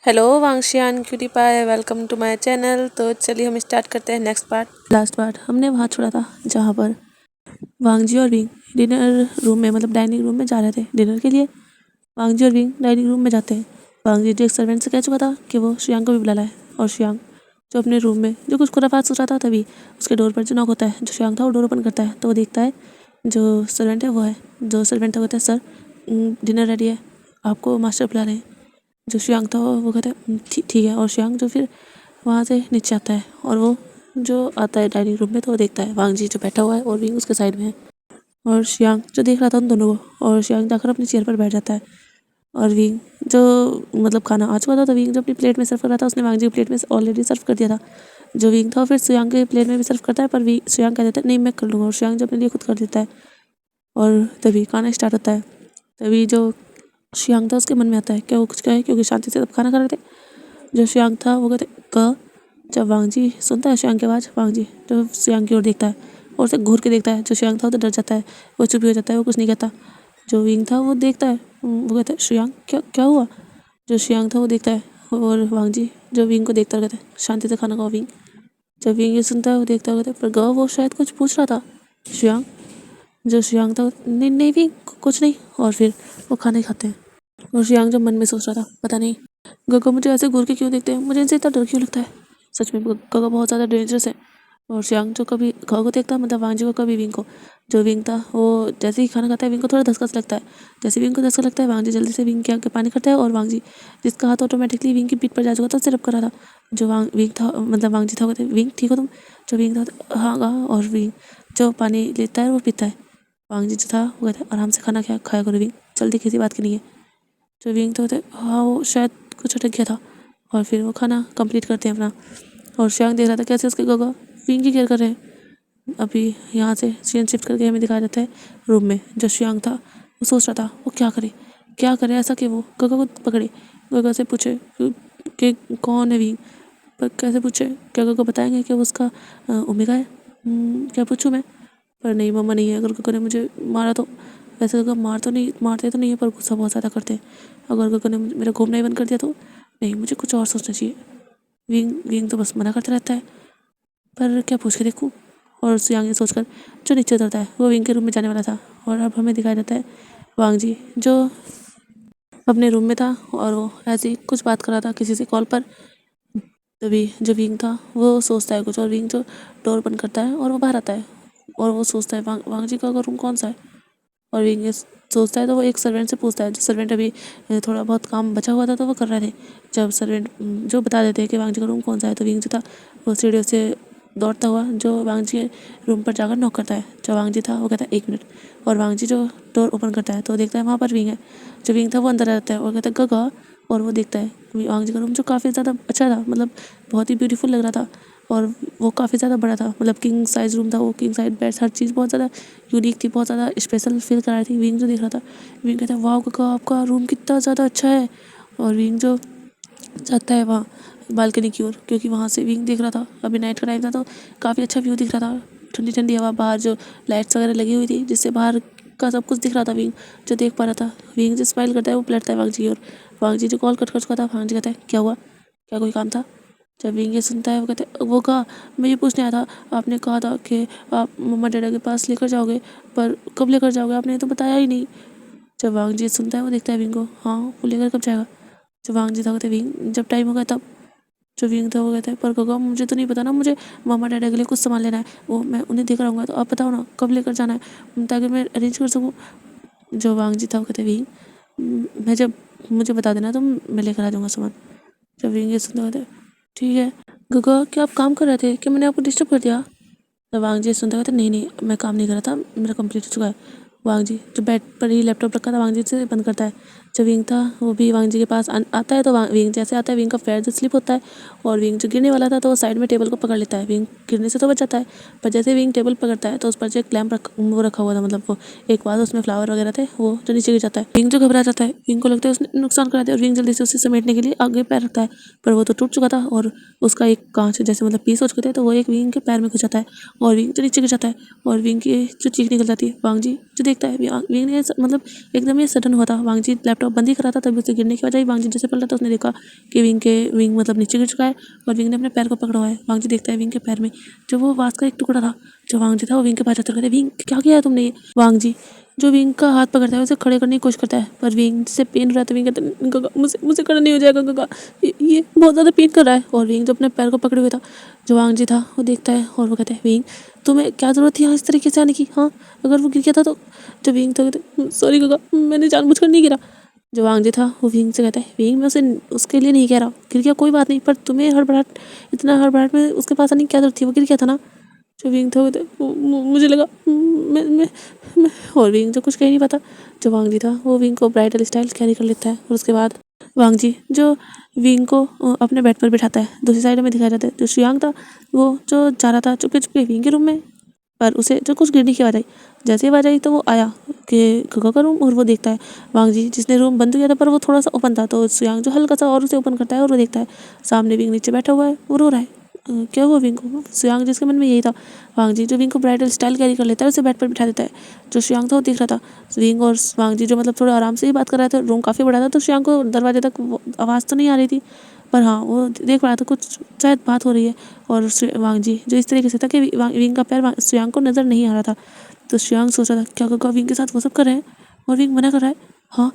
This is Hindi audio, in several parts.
हेलो वांगशियान cutie pie, welcome to my channel. तो चलिए हम स्टार्ट करते हैं नेक्स्ट पार्ट। लास्ट पार्ट हमने वहाँ छोड़ा था जहाँ पर वांगजी और विंग डिनर रूम में मतलब डाइनिंग रूम में जा रहे थे डिनर के लिए। वांगजी और विंग डाइनिंग रूम में जाते हैं। वांगजी जो एक सर्वेंट से कह चुका था कि वो श्रियांग को भी बुला लाए, और श्रियांग जो अपने रूम में जो कुछ खुराफात सोच रहा था, तभी उसके डोर पर जो नॉक होता है, जो श्रियांग था वो डोर ओपन करता है तो वो देखता है जो सर्वेंट है वो है। जो सर्वेंट था वो कहता है, सर डिनर रेडी है, आपको मास्टर बुला रहे हैं। जो श्रियांग था वो कहता है ठीक है। और श्रियांग जो फिर वहाँ से नीचे आता है और वो जो आता है डाइनिंग रूम में तो वो देखता है वांगजी जो बैठा हुआ है और विंग उसके साइड में है। और श्रियांग जो देख रहा था उन दोनों को, और श्रियांग जाकर अपनी चेयर पर बैठ जाता है। और विंग जो मतलब खाना आ चुका था तो विंग जो अपनी प्लेट में सर्व कर रहा था उसने वांगजी की प्लेट में ऑलरेडी सर्व कर दिया था। जो विंग था फिर श्रियांग के प्लेट में भी सर्व करता है, पर श्रियांग कह देता है नहीं मैं कर लूँगा, और श्रियांग जो अपने लिए खुद कर देता है। और तभी खाना स्टार्ट होता है। तभी जो श्रियांग था उसके मन में आता है क्या वो कुछ कहे, क्योंकि शांति से सब खाना खा रहे थे। जो श्रियांग था वो कहते क जब वांगजी सुनता है श्रियांग की आवाज़, वांगजी जो श्रियांग की ओर देखता है और उसे घूर के देखता है। जो श्रियांग था वो तो डर जाता है, वो चुप हो जाता है, वो कुछ नहीं कहता। जो विंग था वो देखता है, वो कहता है श्रियांग क्या क्या हुआ। जो श्रियांग था वो देखता है और वांगजी जो विंग को देखता है कहता है शांति से खाना खाओ विंग। जब विंग ये सुनता है वो देखता है, कहता है पर ग वो शायद कुछ पूछ रहा था श्रियांग। जो श्रियांग था नहीं नहीं विंग कुछ नहीं। और फिर वो खाना ही खाते हैं। और श्रियांग जब मन में सोच रहा था पता नहीं गगा मुझे ऐसे घूर के क्यों देखते हैं, मुझे इनसे इतना डर क्यों लगता है। सच में गगा बहुत ज़्यादा डेंजरस है। और श्रियांग जो कभी गगा को देखता मतलब वांगजी को कभी विंग को। जो विंग था वो जैसे ही खाना खाता है विंग को थोड़ा धक्का सा लगता है। जैसे विंग को धक्का लगता है वांगजी जल्दी से विंग के आगे पानी करता है, और वांगजी जिसका हाथ ऑटोमेटिकली विंग की पीठ पर जा चुका था उससे रब कर रहा था। जो विंग था मतलब वांगजी था वो कहते विंग ठीक हो तुम। जो विंग था हाँ हाँ। और विंग जो पानी लेता है वो पीता है। वांगजी जो था वो कहता है आराम से खाना खाया करो विंग, जल्दी किसी बात की नहीं है। जो विंग तो होते हाँ वो शायद कुछ अटक गया था। और फिर वो खाना कंप्लीट करते हैं अपना। और श्रियांग देख रहा था कैसे उसके गगा विंग की केयर कर रहे हैं। अभी यहाँ से सीन शिफ्ट करके हमें दिखाया जाता है रूम में। जो श्रियांग था वो सोच रहा था वो क्या करे ऐसा कि वो गगा को पकड़े, गगा से पूछे कि कौन है विंग। पर कैसे पूछे, क्या गगा बताएंगे कि वो उसका ओमेगा है। क्या पूछूँ मैं, पर नहीं मम्मा नहीं है। अगर गगा ने मुझे मारा तो वैसे गगा मारते तो नहीं है, पर गुस्सा बहुत ज़्यादा करते हैं। अगर गगा ने मेरा घूमना ही बंद कर दिया तो नहीं, मुझे कुछ और सोचना चाहिए। विंग विंग तो बस मना करता रहता है, पर क्या पूछ के देखूँ। और श्रियांग ये सोचकर जो नीचे उतरता है वो विंग के रूम में जाने वाला था। और अब हमें दिखाया जाता है वांगजी जो अपने रूम में था और वो ऐसे ही कुछ बात कर रहा था किसी से कॉल पर। तभी जो विंग था वो सोचता है कुछ, और विंग जो डोर बंद करता है और वो बाहर आता है। और वो सोचता है वांगजी का रूम कौन सा है। और विंग ये सोचता है तो वो एक सर्वेंट से पूछता है। जो सर्वेंट अभी थोड़ा बहुत काम बचा हुआ था तो वो कर रहे थे। जब सर्वेंट जो बता देते हैं कि वांगजी का रूम कौन सा है, तो विंग जो था वो सीढ़ियों से दौड़ता हुआ जो वांगजी के रूम पर जाकर नॉक करता है। जो वांगजी था वो कहता है 1 मिनट। और वांगजी जो डोर ओपन करता है तो देखता है वहाँ पर विंग है। जो विंग था वो अंदर आ जाता है और कहता है गगा। और वो देखता है वांगजी का रूम जो काफ़ी ज़्यादा अच्छा था, मतलब बहुत ही ब्यूटीफुल लग रहा था। और वो काफ़ी ज़्यादा बड़ा था, मतलब किंग साइज़ रूम था वो, किंग साइज़ बेड, हर चीज़ बहुत ज़्यादा यूनिक थी, बहुत ज़्यादा स्पेशल फील करा रही थी। विंग जो देख रहा था, विंग कहता है वाह काका आपका रूम कितना ज़्यादा अच्छा है। और विंग जो जाता है वहाँ बालकनी की ओर, क्योंकि वहाँ से विंग देख रहा था अभी नाइट का टाइम था तो काफ़ी अच्छा व्यू दिख रहा था। ठंडी ठंडी हवा, बाहर जो लाइट्स वगैरह लगी हुई थी जिससे बाहर का सब कुछ दिख रहा था। विंग जो देख पा रहा था, विंग जो स्माइल करता है वो पलटता है वांगजी और वांगजी जो कॉल कट कर चुका था, वांगजी कहता है क्या हुआ, क्या कोई काम था। जब विंग ये सुनता है वो कहते वो कहा मैं ये पूछने आया था, आपने कहा था कि आप मम्मा डैडा के पास लेकर जाओगे, पर कब लेकर जाओगे, आपने तो बताया ही नहीं। जब वांगजी सुनता है वो देखता है विंग को, हाँ वो लेकर कब जाएगा। जब वांगजी था कहते विंग जब टाइम होगा तब। जो विंग था वो कहता है पर गगा मुझे तो नहीं पता ना, मुझे मम्मा डैडा के लिए कुछ सामान लेना है, वो मैं उन्हें देकर आऊँगा, तो आप बताओ ना कब लेकर जाना है ताकि मैं अरेंज कर सकूँ। जो वांगजी था वो कहते विंग मैं जब मुझे बता देना तो मैं लेकर आ जाऊँगा सामान। जब विंग ये सुनता कहते ठीक है। गगा क्या आप काम कर रहे थे, क्या मैंने आपको डिस्टर्ब कर दिया। तो वांगजी सुनता कहता नहीं नहीं मैं काम नहीं कर रहा था, मेरा कंप्लीट हो चुका है। वांगजी जो बेड पर ही लैपटॉप रखा था वांगजी से बंद करता है। जब विंग था वो भी वांगजी के पास आता है तो विंग जैसे आता है विंग का पैर जो स्लिप होता है और विंग जो गिरने वाला था तो वो साइड में टेबल को पकड़ लेता है। विंग गिरने से तो बच जाता है, पर जैसे विंग टेबल पकड़ता है तो उस पर जो एक लैम्प वो रखा हुआ था, मतलब वो एक वाज उसमें फ्लावर वगैरह थे, वो जो नीचे गिर जाता है। विंग जो घबरा जाता है, विंग को लगता है उसने नुकसान करा दिया और विंग जल्दी से उसे समेटने के लिए आगे पैर रखता है, पर वो तो टूट चुका था और उसका एक कांच जैसे मतलब पीस हो चुके थे तो वो एक विंग के पैर में घुस जाता है और विंग जो नीचे गिर जाता है और विंग की जो चीख निकल जाती है। वांगजी जो देखता है विंग ने मतलब एकदम ये सडन हुआ था। वांगजी लैपटॉप लैपटॉप बंद ही करा था, तभी उसे गिरने की वजह वांग जी जैसे पलटा तो उसने देखा कि विंग मतलब नीचे गिर चुका है और विंग ने अपने पैर को पकड़ा हुआ है। वांग जी देखता है विंग के पैर में जो वो वास का एक टुकड़ा था। जो वांग जी था वो विंग के पास जाकर कहता है, विंग क्या किया है तुमने ये? वांग जी जो विंग का हाथ पकड़ता है उसे खड़े करने की कोशिश करता है, पर विंग से पेन हो रहा है तो विंग कहता है, गगा मुझसे खड़ा नहीं हो जाएगा गगा, ये बहुत ज़्यादा पेन कर रहा है। और विंग जो अपने पैर को पकड़े हुए था, जो वांग जी था वो देखता है और वो कहता है, विंग तुम्हें क्या ज़रूरत थी यहाँ इस तरीके से आने की? हाँ, अगर वो गिर गया था तो? जो विंग था कहते, सॉरी गगा, मैंने जानबूझकर नहीं गिरा। जो वांग जी था वो विंग से कहता है, विंग मैं उसे उसके लिए नहीं कह रहा, गिर गया कोई बात नहीं, पर तुम्हें हड़बड़ाहट इतना हड़बड़ाहट में उसके पास आने की क्या जरूरत थी? वो गिर गया था ना। जो विंग था वो कहता है, मुझे लगा मैं और विंग जो कुछ कह नहीं पाता। जो वांग जी था वो विंग को ब्राइडल स्टाइल कैरी कर लेता है और उसके बाद वांग जी जो विंग को अपने बेड पर बिठाता है। दूसरी साइड में दिखाया जाता है जो शियांग था वो जो जा रहा था चुपके चुपके विंग के रूम में, पर उसे जो कुछ गिरने की आवाज़ आई, जैसे आवाज़ आई तो वो आया कि गगा का रूम और वो देखता है वांग जी जिसने रूम बंद किया था पर वो थोड़ा सा ओपन था, तो शियांग जो हल्का सा और उसे ओपन करता है और वो देखता है सामने विंग नीचे बैठा हुआ है, वो रो रहा है। क्या हुआ विंग को? शियांग जिसके मन में यही था। वांग जी जो विंग को ब्राइडल स्टाइल कैरी कर लेता है उसे बेड पर बिठा देता है। जो शियांग था वो देख रहा था विंग और वांग जी जो मतलब थोड़ा आराम से ही बात कर रहा था, रूम काफ़ी बड़ा था तो शियांग को दरवाजे तक आवाज़ तो नहीं आ रही थी, पर हाँ वो देख रहा था कुछ शायद बात हो रही है। और वांग जी जो इस तरीके से था कि विंग का पैर शियांग को नज़र नहीं आ रहा था, तो शियांग सोच रहा था क्या गगा विंग के साथ वो सब कर रहे हैं और विंग मना कर रहा है। हाँ,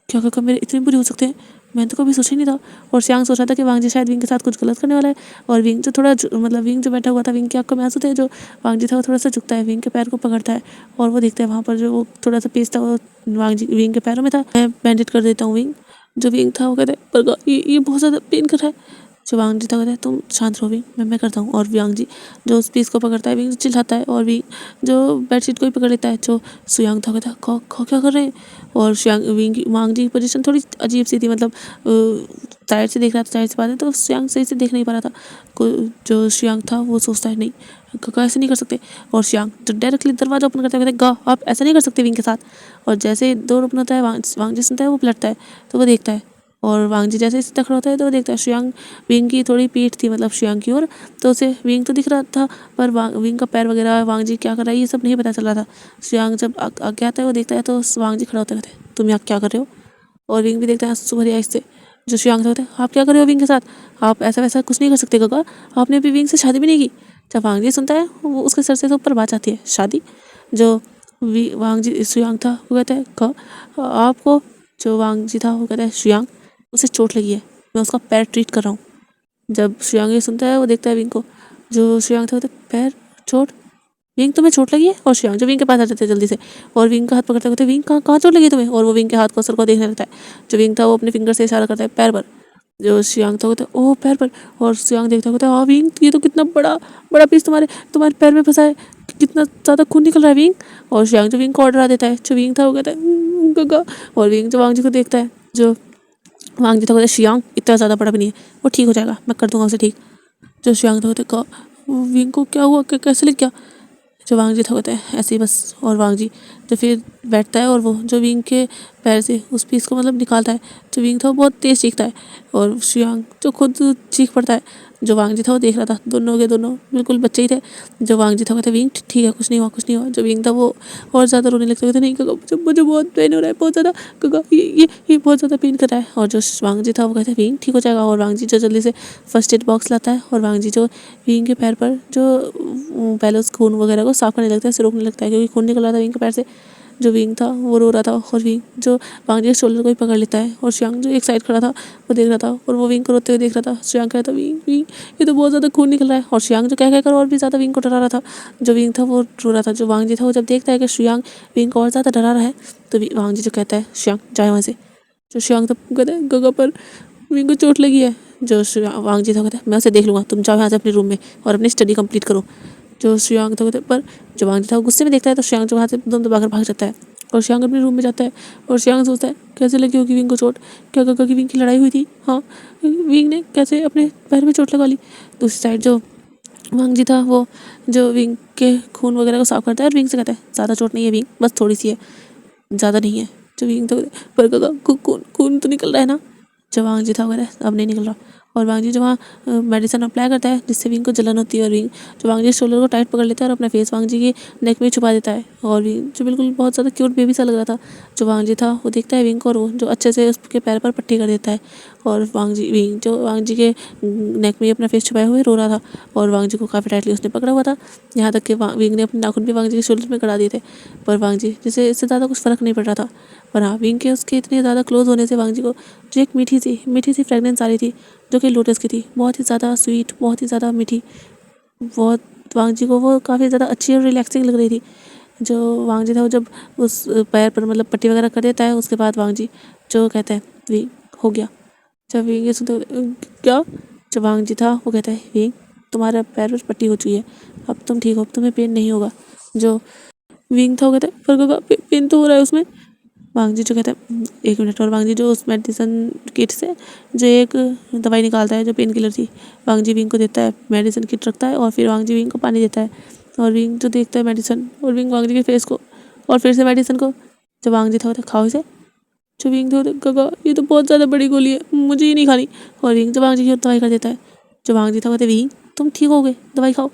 क्या गगा मेरे इतने बुरे हो सकते हैं, मैंने तो कभी सोचा ही नहीं था। और शियांग सोच रहा था कि वांग जी शायद विंग के साथ कुछ गलत करने वाला है। और विंग जो थोड़ा मतलब विंग जो बैठा हुआ था विंग की आंखों में आंसू थे, जो वांग जी था वो थोड़ा सा झुकता है विंग के पैर को पकड़ता है और वो देखता है वहाँ पर जो वो थोड़ा सा पीस था वो वांग जी विंग के पैरों में था। मैं बैंडेज कर देता हूँ विंग। जो विंग था वो कहता है, पर ये बहुत ज़्यादा पेन कर रहा है। जो वांग जी था कहता है, तुम शांत रहो विंग, मैं करता हूँ। और वांग जी जो उस पीस को पकड़ता है विंग चिल्लाता है और विंग जो बेडशीट को ही पकड़ लेता है। जो शियांग था कहता है, क्या कर रहे हैं? और शियांग वांग जी की पोजीशन थोड़ी अजीब सी थी, मतलब साइड से देख रहा था, साइड से बात है तो शियांग सही से देख नहीं पा रहा था। जो शियांग था वो सोचता है, नहीं गगा ऐसे नहीं कर सकते। और शियांग जो डायरेक्टली दरवाजा ओपन करता है कहता है, गा आप ऐसा नहीं कर सकते विंग के साथ। और जैसे डोर ओपन होता है वांग जी सुनता है वो पलटता है तो वो देखता है, और वांग जी जैसे सीधा खड़ा होता है तो वो देखता है शियांग विंग की थोड़ी पीठ थी मतलब शियांग की ओर, तो उसे विंग तो दिख रहा था पर विंग का पैर वगैरह वांग जी क्या कर रहा है ये सब नहीं पता चल रहा था। शियांग जब आगे आता है वो देखता है तो वांग जी खड़ा होता है, कहते हैं तुम यहाँ क्या कर रहे हो? और विंग भी देखता है आंसू भरी आँख से। जो शियांग होता है, आप क्या कर रहे हो विंग के साथ? आप ऐसा वैसा कुछ नहीं कर सकते गगा, आपने अभी विंग से शादी भी नहीं की। जब वांग जी सुनता है वो उसके सर से तो ऊपर बात आती है, शादी? जो वांग जी शियांग था वो कहता है, आपको? जो वांग जी था वो कहता है, शियांग उसे चोट लगी है, मैं उसका पैर ट्रीट कर रहा हूँ। जब शियांग ये सुनता है वो देखता है विंग को। जो शियांग था कहता है, पैर चोट? विंग तुम्हें चोट लगी है? और शियांग जो विंग के पास आ जाते हैं जल्दी से और विंग का हाथ पकड़ते कहते, विंग कहाँ चोट लगी तुम्हें? और वो विंग के हाथ को सर को देखने लगता है। जो विंग था वो अपने फिंगर से इशारा करता है पैर पर। जो शियांग था कहता है, ओह पैर पर। और शियांग देखता कहता है, हाँ विंग ये तो कितना बड़ा बड़ा पीस तुम्हारे पैर में फंसा है, कितना ज़्यादा खून निकल रहा है विंग। और शियांग जो विंग को ऑर्डर आ देता है। जो विंग था वो कहता है, गगा। और विंग जो वांग जी को देखता है, जो वांग जी था कहता है, शियांग इतना ज़्यादा बड़ा भी नहीं है, वो ठीक हो जाएगा, मैं कर दूंगा उसे ठीक। जो शियांग था कहता है, विंग को क्या हुआ, कैसे लग गया? जो वांग जी था कहता है, ऐसे ही बस। और वांग जी तो फिर बैठता है और वो जो विंग के पैर से उस पीस को मतलब निकालता है। जो विंग था वो बहुत तेज़ चीखता है और शियांग जो खुद चीख पड़ता है। जो वांग जी था वो देख रहा था, दोनों के दोनों बिल्कुल बच्चे ही थे। जो वांग जी था कहता है, विंग ठीक है, कुछ नहीं हुआ कुछ नहीं हुआ। जो विंग था वो और ज़्यादा रोने लगता कहता, नहीं गगा मुझे बहुत पेन हो रहा है, बहुत ज़्यादा गगा, ये बहुत ज़्यादा पेन कर रहा है। और जो वांग जी था वो कहता है, विंग ठीक हो जाएगा। और वांग जी जो जल्दी से फर्स्ट एड बॉक्स लाता है और वांग जी जो विंग के पैर पर जो पहले उस खून वगैरह को साफ करने लगता है, उसे रोकने लगता है क्योंकि खून निकल रहा था विंग के पैर से। जो विंग था वो रो रहा था और विंग जो वांग जी के शोल्डर को ही पकड़ लेता है। और शियांग जो एक साइड खड़ा था वो देख रहा था और वो विंग को रोते हुए देख रहा था। शियांग कह रहा था, विंग विंग ये तो बहुत ज़्यादा खून निकल रहा है। और शियांग जो कह कर और भी ज़्यादा विंग को डरा रहा था। जो विंग था वो रो रहा था। जो वांग जी था वो जब देखता है कि शियांग विंग को और ज़्यादा डरा रहा है तो वांग जी जो कहता है, शियांग जाए वहाँ से। जो शियांग था कहता है, गगा पर विंग को चोट लगी है। जो वांग जी था कहता है, मैं उसे देख लूँगा, तुम जाओ यहाँ से अपने रूम में और अपनी स्टडी कंप्लीट करो। जो शियांग था कहता है, पर जो वांग जी था वो गुस्से में देखता है तो शियांग जो वहाँ से दम दबाकर भाग जाता है और शियांग अपने रूम में जाता है। और शियांग सोचता है, कैसे लगी होगी विंग को चोट? क्या गगा की विंग की लड़ाई हुई थी? हाँ, विंग ने कैसे अपने पैर में चोट लगा ली? दूसरी साइड जो वांग जी था वो जो विंग के खून वगैरह को साफ करता है और विंग से कहता है, ज़्यादा चोट नहीं है विंग, बस थोड़ी सी है, ज़्यादा नहीं है। जो विंग था, पर गगा खून तो निकल रहा है ना? जो वांग जी था कहता है, अब नहीं निकल रहा। और वांग जी जो वहाँ मेडिसिन अप्लाई करता है जिससे विंग को जलन होती है। और विंग जो वांग जी शोल्डर को टाइट पकड़ लेता है और अपना फेस वांग जी के नेक में छुपा देता है। और विंग जो बिल्कुल बहुत ज़्यादा क्यूट बेबी सा लग रहा था जो वांग जी था, वो देखता है विंग को और वो जो अच्छे से उसके पैर पर पट्टी कर देता है। और विंग जो वांग जी के नेक में अपना फेस छुपाए हुए रो रहा था और वांग जी को काफ़ी टाइटली उसने पकड़ा हुआ था, यहाँ तक कि विंग ने अपने नाखून भी वांग जी के शोल्डर में गड़ा दिए थे। पर वांग जी जिसे इससे ज़्यादा कुछ फ़र्क नहीं पड़ रहा था। पर हाँ, विंग के उसके इतने ज़्यादा क्लोज होने से वांग जी को जो एक मीठी सी फ्रेगनेंस आ रही थी जो कि लोटस की थी, बहुत ही ज़्यादा स्वीट, बहुत ही ज़्यादा मीठी, बहुत वांग जी को वो काफ़ी ज़्यादा अच्छी और रिलैक्सिंग लग रही थी। जो वांग जी था वो जब उस पैर पर मतलब पट्टी वगैरह कर देता है उसके बाद वांग जी जो कहता है विंग हो गया। जब विंग ये सुनते क्या, जब वांग जी था वो कहता है विंग तुम्हारा पैर पर पट्टी हो चुकी है, अब तुम ठीक हो, अब तुम्हें पेन नहीं होगा। जो विंग था वो कहता है पर पेन तो हो रहा है उसमें। वांग जी जो कहता है 1 मिनट। और वांग जी जो उस मेडिसिन किट से जो एक दवाई निकालता है जो पेन किलर थी, वांग जी विंग को देता है, मेडिसिन किट रखता है और फिर वांग जी विंग को पानी देता है। और विंग जो देखता है मेडिसिन और विंग वांग जी के फेस को और फिर से मेडिसिन को। जब वांग जी था वो खाओ इसे। जो विंग था वो ये तो बहुत ज़्यादा बड़ी गोली है, मुझे ये नहीं खानी। और विंग जो वांग जी की दवाई कर देता है। जो वांग जी था कहते विंग तुम ठीक हो गए, दवाई खाओ।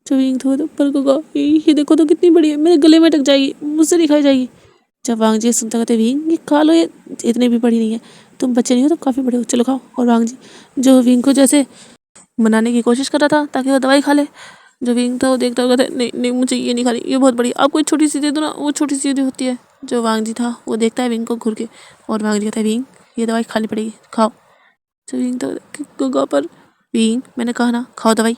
जो विंग था पर ये देखो तो कितनी बड़ी है, मेरे गले में अटक जाएगी, मुझसे नहीं खाई जाएगी। जब वांग जी सुनते कहते विंग ये खा लो, ये इतनी भी बड़ी नहीं है, तुम बच्चे नहीं हो, तुम काफ़ी बड़े हो, चलो खाओ। और वांग जी जो विंग को जैसे मनाने की कोशिश कर रहा था ताकि वो दवाई खा ले। जो विंग था वो देखता हुआ कहता नहीं नहीं मुझे ये नहीं खानी, ये बहुत बड़ी, आप कोई छोटी सी दे दो ना, वो छोटी सी होती है। जो वांग जी था वो देखता है विंग को घूर के और वांग जी कहता है विंग ये दवाई खानी पड़ेगी, खाओ। जो विंग तो पर विंग मैंने कहा ना खाओ दवाई।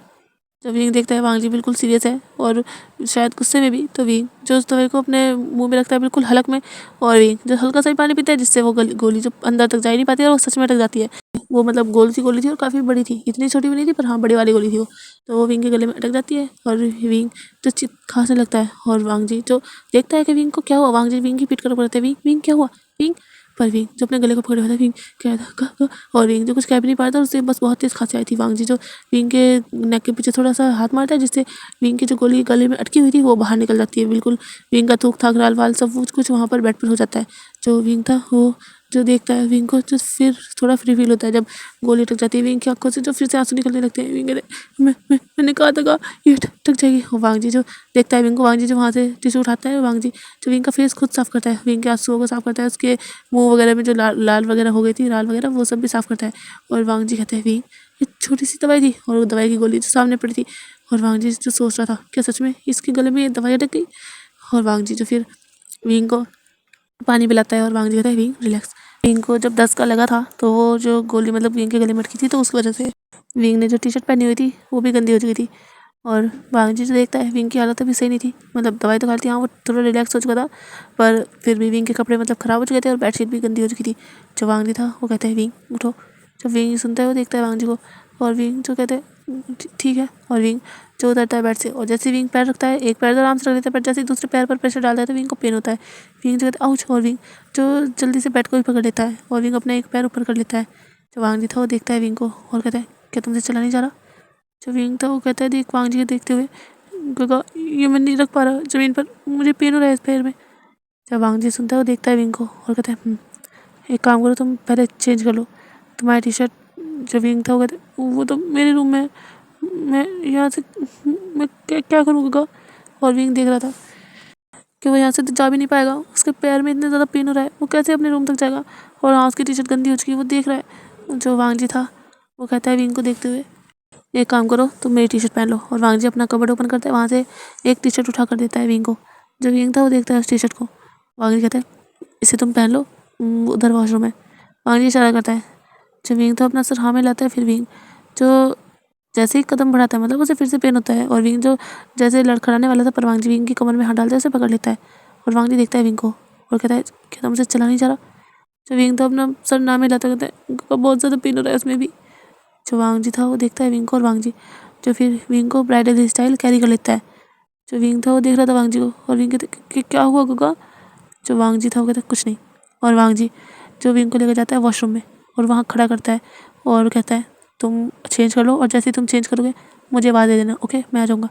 जब विंग देखता है वांग जी बिल्कुल सीरियस है और शायद गुस्से में भी, तो विंग जो उस दवाई को अपने मुंह में रखता है बिल्कुल हलक में। और विंग जो हल्का सा ही पानी पीता है जिससे वो गोली जो अंदर तक जा ही नहीं पाती है और वो सच में अटक जाती है। वो मतलब गोली थी और काफ़ी बड़ी थी, इतनी छोटी भी नहीं थी पर हाँ बड़ी वाली गोली थी वो। तो वो विंग के गले में अटक जाती है और विंग जो खांसने लगता है। और वांग जी जो देखता है कि विंग को क्या हुआ, वांग जी विंग की पीठ कर पड़ते हैं, विंग विंग क्या हुआ विंग। पर विंग जो अपने गले को पकड़े हुआ था, विंग क्या था और विंग जो कुछ कह भी नहीं पा रहा था, उससे बस बहुत तेज़ खांसी आई थी। वांग जी जो विंग के नेक के पीछे थोड़ा सा हाथ मारता है जिससे विंग की जो गोली गले में अटकी हुई थी वो बाहर निकल जाती है बिल्कुल। विंग का थूक थाक राल वाल सब कुछ वहाँ पर बेड पर हो जाता है। जो विंग था वो जो देखता है विंग को, जो फिर थोड़ा फ्री फील होता है जब गोली अटक जाती है विंग की आंखों से, जो फिर से आंसू निकलने लगते हैं। विंग कहते मैंने कहा था ये अटक जाएगी। वांग जी जो देखता है विंग को, वांग जी जो वहाँ से टिश्यू उठाता है, वांग जी जो विंग का फेस खुद साफ करता है, विंग के आंसुओं को साफ करता है, उसके मुंह वगैरह में जो लाल वगैरह हो गई थी, लाल वगैरह वो सब भी साफ करता है। और वांग जी कहते हैं विंग ये छोटी सी दवाई थी, और वो दवाई की गोली जो सामने पड़ी थी। और वांग जी जो सोच रहा था क्या सच में इसके गले में ये दवाई अटक गई। और वांग जी जो फिर विंग को पानी पिलाता है और वांग जी कहता है विंग रिलैक्स। विंग को जब 10 का लगा था तो वो जो गोली मतलब विंग के गले में अटकी थी, तो उसकी वजह से विंग ने जो टी शर्ट पहनी हुई थी वो भी गंदी हो चुकी थी। और वांग जी जो देखता है विंग की हालत अभी सही नहीं थी, मतलब दवाई तो खाई थी, हाँ वो थोड़ा रिलैक्स हो चुका था, पर फिर भी विंग के कपड़े मतलब ख़राब हो चुके थे और बेडशीट भी गंदी हो चुकी थी। जो वांग जी था वो कहता है विंग उठो। जब विंग सुनता है वो देखता है वांग जी को, और विंग जो कहते हैं ठीक है। और विंग जो उतरता है बेड से, और जैसे विंग पैर रखता है, एक पैर तो आराम से रख लेता है पर जैसे दूसरे पैर पर प्रेशर डालता है तो विंग को पेन होता है। विंग जो कहता है आउच। और विंग जो जल्दी से बेड को भी पकड़ लेता है और विंग अपना एक पैर ऊपर कर लेता है। जो वांग जी था वो देखता है विंग को और कहता है क्या तुमसे चला नहीं जा रहा। जो विंग था वो कहता है देख वांग जी को देखते हुए ये मैं नहीं रख पा रहा ज़मीन पर, मुझे पेन हो रहा है इस पैर में। जब वांग जी सुनता है वो देखता है विंग को और कहता है एक काम करो तुम पहले चेंज कर लो तुम्हारी टी शर्ट। जो विंग था वो कहता है वो तो मेरे रूम में, मैं यहाँ से मैं क्या करूँगा। और विंग देख रहा था कि वो यहाँ से तो जा भी नहीं पाएगा, उसके पैर में इतने ज़्यादा पेन हो रहा है, वो कैसे अपने रूम तक जाएगा। और हाँ उसकी टी शर्ट गंदी हो चुकी है वो देख रहा है। जो वांग जी था वो कहता है विंग को देखते हुए एक काम करो तुम मेरी टी शर्ट पहन लो। और वांग जी अपना कबर्ड ओपन करता है, वहाँ से एक टी शर्ट उठा कर देता है विंग को। जो विंग था वो देखता है उस टी शर्ट को, वांग जी कहता है इसे तुम पहन लो, उधर वॉशरूम है। वांग जी इशारा करता है। जो विंग था अपना सर हाँ में लाता है, फिर विंग जो जैसे ही कदम बढ़ाता है मतलब उसे फिर से पेन होता है। और विंग जो जैसे लड़खड़ाने वाला था पर वांग जी विंग की कमर में हाथ डालता है, उसे पकड़ लेता है। और वांग जी देखता है विंग को और कहता है क्या तुमसे चला नहीं जा रहा। जो विंग था अपना सर ना में लाता कहता है बहुत ज़्यादा पेन हो रहा है उसमें भी। जो वांग जी था वो देखता है विंग को, और वांग जी जो फिर विंग को ब्राइडल स्टाइल कैरी कर लेता है। जो विंग था वो देख रहा था वांग जी को, और विंग कहते कि क्या हुआ गुगा। जो वांग जी था वो कहता कुछ नहीं। और वांग जी जो विंग को लेकर जाता है वॉशरूम में और वहाँ खड़ा करता है और कहता है तुम चेंज कर लो, और जैसे ही तुम चेंज करोगे मुझे आवाज़ दे देना, ओके मैं आ जाऊँगा।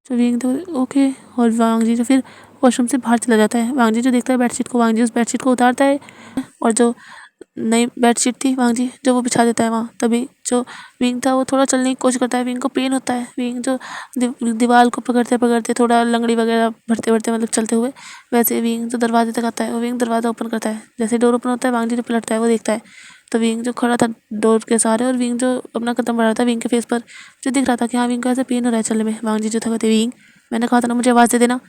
जो विंग तो ओके। और वांग जी जो फिर वॉशरूम से बाहर चला जाता है। वांग जी जो देखता है बेडशीट को, वांग जी उस बेडशीट को उतारता है और जो नई बेडशीट थी वांग जी जो वो बिछा देता है वहाँ। तभी जो विंग था वो थोड़ा चलने की कोशिश करता है, विंग को पेन होता है। विंग जो दीवार को पकड़ते पकड़ते थोड़ा लंगड़ी वगैरह भरते भरते मतलब चलते हुए, वैसे विंग जो दरवाजे तक आता है वो विंग दरवाज़ा ओपन करता है। जैसे डोर ओपन होता है वांग जी जो पलटता है वो देखता है, तो विंग जो खड़ा था डोर के सहारे और विंग जो अपना कदम बढ़ा रहा था, विंग के फेस पर जो दिख रहा था कि हाँ विंग को ऐसे पेन हो रहा है चलने में। वांग जी जो था कहते विंग मैंने कहा था ना मुझे आवाज़ दे देना।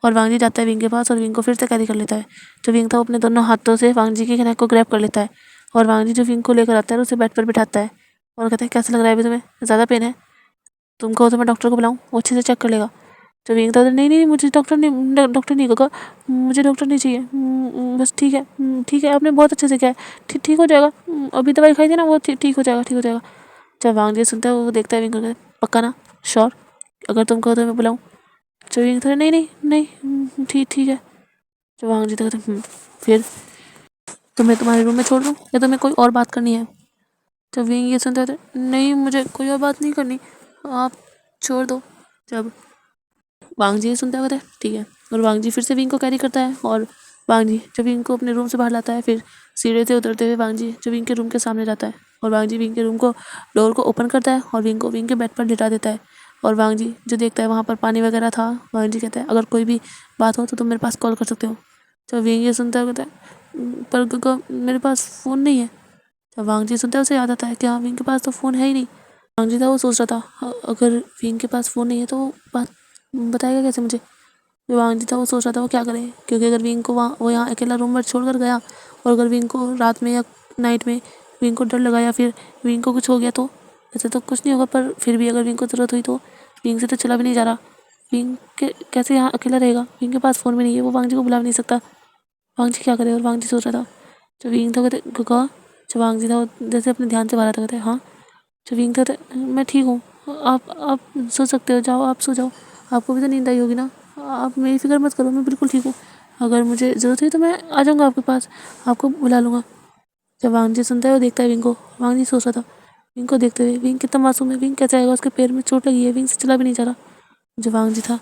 और वांग जी जाता है विंग के पास और विंग को फिर से कैरी कर लेता है। जो विंग था वो अपने दोनों हाथों से वांग जी के नेक को ग्रैब कर लेता है और वांग जी जो विंग को लेकर आता है उसे बेड पर बिठाता है और कहता है कैसा लग रहा है अभी तुम्हें, ज़्यादा पेन है? तुम कहो तो मैं डॉक्टर को बुलाऊँ, वो अच्छे से चेक कर लेगा। जो विंग था नहीं नहीं मुझे डॉक्टर नहीं होगा, मुझे डॉक्टर नहीं चाहिए, बस ठीक है, ठीक है आपने बहुत अच्छे से किया है, ठीक ठीक हो जाएगा, अभी दवाई खाई थी ना वो ठीक हो जाएगा, ठीक हो जाएगा। जब वांग जी सुनता है वो देखता है विंग को, कहता है पक्का ना, श्योर, अगर तुम कहो तो मैं बुलाऊँ? जो विंग था नहीं नहीं नहीं ठीक ठीक है। जो वांग जी था कहते फिर तुम्हें तुम्हारे रूम में छोड़ दूँ या तुम्हें कोई और बात करनी है? जब विंग ये सुनता है नहीं मुझे कोई और बात नहीं करनी, आप छोड़ दो। जब वांग जी सुनता है ठीक है, और वांग जी फिर से विंग को कैरी करता है और वांग जी जब विंग को अपने रूम से बाहर लाता है, फिर सीढ़ी से उतरते हुए वांग जी जो विंग के रूम के सामने जाता है और वांग जी विंग के रूम को डोर को ओपन करता है और विंग को विंग के बेड पर लिटा देता है। और वांग जी जो देखता है वहाँ पर पानी वगैरह था, वांग जी कहता है अगर कोई भी बात हो तो तुम मेरे पास कॉल कर सकते हो। जब विंग ये सुनता है कहता है पर गगा मेरे पास फ़ोन नहीं है। जब वांग जी सुनता है उसे याद आता है कि हाँ विंग के पास तो फ़ोन है ही नहीं। वांग जी था वो सोच रहा था अगर विंग के पास फ़ोन नहीं है तो वो बात बताएगा कैसे मुझे। जो वांग जी था वो सोच रहा था वो क्या करे, क्योंकि अगर विंग को वहाँ वो यहाँ अकेला रूम में छोड़कर गया और अगर विंग को रात में या नाइट में विंग को डर लगा या फिर विंग को कुछ हो गया तो ऐसे तो कुछ नहीं होगा, पर फिर भी अगर विंग को ज़रूरत हुई तो विंग से तो चला भी नहीं जा रहा, विंग के कैसे यहाँ अकेला रहेगा, विंग के पास फ़ोन भी नहीं है, वो वांग जी को बुला भी नहीं सकता। वांग जी क्या करे, और वांग जी सोच रहा था। जो विंग था कहते गगा, जो वांग जी था वो जैसे अपने ध्यान से बाहर था कहते हाँ। जो विंग था मैं ठीक हूँ, आप सो सकते हो, जाओ आप सो जाओ, आपको भी तो नींद आई होगी ना, आप मेरी फिक्र मत करो, मैं बिल्कुल ठीक हूँ, अगर मुझे ज़रूरत हुई तो मैं आ जाऊँगा आपके पास, आपको बुला लूँगा। जब वांग जी सुनता है वो देखता है विंग को, वांग जी सोच रहा था विंग को देखते हुए विंग कितना मासूम है, विंग कैसे आएगा, उसके पैर में चोट लगी है, विंग से चला भी नहीं जा रहा। जो वांग जी था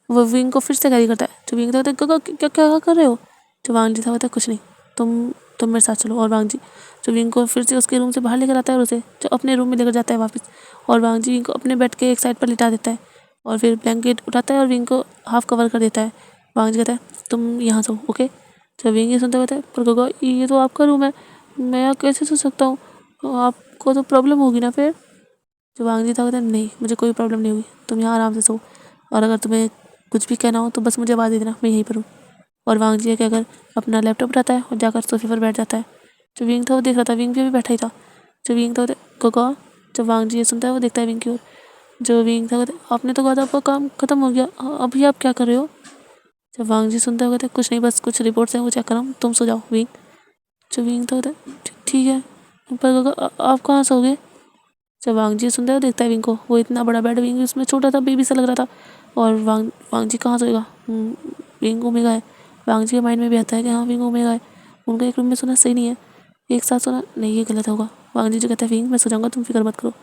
वो विंग को फिर से कैरी करता है। जो विंग था क्या क्या क्या कर रहे हो? जो वांग जी था वो कुछ नहीं, तुम मेरे साथ चलो। और वांग जी जो विंग को फिर से उसके रूम से बाहर लेकर आता है और उसे जो अपने रूम में लेकर जाता है वापस, और वांग जी विंग को अपने बेड के एक साइड पर लिटा देता है और फिर ब्लैंकेट उठाता है और विंग को हाफ कवर कर देता है। वांग जी कहता है तुम यहाँ सो, ओके। जब विंग ये सुनता है पर गगा ये तो आपका रूम है, मैं यहाँ कैसे सो सकता हूँ, आपको तो प्रॉब्लम होगी ना फिर। जो वांग जी था कहता है नहीं मुझे कोई प्रॉब्लम नहीं होगी, तुम यहाँ आराम से सो, और अगर तुम्हें कुछ भी कहना हो तो बस मुझे आवाज़ दे देना, मैं यहीं पर हूँ। और वांग जी कहकर अपना लैपटॉप उठाता है और जाकर सोफे पर बैठ जाता है। जो विंग था वो देख रहा था, विंग भी अभी बैठा ही था। जो विंग था गगा, जब वांग जी ये सुनता है वो देखता है विंग की ओर। जो विंग था कहते आपने तो कहा था आपका काम खत्म हो गया, अभी आप क्या कर रहे हो? जब वांग जी सुनता है कहते कुछ नहीं, बस कुछ रिपोर्ट्स हैं वो चेक कर रहा हूँ, तुम सो जाओ विंग। जो विंग था कहते ठीक है, पर गगा आप कहाँ सोगे? जब वांग जी सुनता है देखता है विंग को, वो इतना बड़ा बेड विंग उसमें छोटा था, बेबी सा लग रहा था, और वांग जी कहाँ सोएगा, विंग ओमेगा है। वांग जी के माइंड में भी आता है कि हाँ विंग ओमेगा है, उनका एक रूम में सोना सही नहीं है, एक साथ सोना नहीं, ये गलत होगा। वांग जी जो कहता है विंग मैं सो जाऊँगा, तुम फिक्र मत करो।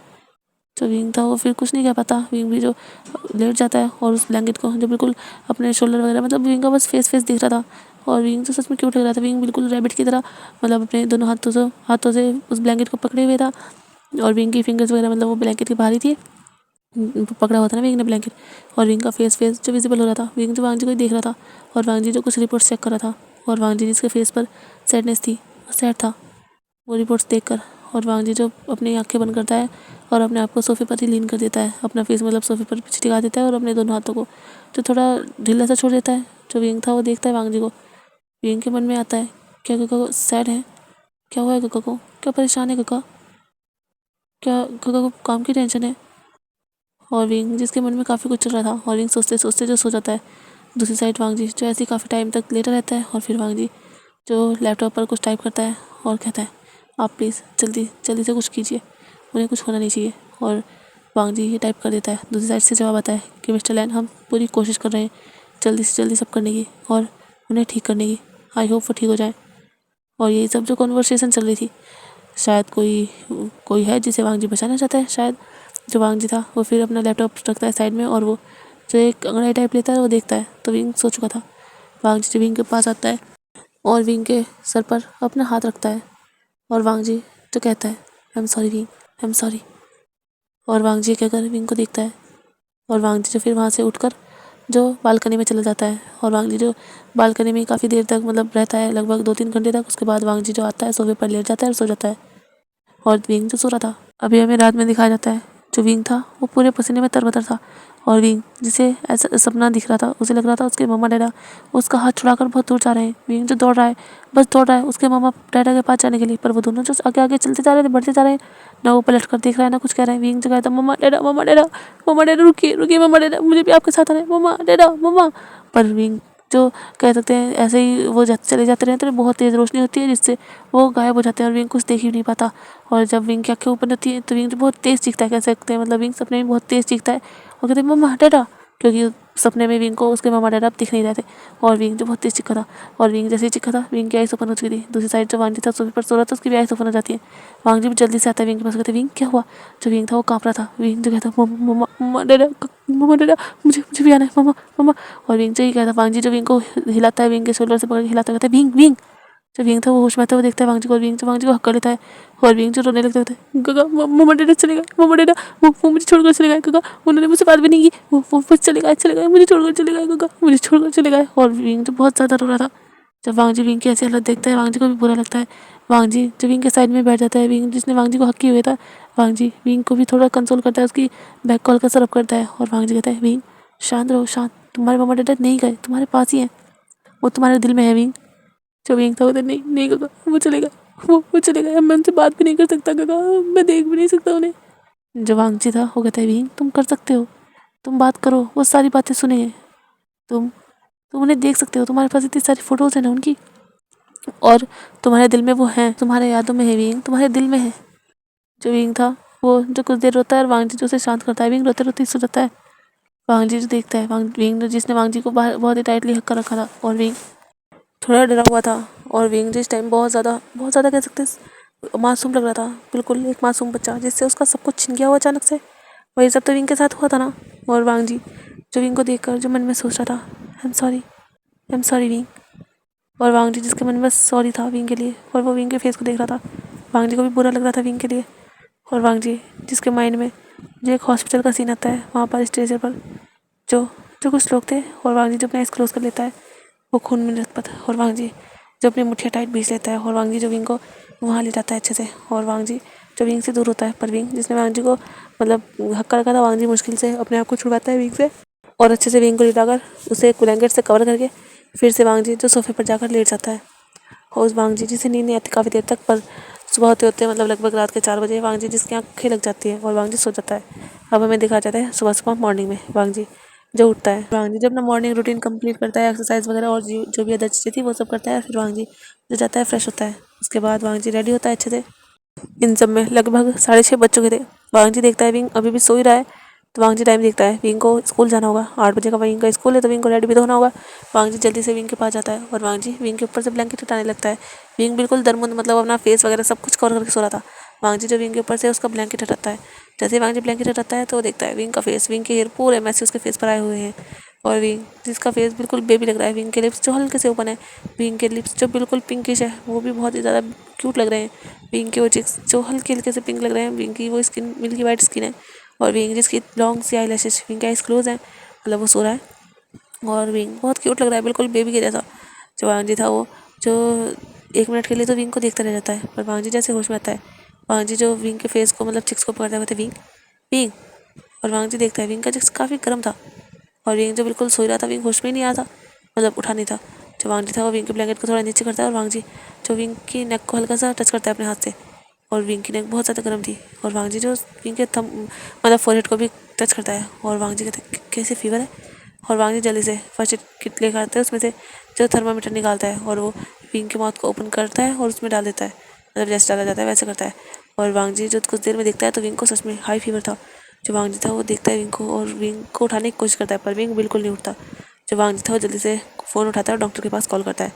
जो विंग था वो फिर कुछ नहीं कह पाता, विंग भी जो लेट जाता है और उस ब्लैंकेट को जो बिल्कुल अपने शोल्डर वगैरह, मतलब विंग का बस फेस दिख रहा था, और विंग तो सच में क्यूट लग रहा था। विंग बिल्कुल रैबिट की तरह मतलब अपने दोनों हाथों से उस ब्लैंकेट को पकड़े हुए था, और विंग की फिंगर्स वगैरह मतलब वो ब्लैंकेट के बाहर ही थी, पकड़ा हुआ था ना विंग ने ब्लैंकेट, और विंग का फेस जो विजिबल हो रहा था। विंग जो वांग जी को ही देख रहा था और वांग जी जो कुछ रिपोर्ट्स चेक कर रहा था, और वांग जी जिसके फेस पर सैडनेस थी, वो सैड था वो रिपोर्ट्स देखकर। और वांग जी जो अपनी आंखें बंद करता है और अपने आप को सोफे पर ही लीन कर देता है, अपना फेस मतलब सोफे पर पीछे टिका देता है और अपने दोनों हाथों को जो थोड़ा ढीला सा छोड़ देता है। जो विंग था वो देखता है वांग जी को, विंग के मन में आता है क्या गगा को सैड है, क्या हुआ है गगा को, क्या परेशान है गगा, क्या गगा को काम की टेंशन है। और विंग जिसके मन में काफ़ी कुछ चल रहा था, और विंग सोचते सोचते जो सो जाता है। दूसरी साइड वांग जी जो ऐसे ही काफ़ी टाइम तक लेटा रहता है, और फिर वांग जी जो लैपटॉप पर कुछ टाइप करता है और कहता है आप प्लीज़ जल्दी जल्दी से कुछ कीजिए, उन्हें कुछ होना नहीं चाहिए। और वांग जी ये टाइप कर देता है। दूसरी साइड से जवाब आता है कि मिस्टर लैन हम पूरी कोशिश कर रहे हैं जल्दी से जल्दी सब करने की और उन्हें ठीक करने की, आई होप वो ठीक हो जाए। और यही सब जो कन्वर्सेशन चल रही थी, शायद कोई है जिसे वांग जी बचाना चाहता है शायद। जो वांग जी था वो फिर अपना लैपटॉप रखता है साइड में, और वो जो एक अंगड़ाई टाइप लेता है वो देखता है, तो विंग सो चुका था। वांग जी विंग के पास आता है और विंग के सर पर अपना हाथ रखता है। और वांग जी जो कहता है I am sorry wing, I am sorry. और वांग जी कहकर विंग को देखता है और वांग जी जो फिर वहाँ से उठकर जो बालकनी में चला जाता है। और वांग जी जो बालकनी में काफ़ी देर तक मतलब रहता है, लगभग 2-3 घंटे तक। उसके बाद वांग जी जो आता है सोफे पर लेट जाता है और सो जाता है। और विंग जो सो रहा था, अभी हमें रात में दिखाया जाता है जो विंग था वो पूरे पसीने में तरबतर था। और विंग जिसे ऐसा सपना दिख रहा था, उसे लग रहा था उसके मम्मा डैडा उसका हाथ छुड़ाकर बहुत दूर जा रहे हैं। विंग जो दौड़ रहा है, बस दौड़ रहा है उसके मम्मा डैडा के पास जाने के लिए, पर वो दोनों जो आगे आगे चलते जा रहे थे, बढ़ते जा रहे हैं। ना वो पलट कर देख रहा है ना कुछ कह रहा है। विंग जो कहता है मम्मा डैडा, मम्मा डैडा, मम्मा डैडा, रुकिए रुकिए मम्मा डैडा, मुझे भी आपके साथ आना है, मम्मा डैडा मम्मा। पर विंग जो कह सकते हैं ऐसे ही वो चले जाते रहते हैं। बहुत तेज़ रोशनी होती है जिससे वो गायब हो जाते हैं और विंग कुछ देख ही नहीं पाता। और जब विंग की आँखें ओपन होती है तो विंग जो बहुत तेज़ चीखता है, कह सकते हैं मतलब विंग सपने में बहुत तेज़ चीखता है और कहते हैं मम्मा डैडा, क्योंकि सपने में विंग को उसके मम्मा डैडा अब दिख नहीं रहे थे। और विंग जो बहुत तेज़ चीखा था, और विंग जैसे ही चीखा था विंग की आइज़ ओपन हो चुकी थी। दूसरी साइड जो वांग जी था सोफे पर सो रहा था, उसकी भी आइज़ ओपन हो जाती है। वांग जी भी जल्दी से आता है विंग के पास, कहते हैं विंग क्या हुआ। जो विंग था वो काँप रहा था। विंग जो कहता मम्मा मम्मा डैडा, मम्मा डैडा, मुझे मुझे भी आना है मम्मा मम्मा। और विंग जो ही कहता, वांग जी जो विंग को हिलाता है, विंग के शोल्डर से पकड़ के हिलाता है, कहता है विंग विंग। जब विंग था वो होश में आता है, वो देखता है वांग जी को, और विंग जो वांग जी को हक्का लेता है। और विंग जो रोने लगता है, गगा मम्मा डैडा चले गए, मम्मा डैडा वो मुझे छोड़कर चले गए गगा, उन्होंने मुझसे बात भी नहीं की, वो बस चले गए, मुझे छोड़कर चले गए गगा, मुझे छोड़कर चले गए। और विंग जो बहुत ज़्यादा रो रहा था। जब वांग जी विंग की ऐसी हालत देखता है, वांग जी को भी बुरा लगता है। वांग जी जो विंग के साइड में बैठ जाता है, विंग जिसने वांग जी को हक किए हुए था, वांग जी विंग को भी थोड़ा कंसोल करता है, उसकी बैक कॉल का सरफ करता है। और वांग जी कहता है विंग शांत रहो शांत, तुम्हारे मम्मा डैडा नहीं गए, तुम्हारे पास ही हैं, वो तुम्हारे दिल में है विंग। जो विंग था वो नहीं नहीं गगा, वो चले गए, वो चले गए, मैं उनसे बात भी नहीं कर सकता गगा, मैं देख भी नहीं सकता उन्हें। जो वांग जी था वो कहता है विंग तुम कर सकते हो, तुम बात करो, वो सारी बातें सुनेंगे, तुम उन्हें देख सकते हो, तुम्हारे पास इतनी सारी फोटोज है ना उनकी, और तुम्हारे दिल में वो हैं, तुम्हारे यादों में है विंग, तुम्हारे दिल में है। जो विंग था वो जो कुछ देर रोता है और वांग जी जो उसे शांत करता है। विंग रोते रोते सो जाता है। वांग जी जो देखता है, विंग जिसने वांग जी को बहुत ही टाइटली हक कर रखा था, और विंग थोड़ा डरा हुआ था। और विंग जिस टाइम बहुत ज़्यादा कह सकते हैं मासूम लग रहा था, बिल्कुल एक मासूम बच्चा जिससे उसका सब कुछ छिन गया हो अचानक से। वही सब तो विंग के साथ हुआ था ना। और वांग जी जो विंग को देखकर जो मन में सोच रहा था, आई एम सॉरी विंग। और वांग जी जिसके मन में सॉरी था विंग के लिए, और वो विंग के फेस को देख रहा था। वांग जी को भी बुरा लग रहा था विंग के लिए। और वांग जी जिसके माइंड में जो एक हॉस्पिटल का सीन आता है, वहाँ पर स्ट्रेचर पर जो जो कुछ लोग थे, और वांग जी जो अपने आइस क्लोज कर लेता है, वो खून में लथपथ। और वांग जी जो अपनी मुठ्ठियाँ टाइट बीच लेता है, और वांग जी जो विंग को वहाँ ले जाता है अच्छे से। और वांग जी जो विंग से दूर होता है, पर विंग जिसने वांग जी को मतलब हक्का रखा था, वांग जी मुश्किल से अपने आप को छुड़वाता है विंग से, और अच्छे से विंग को लिटाकर उसे ब्लैंकेट से कवर करके फिर से वांग जी जो सोफे पर जाकर लेट जाता है। और उस वांग जी जिसे नींद नहीं आती काफ़ी देर तक, पर सुबह होते होते मतलब लगभग रात के 4 बजे वांग जी जिसकी आँखें लग जाती है और वांग जी सो जाता है। अब हमें दिखाया जाता है सुबह सुबह मॉर्निंग में वांग जी जो उठता है। वांग जी जब अपना मॉर्निंग रूटीन कंप्लीट करता है, एक्सरसाइज वगैरह और जो भी अदर चीज़ें थी वो सब करता है। फिर वांग जी जो जाता है फ्रेश होता है। उसके बाद वांग जी रेडी होता है अच्छे से। इन सब में लगभग 6:30 बज चुके थे। वांग जी देखता है विंग अभी भी सो ही रहा है, तो वांग जी टाइम देखता है, विंग को स्कूल जाना होगा, 8 बजे का विंग का स्कूल है, तो विंग को रेडी भी तो होना होगा। वांग जी जल्दी से विंग के पास जाता है और वांग जी विंग के ऊपर से ब्लैंकेट हटाने लगता है। विंग बिल्कुल दरमुंद मतलब अपना फेस वगैरह सब कुछ कवर करके सो रहा था। वांग जी जो विंग के ऊपर से उसका ब्लैंकेट हटाता है, जैसे ही वांग जी ब्लैंकेट हटाता है तो वो देखता है विंग का फेस, विंग के हेयर पूरे मैसे उसके फेस पर आए हुए हैं। और विंग जिसका फेस बिल्कुल बेबी लग रहा है, विंग के लिप्स जो हल्के से ओपन है, विंग के लिप्स जो बिल्कुल पिंकिश है वो भी बहुत ही ज़्यादा क्यूट लग रहे हैं। विंग के वो चिक्स जो हल्के हल्के से पिंक लग रहे हैं, विंग की वो स्किन मिल्की वाइट स्किन है। और विंग जिसकी लॉन्ग सी आई लैशेज, विंग के आइज क्लोज है, मतलब वो सो रहा है। और विंग बहुत क्यूट लग रहा है, बिल्कुल बेबी के जैसा। जो वांग जी था वो जो 1 मिनट के लिए तो विंग को देखता रह जाता है, पर वांग जी जैसे होश में आता है, वांग जी जो विंग के फेस को मतलब चिक्स को पकड़ते हुए थे, विंग विंग। और वांग जी देखता है विंग का चिक्स काफ़ी गर्म था, और विंग जो बिल्कुल सो रहा था, विंग होश में ही नहीं आया था, मतलब उठा नहीं था। जो वांग जी था वो विंग के ब्लैंकेट को थोड़ा नीचे करता है, और वांग जी जो विंग की नेक को हल्का सा टच करता है अपने हाथ से, और विंग की नेक बहुत ज़्यादा गर्म थी। और वांग जी जो विंग के थम मतलब फोरहेड को भी टच करता है, और वांग जी कहते हैं कैसे फीवर है। और वांग जी जल्दी से फर्स्ट एड किट लेकर आता है, उसमें से जो थर्मामीटर निकालता है और वो विंग के माउथ को ओपन करता है और उसमें डाल देता है, मतलब जैसे डाला जाता है वैसे करता है। और वांग जी जो कुछ देर में देखता है तो विंग को सच में हाई फीवर था। जो वांग जी था वो देखता है विंग को और विंग को उठाने की कोशिश करता है, पर विंग बिल्कुल नहीं उठता। जो वांग जी था वो जल्दी से फ़ोन उठाता है और डॉक्टर के पास कॉल करता है।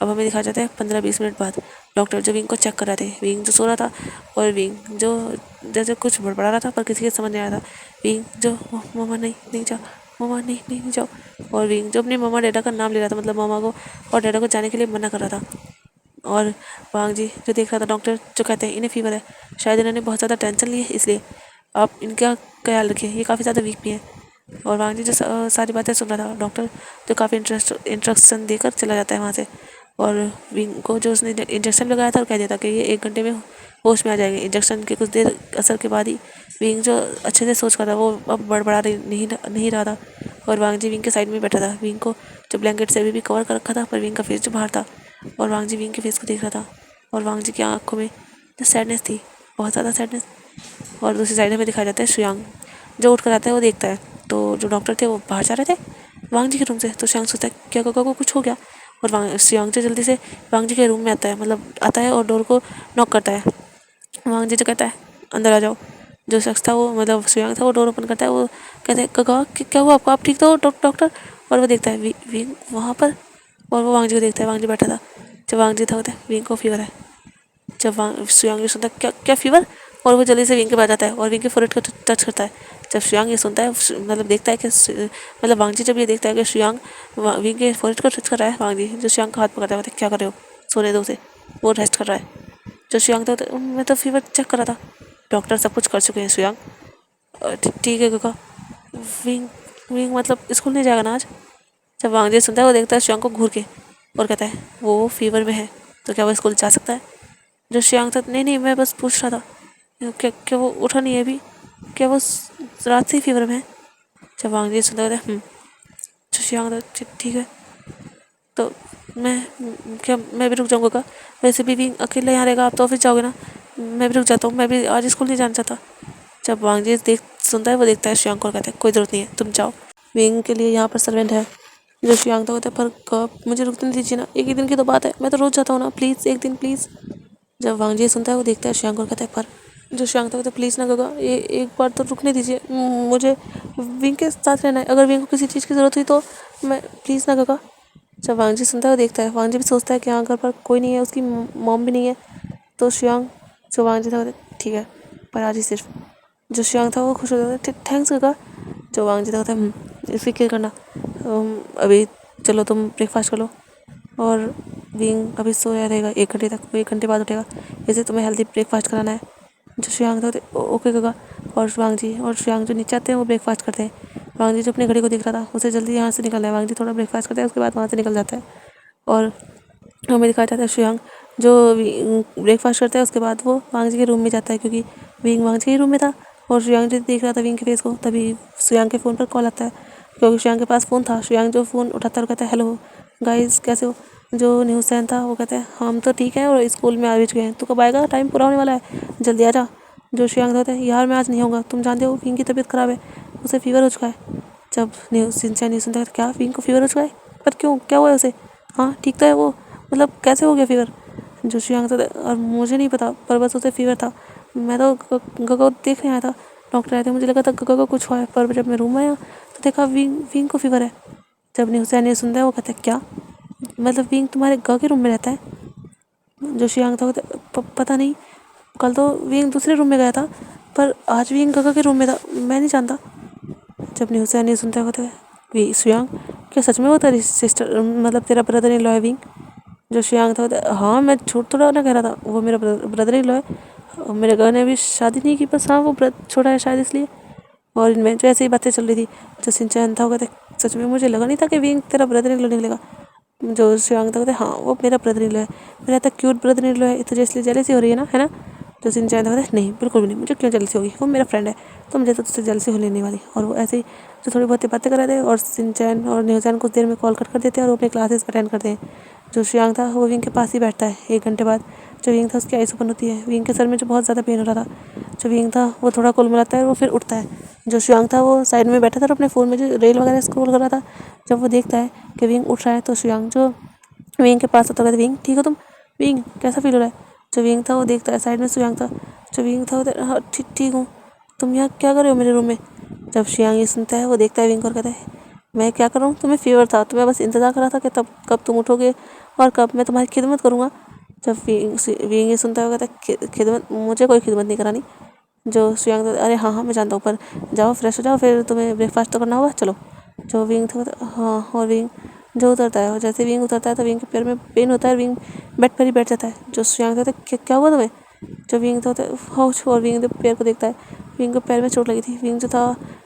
अब हमें दिखाया जाता है 15-20 मिनट बाद डॉक्टर जो विंग को चेक कर रहे थे, विंग जो सो रहा था और विंग जो जैसे कुछ बड़बड़ा रहा था पर किसी के समझ नहीं आ रहा था। विंग जो मम्मा नहीं नहीं जाओ, मम्मा नहीं नहीं नहीं जाओ। और विंग जो अपनी मम्मा डैडा का नाम ले रहा था, मतलब मम्मा को और डैडा को जाने के लिए मना कर रहा था। और वांग जी जो देख रहा था डॉक्टर जो कहते हैं इन्हें फीवर है, शायद इन्होंने बहुत ज़्यादा टेंशन ली है, इसलिए आप इनका ख्याल रखिए, ये काफ़ी ज़्यादा वीक भी है। और वांग जी जो सारी बातें सुन रहा था डॉक्टर जो काफ़ी इंस्ट्रक्शन देकर चला जाता है वहाँ से। और विंग को जो उसने इंजेक्शन लगाया था और कह दिया था कि ये 1 घंटे में होश में आ जाएंगे। इंजेक्शन के कुछ देर असर के बाद ही विंग जो अच्छे से सोच रहा था वो अब बड़बड़ा नहीं रहा था। और वांग जी विंग के साइड में बैठा था, विंग को जो ब्लैंकेट से अभी भी कवर कर रखा था, पर विंग का फेस जो बाहर था। और वांग जी विंग के फेस को देख रहा था और वांग जी की आंखों में जो सैडनेस थी, बहुत ज़्यादा सैडनेस। और दूसरी साइड में दिखाया जाता है श्रेयांग जो उठ कर आता है, वो देखता है तो जो डॉक्टर थे वो बाहर जा रहे थे वांग जी के रूम से। तो श्रेयांग सोचता है क्या काका को कुछ हो गया, और श्रेयांग जो जल्दी से वांग जी के रूम में आता है, मतलब आता है और डोर को नॉक करता है। वांग जी जो कहता है अंदर आ जाओ। जो शख्स था वो मतलब श्रेयांग था, वो डोर ओपन करता है, वो कहता है काका क्या हुआ आपको, आप ठीक तो हो डॉक्टर। और वो देखता है विंग वहाँ पर, और वो वांग जी को देखता है, वांग जी बैठा था। जब वांग जी था होता है विंग को फीवर है। जब श्रेयांग ये सुनता है क्या क्या फीवर, और वो जल्दी से विंग के पास जाता है और विंग के फोrehead को टच करता है। जब श्रेयांग ये सुनता है मतलब देखता है कि मतलब वांग जी जब ये देखता है कि श्रेयांग विंग के फोrehead को टच कर रहा है, वांग जी जो श्रेयांग का हाथ पकड़ता है बोलते क्या कर रहे हो, सोने दो उसे, वो रेस्ट कर रहा है। जो श्रेयांग था मैं तो फीवर चेक कर रहा था, डॉक्टर सब कुछ कर चुके हैं श्रेयांग। ठीक है काका। विंग विंग मतलब स्कूल नहीं जाएगा ना आज। जब वांग जी सुनता है वो देखता है श्रेयांग को घूर के और कहता है वो फीवर में है तो क्या वो स्कूल जा सकता है। जो श्रेयांग था नहीं मैं बस पूछ रहा था क्या क्या वो उठा नहीं है अभी, क्या वो रात से ही फीवर में है। जब वांग जी सुनता है जो श्रेयांग था ठीक है तो मैं भी रुक जाऊँगा का, वैसे भी अकेला यहाँ रहेगा, आप तो ऑफिस जाओगे ना, मैं भी रुक जाता हूँ, मैं भी आज स्कूल नहीं जाना चाहता। जब वांग जी सुनता है वो देखता है श्रेयांग को और कहता है कोई ज़रूरत नहीं है तुम जाओ, विंग के लिए यहाँ पर सर्वेंट है। जो श्रेयांग था होता है पर कब मुझे रुकने दीजिए ना, एक ही दिन की तो बात है, मैं तो रोज़ जाता हूँ ना, प्लीज़ एक दिन प्लीज़। जब वांग जी सुनता है वो देखता है श्रेयांग और कहता है पर जो श्रेयांग था तो प्लीज़ ना काका ये एक बार तो रुकने दीजिए, मुझे विंग के साथ रहना है, अगर विंग को किसी चीज़ की ज़रूरत हुई तो मैं प्लीज़ ना काका। जब वांग जी सुनता है वो देखता है, वांग जी भी सोचता है कि हाँ घर पर कोई नहीं है, उसकी मॉम भी नहीं है। तो श्रेयांग जो वांग जी था ठीक है पर आज ही सिर्फ। जो श्रेयांग था वो खुश हो जाता है थैंक्स काका। जो वांग जी था होता है इसकी क्या करना, अभी चलो तुम ब्रेकफास्ट कर लो, और विंग अभी सोया रहेगा 1 घंटे तक, वो 1 घंटे बाद उठेगा, जैसे तुम्हें हेल्दी ब्रेकफास्ट कराना है। जो श्रेयांग था ओके काका। और श्रेयांग जो नीचे आते हैं वो ब्रेकफास्ट करते हैं। वांग जी जो अपनी घड़ी को देख रहा था उसे जल्दी यहाँ से निकलना है, वांग जी थोड़ा ब्रेकफास्ट करता है उसके बाद वहाँ से निकल जाता है। और हमें दिखाया जाता है श्रेयांग जो ब्रेकफास्ट करता है उसके बाद वो वांग जी के रूम में जाता है, क्योंकि विंग वांग जी के रूम में था और श्रेयांग जी देख रहा था विंग के फेस को। तभी श्रेयांग के फ़ोन पर कॉल आता है, क्योंकि श्रेयांग के पास फ़ोन था। श्रेयांग जो फ़ोन उठाता है और कहता है हेलो गाइस कैसे हो। जो न्यूज़ सैन था वो कहता है हम तो ठीक है और स्कूल में आ भी चुके हैं, तो कब आएगा, टाइम पूरा होने वाला है, जल्दी आ जा। जो श्रेयांग होता है यार मैं आज नहीं होगा, तुम जानते हो विंग की तबीयत ख़राब है, उसे फीवर हो चुका है। जब न्यूज़ सिंचैन न्यूज़ सुनता है क्या विंग को फीवर हो चुका है, पर क्यों क्या हुआ है उसे, हाँ ठीक तो है वो, मतलब कैसे हो गया फीवर। जो श्रेयांग था और मुझे नहीं पता पर बस उसे फीवर था, मैं तो गगा को देखने आया था, डॉक्टर आए थे, मुझे लगा था गगा को कुछ हुआ है, पर जब मैं रूम में आया तो देखा विंग को फीवर है। जब न्यूज़ सैन न्यूज़ सुनता है वो कहता है क्या मतलब विंग तुम्हारे गगा के रूम में रहता है। जो श्रेयांग था पता नहीं, कल तो विंग दूसरे रूम में गया था पर आज विंग गगा के रूम में था, मैं नहीं जानता। जब न्यूज़ सैन न्यूज़ सुनता है श्रेयांग क्या सच में वो तेरी सिस्टर मतलब तेरा ब्रदर इन लॉ है विंग। जो श्रेयांग था हाँ मैं झूठ थोड़ा ना कह रहा था, वो मेरा ब्रदर इन लॉ है, और मेरे घर ने अभी शादी नहीं की, बस हाँ वो छोटा है शायद इसलिए। और इनमें जो ऐसी ही बातें चल रही थी, जो सिंचैन था वो कहते सच में मुझे लगा नहीं था कि विंग तेरा ब्रदर इन लॉ निकलेगा। जो श्रेयांग था कहते हाँ वो मेरा ब्रदर इन लॉ है, मेरा इतना क्यूट ब्रदर इन लॉ है, तुझे इसलिए जेलसी हो रही है ना। जो सिंचैन था कहते नहीं बिल्कुल भी नहीं, मुझे क्यों जेलसी होगी, वो मेरा फ्रेंड है, तो मुझे तो तुझसे जेलसी होने नहीं वाली। और वो ऐसे ही जो थोड़ी बहुत बातें कर रहे थे, और सिंचैन और न्यूज़ैन कुछ देर में कॉल कट कर देते हैं और वो अपने क्लासेस अटेंड करते हैं। जो श्रेयांग था वो विंग के पास ही बैठता है। 1 घंटे बाद जो विंग था उसकी आइस ओपन होती है, विंग के सर में जो बहुत ज़्यादा पेन हो रहा था, जो विंग था वो थोड़ा कुलमुलाता है और वो फिर उठता है। जो श्रेयांग था वो साइड में बैठा था और अपने फ़ोन में जो रील वगैरह स्क्रॉल कर रहा था। जब वो देखता है कि विंग उठ रहा है तो श्रेयांग जो विंग के पास आता है, विंग ठीक हो तुम, विंग कैसा फील हो रहा है। जो विंग था वो देखता है साइड में श्रेयांग था, जो विंग था वो हाँ ठीक हूँ, तुम यहाँ क्या कर रहे हो मेरे रूम में। जब श्रेयांग ये सुनता है वो देखता है विंग और कहता है मैं क्या कर रहा हूँ, तुम्हें फीवर था तो मैं बस इंतज़ार कर रहा था कि तब कब तुम उठोगे और कब मैं तुम्हारी खिदमत करूँगा। जब विंग ये सुनता है वो कहता है खिदमत, मुझे कोई खिदमत नहीं करानी। जो श्रेयांग अरे हाँ मैं जानता हूँ, पर जाओ फ्रेश हो जाओ, फिर तुम्हें ब्रेकफास्ट तो करना होगा, चलो। जो विंग था हाँ, और विंग जो उतरता है और जैसे विंग उतरता है तो विंग के पैर में पेन होता है और विंग बेड पर ही बैठ जाता है। जो श्रेयांक था क्या हुआ तुम्हें? जो विंग था हाउच और विंग पैर को देखता है। विंग को पैर में चोट लगी थी। विंग जो था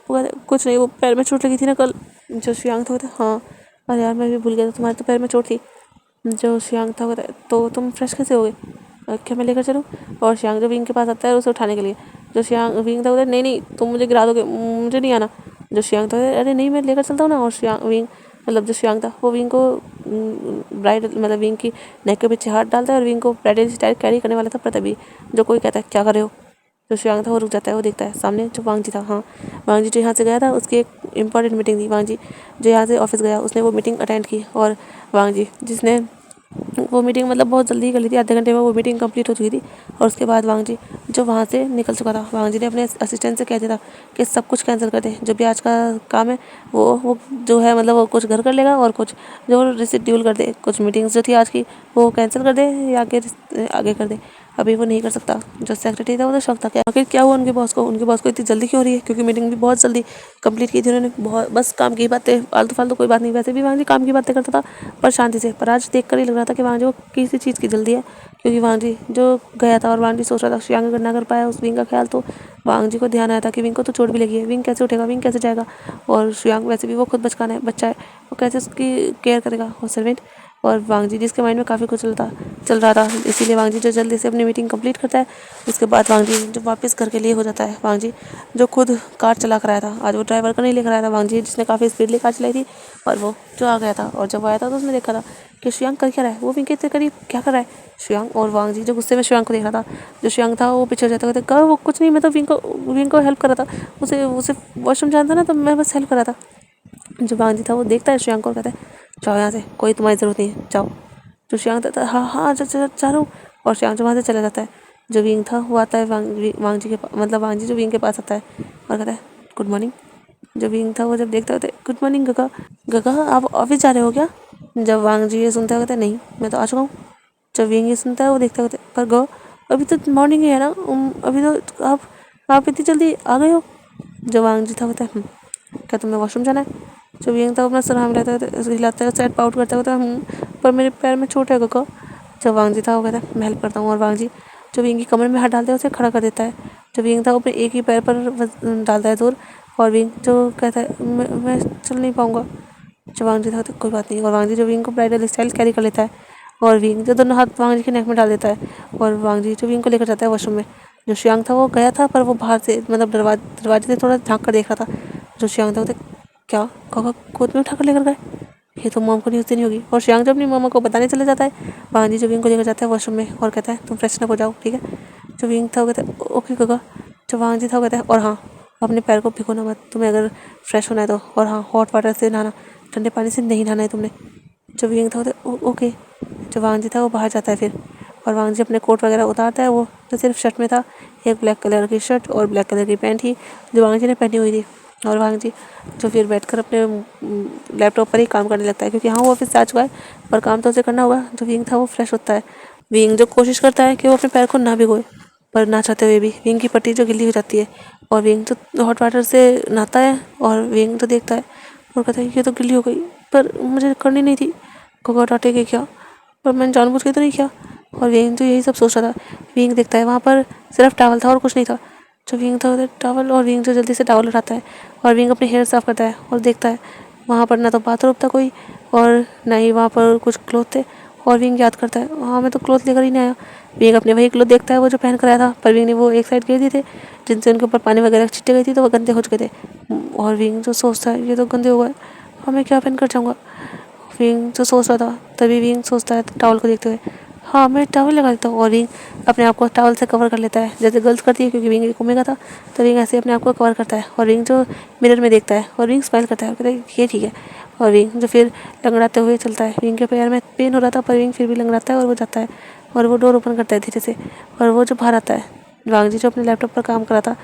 वो कुछ नहीं, वो पैर में चोट लगी थी ना कल। जो श्रेयांक था हाँ, अरे यार मैं भी भूल गया था, तुम्हारे तो पैर में चोट थी। जो श्रेयांक था तो तुम फ्रेश कैसे हो गए? क्या मैं लेकर चलूँ? और श्रेयांक जो विंग के पास आता है उसे उठाने के लिए। जो श्रेयांक विंग था नहीं नहीं तुम मुझे गिरा दोगे, मुझे नहीं आना। जो श्रेयांक था अरे नहीं मैं लेकर चलता हूँ ना। और श्रेयांक विंग मतलब जो श्रेयांक था वो विंग को ब्राइडल मतलब विंग की नेक के पीछे हाथ डालता है और विंग को ब्राइडल स्टाइल कैरी करने वाला था प्रतापी। जो कोई कहता है क्या कर रहे हो? जो श्रेयांक था वो रुक जाता है, वो देखता है सामने जो वांगजी था। हाँ, वांगजी जो यहाँ से गया था उसकी एक इंपॉर्टेंट मीटिंग थी। वांगजी जो यहाँ से ऑफिस गया उसने वो मीटिंग अटेंड की और वांगजी जिसने वो मीटिंग मतलब बहुत जल्दी कर ली थी, आधे घंटे में वो मीटिंग कंप्लीट हो चुकी थी। और उसके बाद वांगजी जो वहाँ से निकल चुका था, वांगजी ने अपने असिस्टेंट से कह दिया था कि सब कुछ कैंसिल कर दे, जो भी आज का काम है वो जो है मतलब वो कुछ घर कर लेगा और कुछ जो रिशेड्यूल कर दे, कुछ मीटिंग्स जो थी आज की वो कैंसिल कर दे या आगे कर दे। अभी वो नहीं कर सकता। जो सेक्रेटरी था वो तो शौक था कि आखिर क्या हुआ उनके बॉस को इतनी जल्दी क्यों हो रही है, क्योंकि मीटिंग भी बहुत जल्दी कंप्लीट की थी उन्होंने। बहुत बस काम की बातें, फालतू फालतू कोई बात नहीं। वैसे भी वांगजी काम की बातें करता था पर शांति से, पर आज देख कर ही लग रहा था कि वांगजी को किसी चीज़ की जल्दी है। क्योंकि वांगजी जो गया था और वांगजी सोच रहा था श्रेयांक अगर ना कर पाया उस विंग का ख्याल, तो वांगजी को ध्यान आया था कि विंग को तो चोट भी लगी है, विंग कैसे उठेगा, विंग कैसे जाएगा। और श्रेयांक वैसे भी वो खुद बच्चा है, वो कैसे उसकी केयर करेगा और सर्वेंट। और वांगजी जिसके माइंड में काफ़ी कुछ चल रहा था, इसीलिए वांगजी जो जल्दी से अपनी मीटिंग कंप्लीट करता है। उसके बाद वांगजी जो वापस घर के लिए हो जाता है। वांगजी जो खुद कार चला कर आया था, आज वो ड्राइवर का नहीं लेकर आया था, वांगजी जिसने काफ़ी स्पीडली कार चलाई थी। और वो जो आ गया था और जब वो आया था तो उसने देखा था कि श्रेयांक कर क्या रहा है, वो विंग के करीब क्या कर रहा है श्रेयांक। और वांगजी जो गुस्से में श्रेयांक को देख रहा था, जो श्रेयांक था वो पीछे जाते हुए कहा वो कुछ नहीं, मैं तो विंग को हेल्प कर रहा था, उसे उसे वॉशरूम जाना था ना, तो मैं बस हेल्प कर रहा था। जो वांगजी था वो देखता है श्रेयांक को और कहता है जाओ यहाँ से, कोई तुम्हारी ज़रूरत नहीं है, जाओ। जो श्रेयांक था हाँ हाँ जा रहा हूँ। और श्रेयांक जो वहाँ से चला जाता है। जो विंग था वो आता है वांगजी के मतलब वांगजी जो विंग के पास आता है और कहता है गुड मॉर्निंग। जो विंग था वो जब देखता है गुड मॉर्निंग गगा, गगा आप ऑफिस जा रहे हो क्या? जब वांगजी ये सुनता है कहता है नहीं मैं तो आ चुका हूँ। जब विंग ये सुनता है वो देखता है पर गो अभी तो मॉर्निंग है ना, अभी तो आप इतनी जल्दी आ गए हो। जो वांगजी था कहता है क्या तुम्हें वॉशरूम जाना है? जो विंग था अपना सर हम हिलाता है, सेट आउट करता होता है पर मेरे पैर में चोट है गगा। जब वांगजी था वो कहता है मैं हेल्प करता हूँ। और वांगजी जो विंग की कमर में हाथ डालता है उसे खड़ा कर देता है। जो विंग था वो अपने एक ही पैर पर डालता है जोर। और विंग जो कहता है मैं चल नहीं पाऊँगा। जो वांगजी था तो कोई बात नहीं। और वांगजी जो विंग को ब्राइडल स्टाइल कैरी कर लेता है और विंग जो दोनों हाथ वांगजी के नेक में डाल देता है। और वांगजी जो विंग को लेकर जाता है वॉशरूम में। जो श्रेयांक था वो गया था पर वो बाहर से मतलब दरवाजे से थोड़ा झाँक कर देख रहा था। जो श्रेयांक था वो क्या काका गोद में उठाकर लेकर गए, ये तो मॉम को न्यूज़ देनी होगी। और श्रेयांक जब अपनी मम्मा को बताने चले जाता है, वांगजी जो विंग को लेकर जाता है वॉशरूम में और कहता है तुम फ्रेशन अप हो जाओ ठीक है। जो विंग था वो कहता है ओके काका। जो वांगजी था वो कहता है और हाँ अपने पैर को भिगोना मत, तुम्हें अगर फ्रेश होना है तो, और हाँ हॉट वाटर से नहाना, ठंडे पानी से नहीं नहाना है तुमने। जो विंग था वो ओके। जो वांगजी था वो बाहर जाता है फिर। और वांगजी अपने कोट वगैरह उतारता है, वो तो सिर्फ शर्ट में था, एक ब्लैक कलर की शर्ट और ब्लैक कलर की पैंट थी जो वांगजी ने पहनी हुई थी। और वांगजी जो फिर बैठकर अपने लैपटॉप पर ही काम करने लगता है, क्योंकि हाँ वो ऑफिस से आ चुका है पर काम तो उसे करना होगा। जो विंग था वो फ्रेश होता है। विंग जो कोशिश करता है कि वो अपने पैर को ना भिगोए, पर ना चाहते हुए भी विंग की पट्टी जो गिल्ली हो जाती है। और विंग तो हॉट वाटर से नहाता है और विंग तो देखता है और कहता है ये तो गिल्ली हो गई, पर मुझे करनी नहीं थी, गोगा टाटे के क्या, पर मैंने जानबूझ के तो नहीं किया। और विंग तो यही सब सोच रहा था। विंग देखता है वहाँ पर सिर्फ टावल था और कुछ नहीं था। जो विंग था उधर टावल, और विंग जो जल्दी से टावल उठाता है और विंग अपने हेयर साफ़ करता है और देखता है वहाँ पर ना तो बाथरूम था कोई और ना ही वहाँ पर कुछ क्लोथ थे। और विंग याद करता है हाँ मैं तो क्लोथ लेकर ही नहीं आया। विंग अपने वही क्लोथ देखता है वो जो पहन कर आया था, पर विंग ने वो एक साइड गिर दिए थे जिनसे उनके ऊपर पानी वगैरह छिटे गई थी, तो वो गंदे हो चुके थे। और विंग जो सोचता है ये तो गंदे हो गए, हाँ मैं क्या पहन कर जाऊँगा। विंग जो सोच रहा था तभी विंग सोचता है टॉवल को देखते हुए हाँ मैं टॉवल लगा देता हूँ। और विंग अपने आप को टॉवल से कवर कर लेता है जैसे गर्ल्स करती है, क्योंकि विंग एक ओमेगा था तो विंग ऐसे अपने आप को कवर करता है। और विंग जो मिरर में देखता है और विंग स्माइल करता है और कहता है ये ठीक है। और विंग जो फिर लंगड़ाते हुए चलता है, विंग के पैर में पेन हो रहा था पर विंग फिर भी लंगड़ाता है और वो जाता है और वो डोर ओपन करता है धीरे से। और वो जो बाहर आता है, वांगजी जो अपने लैपटॉप पर काम कर रहा था,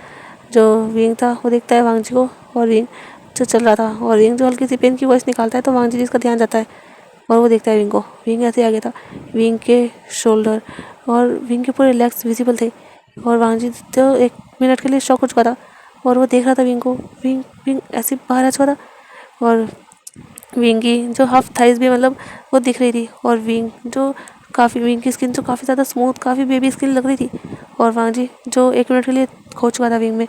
जो विंग था वो देखता है वांगजी को और विंग जो चल रहा था। और विंग जो हल्की सी पेन की वॉइस निकालता है तो वांगजी जिसका ध्यान जाता है और वो देखता है विंग को। विंग ऐसे आ गया था, विंग के शोल्डर और विंग के पूरे लेग्स विजिबल थे। और वांगजी तो 1 मिनट के लिए शॉक हो चुका था और वो देख रहा था विंग को। विंग ऐसे बाहर आ चुका था और विंग की जो हाफ थाइज भी मतलब वो दिख रही थी, और विंग विंग की स्किन जो काफ़ी ज़्यादा स्मूथ, काफ़ी बेबी स्किन लग रही थी। और वांग जी जो 1 मिनट के लिए खो चुका था विंग में,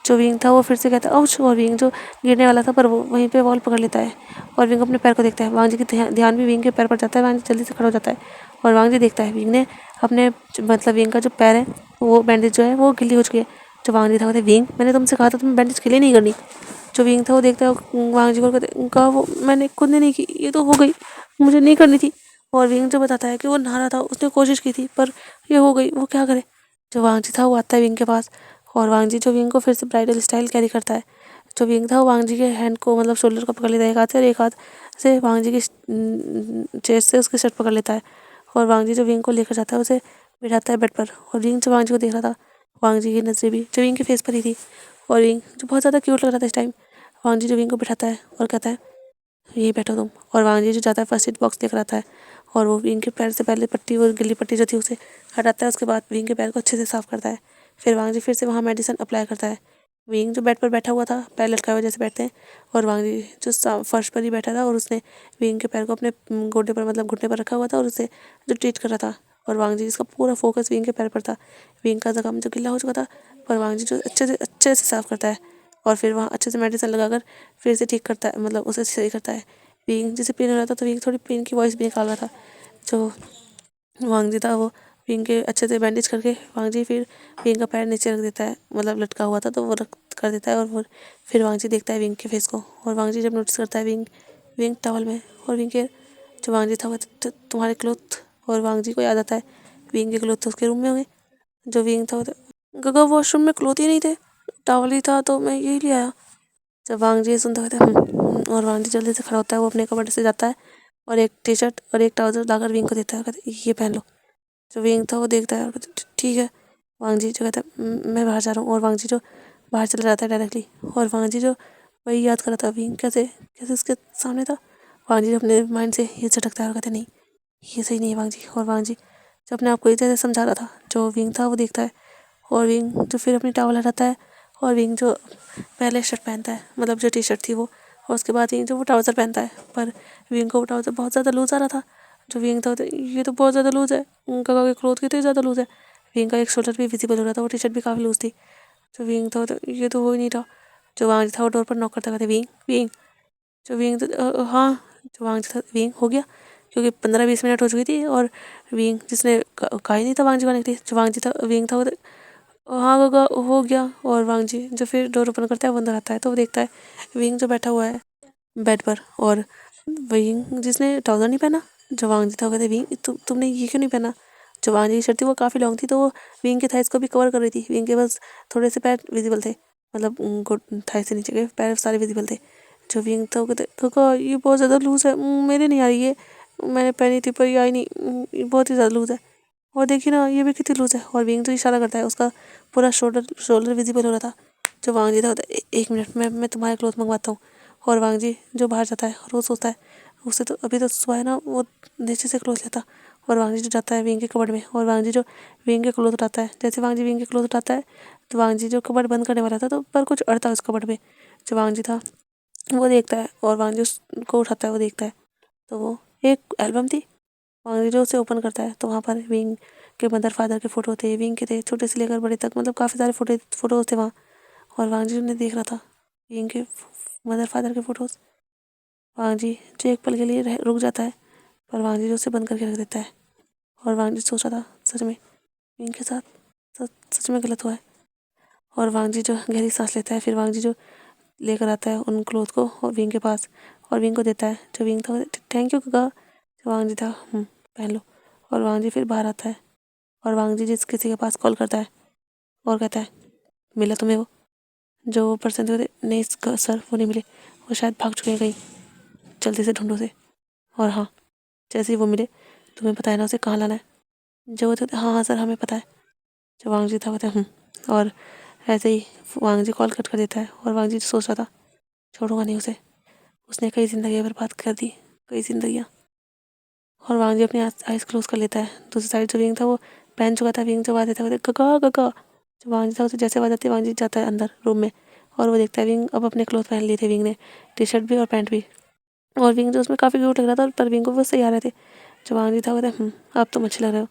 जो विंग था वो फिर से कहता है औच, और विंग जो गिरने वाला था पर वो वहीं पे वॉल पकड़ लेता है, और विंग अपने पैर को देखता है। वांग जी की ध्यान भी विंग के पैर पर जाता है। वांग जी जल्दी से खड़ा हो जाता है, और वांग जी देखता है विंग ने अपने मतलब विंग का जो पैर है वो बैंडेज जो है वो गिल्ली हो चुकी है। जो वांग जी था कहते विंग, मैंने तुमसे कहा था तुम्हें बैंडेज गिल्ली नहीं करनी। जो विंग था वो देखता है वांग जी को, कहा वो मैंने खुद ने नहीं की, ये तो हो गई, मुझे नहीं करनी थी। और विंग जो बताता है कि वो नहा रहा था, उसने कोशिश की थी पर ये हो गई, वो क्या करे। जो वांग जी था वो आता है विंग के पास, और वांग जी जो विंग को फिर से ब्राइडल स्टाइल कैरी करता है। जो विंग था वो वांग जी के हैंड को मतलब शोल्डर को पकड़ लेता है एक हाथ से, और एक हाथ से वांग जी की चेस्ट से उसकी शर्ट पकड़ लेता है। और वांग जी जो विंग को लेकर जाता है उसे बिठाता है बेड पर, और विंग जो वांग जी को देख रहा था, वांग जी की नजरें भी जो विंग के फेस पर ही थी, और विंग जो बहुत ज़्यादा क्यूट लग रहा था इस टाइम। वांग जी जो विंग को बिठाता है और कहता है यहीं बैठो तुम, और वांग जी जो जाता है फर्स्ट एड बॉक्स लेकर आता है, और वो विंग के पैर से पहले पट्टी, वो गिल्ली पट्टी जो थी उसे हटाता है, उसके बाद विंग के पैर को अच्छे से साफ करता है। फिर वांग जी फिर से वहाँ मेडिसिन अप्लाई करता है। विंग जो बेड पर बैठा हुआ था, पैर लटकाए हुए जैसे बैठते हैं, और वांग जी जो फर्श पर ही बैठा था, और उसने विंग के पैर को अपने गोडे पर मतलब घुटने पर रखा हुआ था, और उसे जो ट्रीट कर रहा था। और वांग जी जिसका पूरा फोकस विंग के पैर पर था। विंग का जख्म जो गिला हो चुका था, पर वांग जी जो अच्छे से साफ करता है, और फिर वहाँ अच्छे से मेडिसिन लगाकर फिर से ठीक करता है, मतलब उसे सही करता है। विंग जैसे पेन हो रहा था तो विंग थोड़ी पेन की वॉइस भी निकाल रहा था। जो वांग जी था वो विंग के अच्छे से बैंडेज करके वांग जी फिर विंग का पैर नीचे रख देता है, मतलब लटका हुआ था तो वो रख कर देता है, और वो फिर वांग जी देखता है विंग के फेस को, और वांग जी जब नोटिस करता है विंग विंग टॉवल में, और विंग के जो वांग जी था वो तुम्हारे क्लोथ, और वांग जी को याद आता है विंग के क्लोथ तो उसके रूम में होंगे। जो विंग था वो गगा वॉशरूम में क्लोथ ही नहीं थे, टॉवल ही था तो मैं यही ले आया। जब वांग जी ये सुनते हुए थे और वांग जी जल्दी से खड़ा होता है, वो अपने कपड़े से जाता है और एक टी शर्ट और एक ट्राउजर लाकर विंग को देता है, कहते ये पहन लो। जो विंग था वो देखता है और कहता ठीक है। वांग जी जो कहता है मैं बाहर जा रहा हूँ", और वांग जी जो बाहर चला जाता है डायरेक्टली। और वांग जी जो वही याद कर रहा था विंग कैसे कैसे उसके सामने था। वांग जी अपने माइंड से ये झटकता है और कहते नहीं, ये सही नहीं है वांग जी। और वांग जी जो अपने आप को इधर समझा रहा था, जो विंग था वो देखता है, और विंग जो फिर अपनी टॉवल हटाता है, और विंग जो पहले शर्ट पहनता है, मतलब जो टी शर्ट थी वो, और उसके बाद विंग जो वो ट्राउज़र पहनता है, पर विंग को वो ट्राउज़र बहुत ज़्यादा लूज़ आ रहा था। जो विंग था ये तो बहुत ज़्यादा लूज़ है, उनका के क्लोथ की तो ज़्यादा लूज़ है। विंग का एक शोल्डर भी विजिबल हो रहा था, वो टी शर्ट भी काफ़ी लूज़ थी। जो विंग था ये तो हो ही नहीं था। जो वांग था वो डोर पर नॉक करता कहते विंग विंग। जो विंग हाँ, जो वांग था विंग हो गया, क्योंकि 15-20 मिनट हो चुकी थी, और विंग जिसने कहा ही नहीं था वांग जी आने के लिए। जो वांग जी था विंग था वो हाँ गगा हो गया। और वांग जी जो फिर डोर ओपन करता है, वो अंदर आता है तो वो देखता है विंग जो बैठा हुआ है बेड पर, और विंग जिसने ट्राउज़र नहीं पहना। जो वांग जी था वो कहते विंग तुमने ये क्यों नहीं पहना। जो वांग जी की शर्ट थी वो काफ़ी लॉन्ग थी, तो वो विंग के थाइस को भी कवर कर रही थी। विंग के बस थोड़े से पैर विजिबल थे, मतलब थाइस से नीचे के पैर सारे विजिबल थे। जो विंग था वो कहते काका ये बहुत ज़्यादा लूज़ है, मेरे नहीं आ रही है, मैंने पहनी थी पर ये आई नहीं, ये बहुत ही ज़्यादा लूज़ है, और देखिए ना ये भी कितनी लूज़ है। और विंग तो इशारा करता है, उसका पूरा शोल्डर विजिबल हो रहा था। जो वांग जी था एक मिनट मैं तुम्हारे क्लोथ मंगवाता हूँ। और वांग जी जो बाहर जाता है और वो सोचता है उससे तो अभी तो सुबह है ना, वो नीचे से क्लोथ लेता। और वांग जी जो जाता है विंग के कबर्ड में, और वांग जी जो विंग के क्लोथ उठाता है, जैसे वांग जी विंग के क्लोथ उठाता है तो वांग जी जो कबर्ड बंद करने वाला था तो पर कुछ अड़ता उस कबर्ड में। जो वांग जी था वो देखता है, और वांग जी उसको उठाता है, वो देखता है तो वो एक एल्बम थी। वांग जी जो उसे ओपन करता है तो वहाँ पर विंग के मदर फादर के फ़ोटो थे, विंग के थे, छोटे से लेकर बड़े तक, मतलब काफ़ी सारे फ़ोटोज़ थे वहाँ। और वांग जी उन्हें देख रहा था विंग के मदर फादर के फ़ोटोज़। वांग जी जो एक पल के लिए रुक जाता है, पर वांग जी जो उसे बंद करके रख देता है। और वांग जी सोच रहा था सच में विंग के साथ सच में गलत हुआ है। और वांग जी जो गहरी सांस लेता है, फिर वांग जी जो लेकर आता है उन क्लोथ को और विंग के पास, और विंग को देता है। जो विंग था थैंक यू काका। जो वांग जी था पहन लो। और वांग जी फिर बाहर आता है, और वांग जी जिस किसी के पास कॉल करता है और कहता है मिला तुम्हें वो जो पर्सन थे। नहीं सर वो नहीं मिले, वो शायद भाग चुके हैं कहीं, जल्दी से ढूंढो से। और हाँ, जैसे ही वो मिले तुम्हें पता है ना उसे कहाँ लाना है। जो वो थे हाँ हाँ सर हमें पता है। जो वांग जी था वो और ऐसे ही वांग जी कॉल कट कर देता है। और वांग जी सोच रहा था छोड़ूंगा नहीं उसे, उसने कई ज़िंदगियाँ बर्बाद कर दी, कई ज़िंदगियाँ। और वांग जी अपनी आइज़ क्लोज कर लेता है। दूसरी साइड जो विंग था वो पहन चुका था। विंग जो आवाज़ देता है गगा गगा। जो वांग जी था उसे जैसे आवाज़ आती है वांग जी जाता है अंदर रूम में, और वो देखता है विंग अब अपने क्लोथ पहन लिए थे विंग ने, टी शर्ट भी और पैंट भी। और विंग जो उसमें काफ़ी क्यूट लग रहा था, पर विंग को वो सही आ रहे थे। जब वांग जी था वो कहते आप तुम अच्छे लग रहे हो।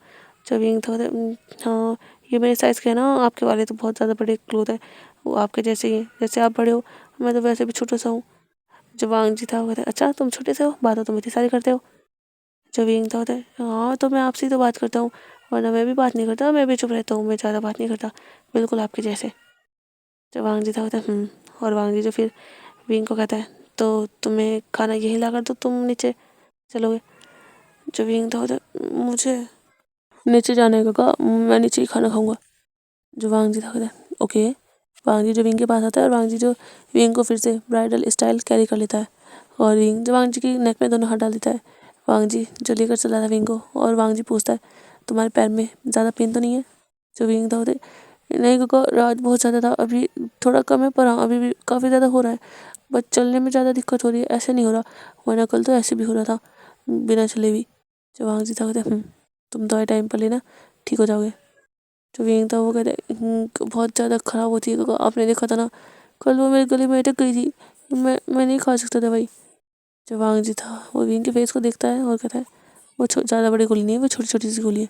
जब विंग था वो कहते हाँ ये मेरे साइज़ के है ना, आपके वाले तो बहुत ज़्यादा बड़े क्लोथ है, वो आपके जैसे ही है, जैसे आप बड़े हो मैं तो वैसे भी छोटा सा हूँ। जब वांग जी था वो कहते अच्छा तुम छोटे से हो, बातें तुम इतनी सारी करते हो। जब विंग था वो कहते हाँ तो मैं आपसे ही तो बात करता हूँ, वरना मैं भी बात नहीं करता, मैं भी चुप रहता हूँ, मैं ज़्यादा बात नहीं करता, बिल्कुल आपके जैसे। जब वांग जी था वो कहते और वांग जी जो फिर विंग को कहता है तो तुम्हें खाना यहीं ला कर दो, तुम नीचे चलोगे। जो विंग था वो कहता मुझे नीचे जाने का कहा, मैं नीचे ही खाना खाऊंगा। जो वांग जी था वो कहता ओके। वांग जी जो विंग के पास आता है और वांग जी जो विंग को फिर से ब्राइडल स्टाइल कैरी कर लेता है और विंग जो वांग जी की नेक में दोनों हाथ डाल देता है। वांग जी जो लेकर चला था विंग को और वांग जी पूछता है तुम्हारे पैर में ज़्यादा पेन तो नहीं है। जो विंग था वो नहीं काका रात बहुत ज़्यादा था, अभी थोड़ा कम है, पर हाँ अभी भी काफ़ी ज़्यादा हो रहा है, बस चलने में ज़्यादा दिक्कत हो रही है, ऐसे नहीं हो रहा, वरना कल तो ऐसे भी हो रहा था बिना चले भी। जो वांग जी था कहते तुम दवाई टाइम पर लेना, ठीक हो जाओगे। जो विंग था वो कहते बहुत ज़्यादा ख़राब होती है काका, आपने देखा था ना कल वो मेरे गले में अटक गई थी, मैं नहीं खा सकता दवाई। जो वांग जी था वो विंग के फेस को देखता है और कहता है वो ज़्यादा बड़ी गोली नहीं है, वो छोटी छोटी सी गोली है,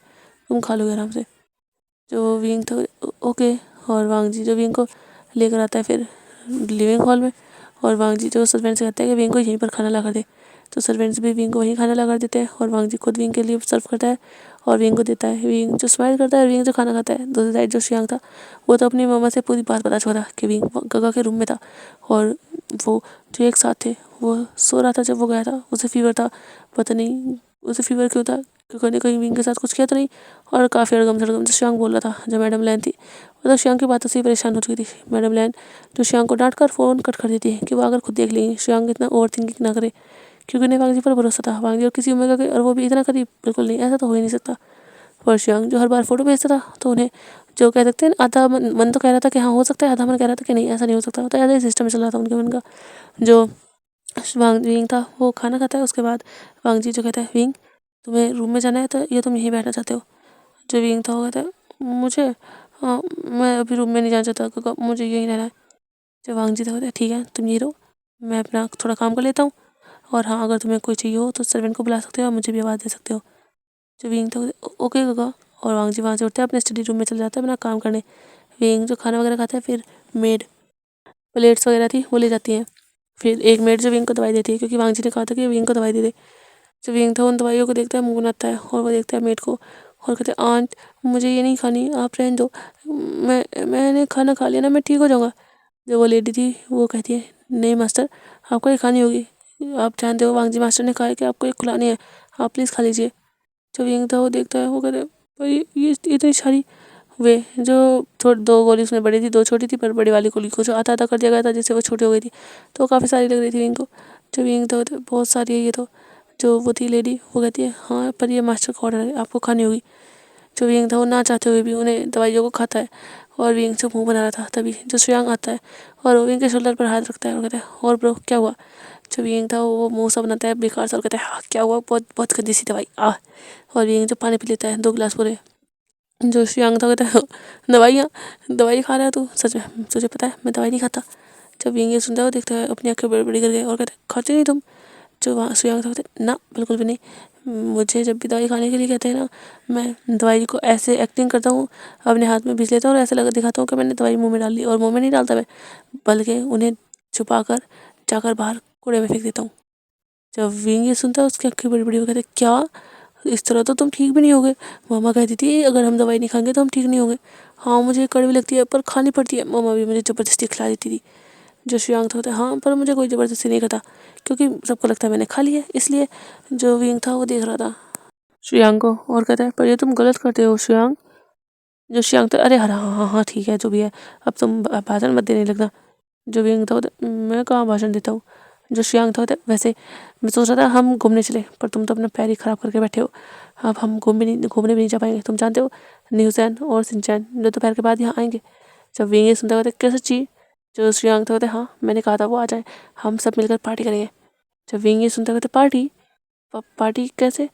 तुम खा लोगे आराम से। जो विंग था ओके। और वांग जी जो विंग को लेकर आता है फिर लिविंग हॉल में, और वांग जी जो सर्वेंट से कहता है कि विंग को यहीं पर खाना ला कर दे, तो सर्वेंट्स भी विंग को वहीं खाना ला कर देते हैं और वांग जी खुद विंग के लिए सर्व करता है और विंग को देता है। विंग जो स्माइल करता है और विंग जो खाना खाता है। दूसरी साइड जो शियांग था वो तो अपनी मम्मा से पूरी बात पता चला कि विंग गगा के रूम में था और वो जो एक साथ थे वो सो रहा था जब वो गया था, उसे फीवर था, पता नहीं उसे फीवर क्यों था, क्योंकि कहीं विंग के साथ कुछ किया तो नहीं। और काफ़ी अड़गम सड़गम जो शियांग बोल रहा था, जो मैडम लैन थी वो तो शियांग की बातों से ही परेशान हो चुकी थी। मैडम लैन जो शियांग को डांट कर फ़ोन कट कर देती है कि वो अगर खुद देख लेंगी, शियांग इतना ओवर थिंकिंग ना करे, क्योंकि उन्हें वांग जी पर भरोसा था। वांग जी और किसी उम्र का और वो भी इतना करीब, बिल्कुल नहीं, ऐसा तो हो ही नहीं सकता। पर शियांग जो हर बार फ़ोटो भेजता था तो उन्हें जो कह सकते हैं आधा मन तो कह रहा था कि हाँ हो सकता है, आधा मन कह रहा था कि नहीं ऐसा नहीं हो सकता, तो ऐसा ही सिस्टम चल रहा था उनके मन का। जो वांग विंग था वो खाना खाता है, उसके बाद वांग जी जो कहता है विंग तुम्हें रूम में जाना है तो ये तुम यहीं बैठना चाहते हो। जो विंग था वो कहता है मुझे मैं अभी रूम में नहीं जाना चाहता क्योंकि मुझे यहीं रहना है। जो वांग जी था कहता है ठीक है तुम यहीं रहो, मैं अपना थोड़ा काम कर लेता हूँ, और हाँ अगर तुम्हें कोई चाहिए हो तो सर्वेंट को बुला सकते हो और मुझे भी आवाज़ दे सकते हो। जो विंग था ओके काका, और वांग जी वहाँ से उठते हैं अपने स्टडी रूम में चले जाते हैं अपना काम करने। विंग जो खाना वगैरह खाता है फिर मेड प्लेट्स वगैरह थी वो ले जाती हैं। फिर एक मेड जो विंग को दवाई देती है क्योंकि वांग जी ने कहा था कि विंग को दवाई दे दे। जो विंग था उन दवाइयों को देखता है, मुँह बनाता है और वो देखता है मेड को और कहते हैं आंट मुझे ये नहीं खानी, आप रहने दो, मैंने खाना खा लिया ना, मैं ठीक हो जाऊँगा। जो वो लेडी थी वो कहती है नहीं मास्टर आपको ये खानी होगी, आप जानते हो वांग जी मास्टर ने कहा है कि आपको ये खिलानी है, आप प्लीज़ खा लीजिए। जो विंग था वो देखता है, वो कहता है भाई ये इतनी सारी वे जो दो गोली उसमें बड़ी थी, दो छोटी थी, पर बड़ी वाली गोली को जो आधा आधा कर दिया गया था जिससे वो छोटी हो गई थी, तो वो काफ़ी सारी लग रही थी विंग को। जो विंग था बहुत सारी है ये तो। जो वो थी लेडी वो कहती है हाँ पर ये मास्टर का ऑर्डर है, आपको खानी होगी। जो विंग था वो ना चाहते हुए भी उन्हें दवाइयों को खाता है और विंग से मुंह बना रहा था, तभी जो श्रेयांग आता है और वो विंग के शोल्डर पर हाथ रखता है और कहता है और ब्रो क्या हुआ। जो विंग था वो मुंह सा बनाता है बेकार सा और कहता है हाँ क्या हुआ, बहुत बहुत गंदी सी दवाई और विंग जो पानी पी लेता है 2 गिलास पूरे। जो श्रेयांग था कहता है दवाइयाँ दवाई खा रहा है तू, सच में तुझे पता है मैं दवाई नहीं खाता। जब विंग ये सुनता है वो देखता है अपनी आंखें बड़ी बड़ी कर गए और कहता है खाते नहीं तुम। जो वहाँ श्रेयांग था कहता है ना बिल्कुल भी नहीं, मुझे जब भी दवाई खाने के लिए कहते हैं ना, मैं दवाई को ऐसे एक्टिंग करता हूँ, अपने हाथ में बीच लेता हूँ और ऐसा लगा दिखाता हूँ कि मैंने दवाई मुंह में डाल ली, और मुंह में नहीं डालता मैं, बल्कि उन्हें छुपा कर जाकर बाहर कूड़े में फेंक देता हूँ। जब विंग ये सुनता है उसकी आंखें बड़ी बड़ी हो कहते हैं क्या, इस तरह तो तुम ठीक भी नहीं होगे, मामा कहती थी अगर हम दवाई नहीं खाएंगे तो हम ठीक नहीं होंगे। हाँ मुझे कड़वी लगती है पर खानी पड़ती है, मामा भी मुझे ज़बरदस्ती खिला देती थी। जो श्रेयांग था हाँ पर मुझे कोई ज़बरदस्ती नहीं करता, क्योंकि सबको लगता है मैंने खा ली है, इसलिए। जो विंग था वो देख रहा था श्रेयांग को और कहता है पर ये तुम गलत करते हो श्रेयांग। जो श्रेयांग था अरे हाँ हाँ हाँ हाँ ठीक है जो भी है, अब तुम भाषण मत देने लगना। जो विंग था मैं कहाँ भाषण देता हूँ। जो श्रेयांग था वैसे मैं सोच रहा था हम घूमने चले, पर तुम तो अपना पैर ही ख़राब करके बैठे हो, अब हम घूमने भी नहीं जा पाएंगे, तुम जानते हो न्यूज़ैन और सिंचैन जो दोपहर के बाद यहाँ आएंगे। जब विंग ये सुनता हुआ कैसे सच्ची। जो श्रेयांग था हाँ मैंने कहा था वो आ जाए, हम सब मिलकर पार्टी करेंगे। जब विंग ये सुनता हुआ पार्टी पार्टी कैसे।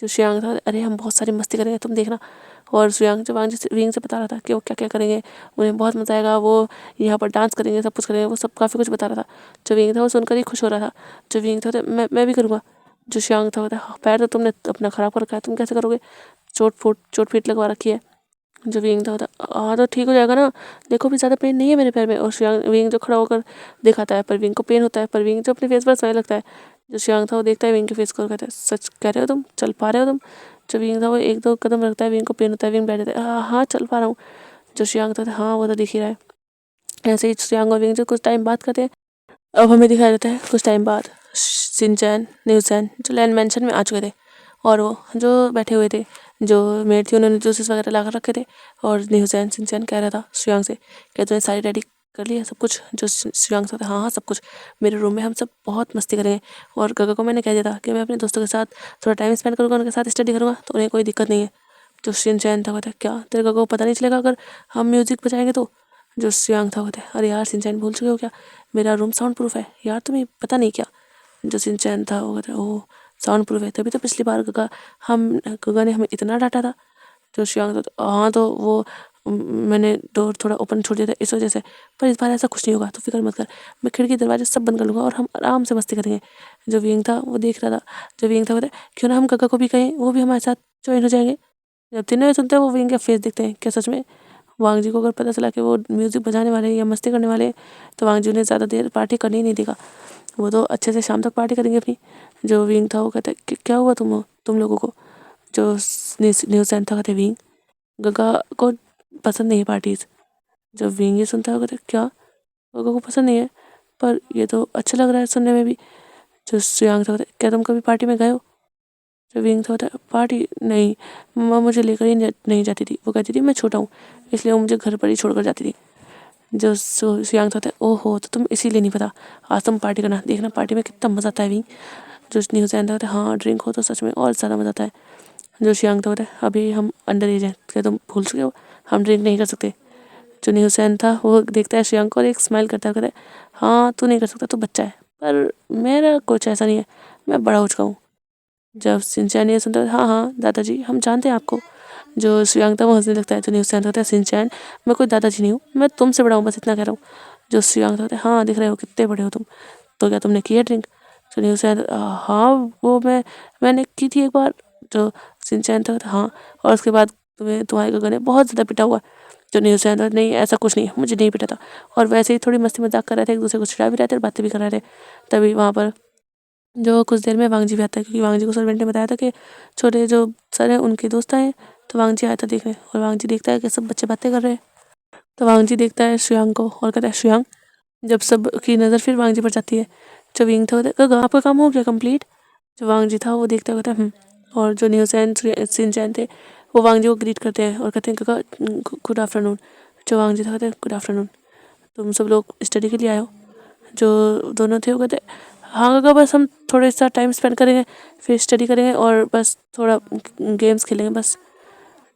जो श्रेयांक था, अरे हम बहुत सारी मस्ती करेंगे तुम देखना। और श्रेयांक जो विंग से बता रहा था कि वो क्या क्या करेंगे, उन्हें बहुत मज़ा आएगा, वो यहाँ पर डांस करेंगे, सब कुछ करेंगे, वो सब काफ़ी कुछ बता रहा था। जो विंग था वो सुनकर ही खुश हो रहा था। जो विंग था मैं भी करूँगा। जो श्रेयांक था वो पैर तो तुमने अपना ख़राब कर रखा है, तुम कैसे करोगे, चोट फीट लगवा रखी है। जो विंग था हाँ तो ठीक हो जाएगा ना, देखो भी ज़्यादा पेन नहीं है मेरे पैर में। और विंग जो खड़ा होकर दिखाता है, पर विंग को पेन होता है, पर विंग जो अपने फेस पर स्माइल लगता है। जो श्रेयांक था वो देखता है विंग के फेस को और कहता है, सच कह रहे हो तुम, चल पा रहे हो तुम। जो विंग था वो एक दो कदम रखता है, विंग को पेन होता है, विंग बैठ जाता है, हाँ हाँ चल पा रहा हूँ। जो श्रेयांक था हाँ वो तो दिख ही रहा है। ऐसे ही श्रेयांक और विंग जो कुछ टाइम बात करते हैं। अब हमें दिखाया जाता है कुछ टाइम बाद शिनचैन न्यूचैन जो लैंड मैंशन में आ चुके थे, और वो जो बैठे हुए थे, जो मेड थी उन्होंने जूसेस वगैरह ला कर रखे थे। और न्यूचैन शिनचैन कह रहा था श्रेयांक से कि तूने सारी रेडी कर लिया सब कुछ। जो श्रेयांक था हाँ हाँ सब कुछ, मेरे रूम में हम सब बहुत मस्ती करेंगे। और गगा को मैंने कह दिया था कि मैं अपने दोस्तों के साथ थोड़ा टाइम स्पेंड करूँगा, उनके साथ स्टडी करूँगा, तो उन्हें कोई दिक्कत नहीं है। जो शिनचैन था कहता क्या तेरे गगा को पता नहीं चलेगा अगर हम म्यूज़िक बजाएंगे तो। जो श्रेयांक था कहता अरे यार शिनचैन भूल चुके हो क्या, मेरा रूम साउंड प्रूफ है यार, तुम्हें पता नहीं क्या। जो शिनचैन था वो कहता ओह साउंड प्रूफ है, तभी तो पिछली बार गगा ने हमें इतना डांटा था। जो श्रेयांक था हाँ तो वो मैंने डोर थोड़ा ओपन छोड़ दिया था इस वजह से, पर इस बार ऐसा कुछ नहीं होगा, तो फिक्र मत कर, मैं खिड़की दरवाजे सब बंद कर लूँगा और हम आराम से मस्ती करेंगे। जो विंग था वो देख रहा था। जो विंग था वो क्यों ना हम गगा को भी कहें, वो भी हमारे साथ ज्वाइन हो जाएंगे। जब तीनों सुनते हैं वो विंग का फेस देखते हैं, क्या सच में वांग जी को अगर पता चला कि वो म्यूज़िक बजाने वाले हैं या मस्ती करने वाले हैं, तो वांग जी उन्हें ज़्यादा देर पार्टी करने ही नहीं देगा, वो तो अच्छे से शाम तक पार्टी करेंगे अपनी। जो विंग था वो कहता है क्या हुआ तुम लोगों को। जो न्यूज़ था कहते विंग गगा को पसंद नहीं है पार्टीज। जब विंग ये सुनता है कहते क्या गगा को पसंद नहीं है, पर ये तो अच्छा लग रहा है सुनने में भी। जो श्रेयांक था क्या तुम कभी पार्टी में गए हो। जो विंग था पार्टी नहीं, मम्मा मुझे लेकर ही नहीं जाती थी, वो कहती थी मैं छोटा हूँ इसलिए वो मुझे घर पर ही छोड़कर जाती थी। जो श्रेयांक था ओहो तो तुम इसीलिए नहीं पता, आज तुम पार्टी करना, देखना पार्टी में कितना मज़ा आता है विंग। जो न्यूज़ था हाँ ड्रिंक हो तो सच में और ज़्यादा मज़ा आता है। जो श्रेयांक था अभी हम अंडर एज हैं, क्या तुम भूल चुके हो, हम ड्रिंक नहीं कर सकते। जो न्यूज़ था वो देखता है श्रेयांक को और एक स्माइल करता है, कहता है हाँ तू नहीं कर सकता, तू बच्चा है, पर मेरा कुछ ऐसा नहीं है, मैं बड़ा हो चुका हूँ। जब शिनचैन ये सुनता है हाँ हाँ दादाजी हम जानते हैं आपको। जो श्रेयांक था वो हंसने लगता है। जो न्यूज़ कहता है शिनचैन मैं कोई दादाजी नहीं हूँ, मैं तुमसे बड़ा हूँ, बस इतना कह रहा हूँ। जो श्रेयांक था हाँ दिख रहे हो कितने बड़े हो तुम, तो क्या तुमने की है ड्रिंक। जो न्यूज़ हाँ वो मैंने की थी एक बार। जो शिनचैन था हाँ और उसके बाद तुम्हारे गगा ने बहुत ज़्यादा पिटा हुआ। जो न्यूज़ था नहीं ऐसा कुछ नहीं, मुझे नहीं पिटा था, और वैसे ही थोड़ी मस्ती मजाक कर रहे थे, एक दूसरे को चिढ़ा भी रहे थे और बातें भी कर रहे थे। तभी वहाँ पर जो कुछ देर में वांग जी भी आता है, क्योंकि वांग जी को सर्वेंट ने बताया था कि छोटे जो सर हैं उनके दोस्त आए हैं, तो वांग जी आया था देखने। और वांग जी देखता है कि सब बच्चे बातें कर रहे हैं, तो वांग जी देखता है श्रेयांक को और कहता है श्रेयांक। जब सब की नज़र फिर वांग जी पर जाती है। जो विंग था गगा आपका काम हो गया कंप्लीट। जो वांग जी था वो देखता कहता है और जो न्यूज़ शिनचैन थे वो वांग जी को ग्रीट करते हैं और कहते हैं गगा गुड आफ्टरनून। जो वांग जी था कहते हैं गुड आफ्टरनून, तुम सब लोग स्टडी के लिए आए हो। जो दोनों थे वो कहते हाँ गगा बस हम थोड़ा सा टाइम स्पेंड करेंगे, फिर स्टडी करेंगे और बस थोड़ा गेम्स खेलेंगे बस।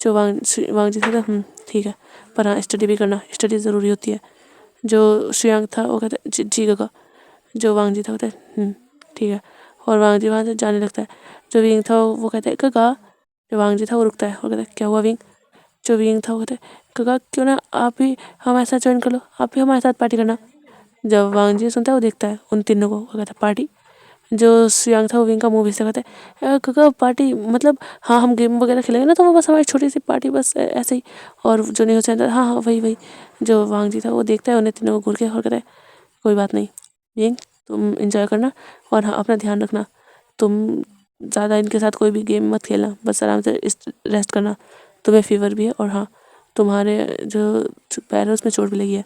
जो वांग जी था ठीक है, पर हाँ स्टडी भी करना, स्टडी ज़रूरी होती है। जो श्रेयांक था वो कहता है जी गगा। जो वांग जी था कहता है ठीक है, और वांग जी वहाँ से जाने लगता है। जो विंग था वो कहता है गगा। जो वांग जी था वो रुकता है और कहता है क्या हुआ विंग। जो विंग था वो कहता है गगा क्यों ना आप भी हमारे साथ ज्वाइन कर लो, आप भी हमारे साथ पार्टी करना। जब वांग जी सुनता है वो देखता है उन तीनों को, वो कहता है पार्टी। जो श्रेयांक था वो विंग का मुंह भी से कहता है गगा पार्टी मतलब हाँ हम गेम वगैरह खेलेंगे ना, तो वो बस हमारी छोटी सी पार्टी बस ऐसे ही। और जो नहीं हो हाँ हाँ वही। जो वांग जी था वो देखता है उन्हें तीनों को घूर के और कहता है कोई बात नहीं विंग, तुम इंजॉय करना और हाँ अपना ध्यान रखना, तुम ज़्यादा इनके साथ कोई भी गेम मत खेलना, बस आराम से रेस्ट करना, तुम्हें फीवर भी है और हाँ तुम्हारे जो पैर है उसमें चोट भी लगी है।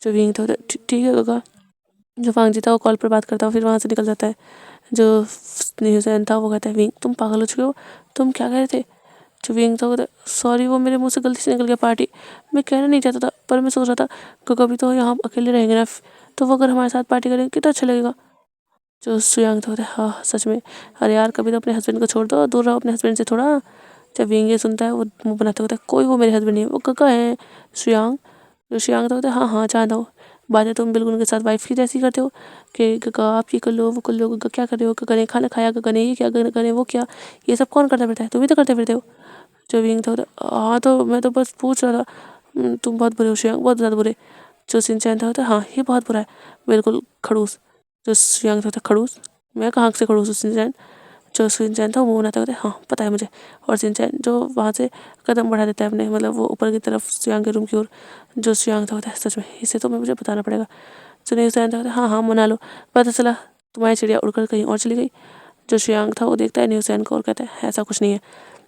जो विंग था ठीक है गगा। जो वांग जी था वो कॉल पर बात करता है फिर वहाँ से निकल जाता है। जो न्यूज़ैन था वो कहता है विंग तुम पागल हो चुके हो, तुम क्या कह रहे थे। जो विंग था वो कहता है सॉरी वो मेरे मुंह से गलती से निकल गया पार्टी, मैं कहना नहीं चाहता था, पर मैं सोच रहा था कि कभी तो यहाँ अकेले रहेंगे ना, तो वो अगर हमारे साथ पार्टी करेंगे कितना अच्छा लगेगा। जो श्रेयांक था हाँ सच में, अरे यार कभी तो अपने हस्बैंड को छोड़ दो, दूर रहो अपने हस्बैंड से थोड़ा। जब विंग ये सुनता है वो मुँह बनाता होता है कोई वो मेरे हस्बैंड नहीं है, वो गगा है श्रेयांक। जो श्रेयांक था हाँ हाँ जानता हूँ, बातें तुम बिल्कुल उनके साथ वाइफ की जैसी करते हो कि गगा आप ये कर लो वो कर लो, गगा क्या कर रहे हो, गगा ने खाना खाया, गगा ने ये क्या, गगा ने वो क्या, ये सब कौन करता फिरता है, तुम ही तो करते फिरते हो। जो विंग था हाँ तो मैं तो बस पूछ रहा था। तुम बहुत बुरे हो श्रेयांक, बहुत ज़्यादा बुरे। जो सिंचैन था हाँ ये बहुत बुरा है, बिल्कुल खड़ूस। जो श्रेयांक था खड़ूस, मैं कहाँ से खड़ूस हूँ सिंचैन। जो सिंचैन था वो बनाता होता है हाँ पता है मुझे। और सिंचैन जो वहाँ से कदम बढ़ा देता है अपने, मतलब वो ऊपर की तरफ श्रेयांक के रूम की ओर। जो श्रेयांक था होता है सच में इसे तो मुझे बताना पड़ेगा। जो न्यूज़ीलैंड था होता है हाँ हाँ मना लो, पता चला तुम्हारी चिड़िया उड़कर कहीं और चली गई। जो श्रेयांक था वो देखता है न्यूज़ीलैंड को और कहता है ऐसा कुछ नहीं है।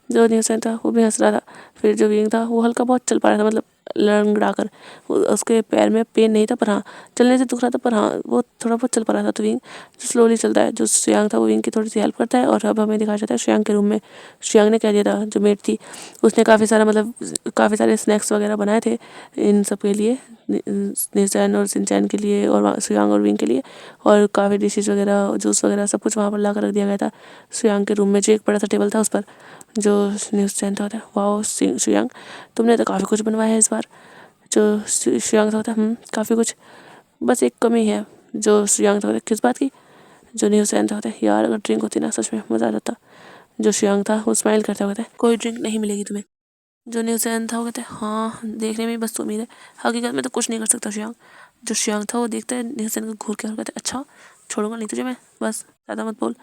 जो न्यूज़ीलैंड था वो भी हंस रहा था। फिर जो विंग था वो हल्का बहुत चल पा रहा था, मतलब लड़खड़ा कर। उसके पैर में पेन नहीं था पर हाँ चलने से दुख रहा था, पर हाँ वो थोड़ा बहुत चल पा रहा था। तो विंग जो स्लोली चलता है, जो श्रेयांक था वो विंग की थोड़ी सी हेल्प करता है। और अब हमें दिखाया जाता है श्रेयांक के रूम में। श्रेयांक ने कह दिया था जो मेट थी उसने काफ़ी सारा मतलब काफ़ी सारे स्नैक्स वगैरह बनाए थे इन सब के लिए, न्यूज़ीलैंड और सिंचैन के लिए और श्रेयांक और विंग के लिए। और काफ़ी डिशेज वगैरह जूस वगैरह सब कुछ वहाँ पर ला कर रख दिया गया था श्रेयांक के रूम में। जो एक बड़ा सा टेबल था उस पर जो न्यूज़ीलैंड था होता है वाओ श्रेयांक तुमने तो काफ़ी कुछ बनवाया है इस बार। जो श्रेयांक था होता है काफ़ी कुछ, बस एक कमी है। जो श्रेयांक था होता है किस बात की। जो न्यूज़ीलैंड था होता है यार अगर ड्रिंक होती ना सच में मज़ा आ जाता। जो श्रेयांक था वो स्माइल करता होता है कोई ड्रिंक नहीं मिलेगी तुम्हें। जो न्यूज़ीलैंड था वो कहते हैं हाँ देखने में बस उम्मीद है, हकीकत में तो कुछ नहीं कर सकता श्रेयांक। जो श्रेयांक था वो देखता है न्यूज़ीलैंड को घूर के और कहते हैं अच्छा छोड़ूंगा नहीं तुझे मैं, बस ज़्यादा मत बोल।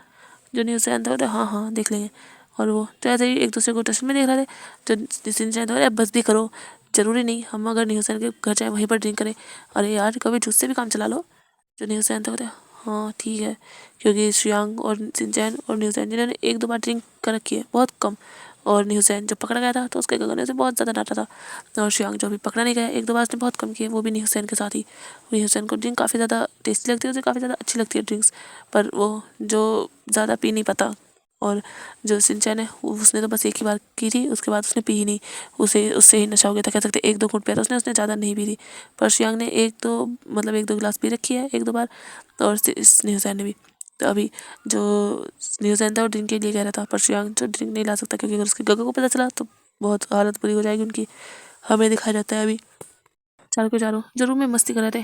जो न्यूज़ीलैंड था वो कहते हैं हाँ हाँ देख लेंगे। और वो तो ऐसे ही एक दूसरे को टच में देख रहे थे। जो न्यूज़ीलैंड था बस भी करो, ज़रूरी नहीं हम अगर न्यूज़ीलैंड के घर जाए वहीं पर ड्रिंक करें, अरे यार कभी जूस से भी काम चला लो। जो न्यूज़ीलैंड था वो कहते हैं हाँ ठीक है, क्योंकि श्रेयांक और सिंचैन और न्यूज़ीलैंड जिन्होंने एक दो बार ड्रिंक कर रखी है बहुत कम। और न्यूज़ीलैंड जब पकड़ा गया था तो उसके गगने से बहुत ज़्यादा डांटा था। और श्रेयांक जो अभी पकड़ा नहीं गया एक दो बार उसने बहुत कम किए, वो भी न्यूज़ीलैंड के साथ ही। न्यूज़ीलैंड को ड्रिंक काफ़ी ज़्यादा टेस्टी लगती है, उसे काफ़ी ज़्यादा अच्छी लगती है ड्रिंक्स, पर वो जो ज़्यादा पी नहीं पाता। और जो सिंचैन है उसने तो बस एक ही बार की थी, उसके बाद उसने पी ही नहीं, उसे उससे ही नशा हो गया था कह सकते एक दो घूंट पिया था उसने ज़्यादा नहीं पी थी। पर श्रेयांक ने एक दो मतलब एक दो गिलास पी रखी है एक दो बार, और इस न्यूज़ीलैंड ने भी। तो अभी जो न्यूज़ीलैंड था वो ड्रिंक के लिए कह रहा था, पर श्रेयांक जो ड्रिंक नहीं ला सकता क्योंकि अगर उसके गगो को पता चला तो बहुत हालत बुरी हो जाएगी उनकी। हमें दिखाया जाता है अभी चारों के चारों जो रूम में मस्ती कर रहे थे।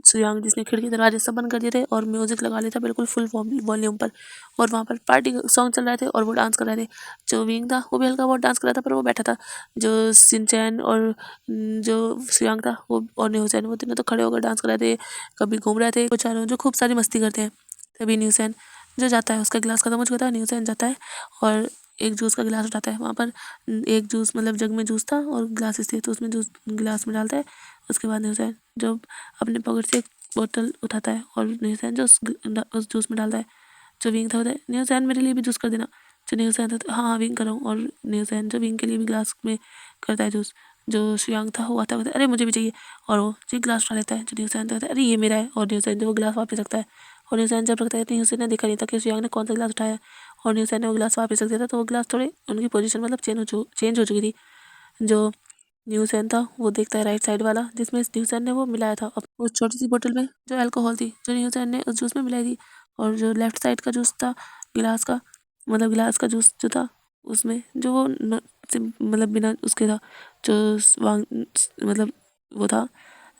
श्रेयांक जिसने खिड़की दरवाजे सब बंद कर दिए थे और म्यूजिक लगा लिया था बिल्कुल फुल वॉल्यूम पर, और वहाँ पर पार्टी सॉन्ग चल रहे थे और वो डांस कर रहे थे। जो विंग था वो भी हल्का बहुत डांस कर रहा था पर वो बैठा था। जो सिंचैन और जो श्रेयांक था वो और न्यूज़ीलैंड वो तीनों तो खड़े होकर डांस कर रहे थे, कभी घूम रहे थे वो चारों जो खूब सारी मस्ती करते हैं। तभी न्यूज़ीलैंड जो जाता है उसका गिलास खत्म हो चुका था, न्यूज़ीलैंड जाता है और एक जूस का गिलास उठाता है। वहाँ पर एक जूस मतलब जग में जूस था और ग्लासेस थे तो उसमें जूस गिलास में डालता है। उसके बाद न्यूज़ीलैंड जो अपने पॉकेट से एक बोतल उठाता है और न्यूज़ीलैंड जो उस जूस में डालता है। जो विंग था होता है न्यूज़ीलैंड मेरे लिए भी जूस कर देना। जो न्यूज़ीलैंड था हाँ हाँ विंग कराऊँ, और न्यूज़ीलैंड जो विंग के लिए भी ग्लास में करता है जूस। जो श्रेयांक था वो आता है अरे मुझे भी चाहिए, और वो जो गिलास उठा लेता है। जो न्यूज़ीलैंड कहता है अरे ये मेरा है, और न्यूज़ीलैंड वो गिलास वापस रखता है। और न्यूज़ीलैंड जब रखता है न्यूज़ीलैंड ने देखा नहीं था कि श्रेयांक ने कौन सा गिलास उठाया, और न्यूज़ीलैंड ने वो गिलास वापस रख दिया था। तो वो गिलास थोड़े उनकी पोजीशन मतलब चेंज हो चुकी थी। जो न्यूज़ीलैंड था वो देखता है राइट साइड वाला जिसमें न्यूज़ीलैंड ने वो मिलाया था उस छोटी सी बोतल में जो अल्कोहल थी जो न्यूज़ीलैंड ने उस जूस में मिलाई थी। और जो लेफ्ट साइड का जूस था गिलास का, मतलब गिलास का जूस जो था उसमें जो वो मतलब बिना उसके था जो मतलब वो था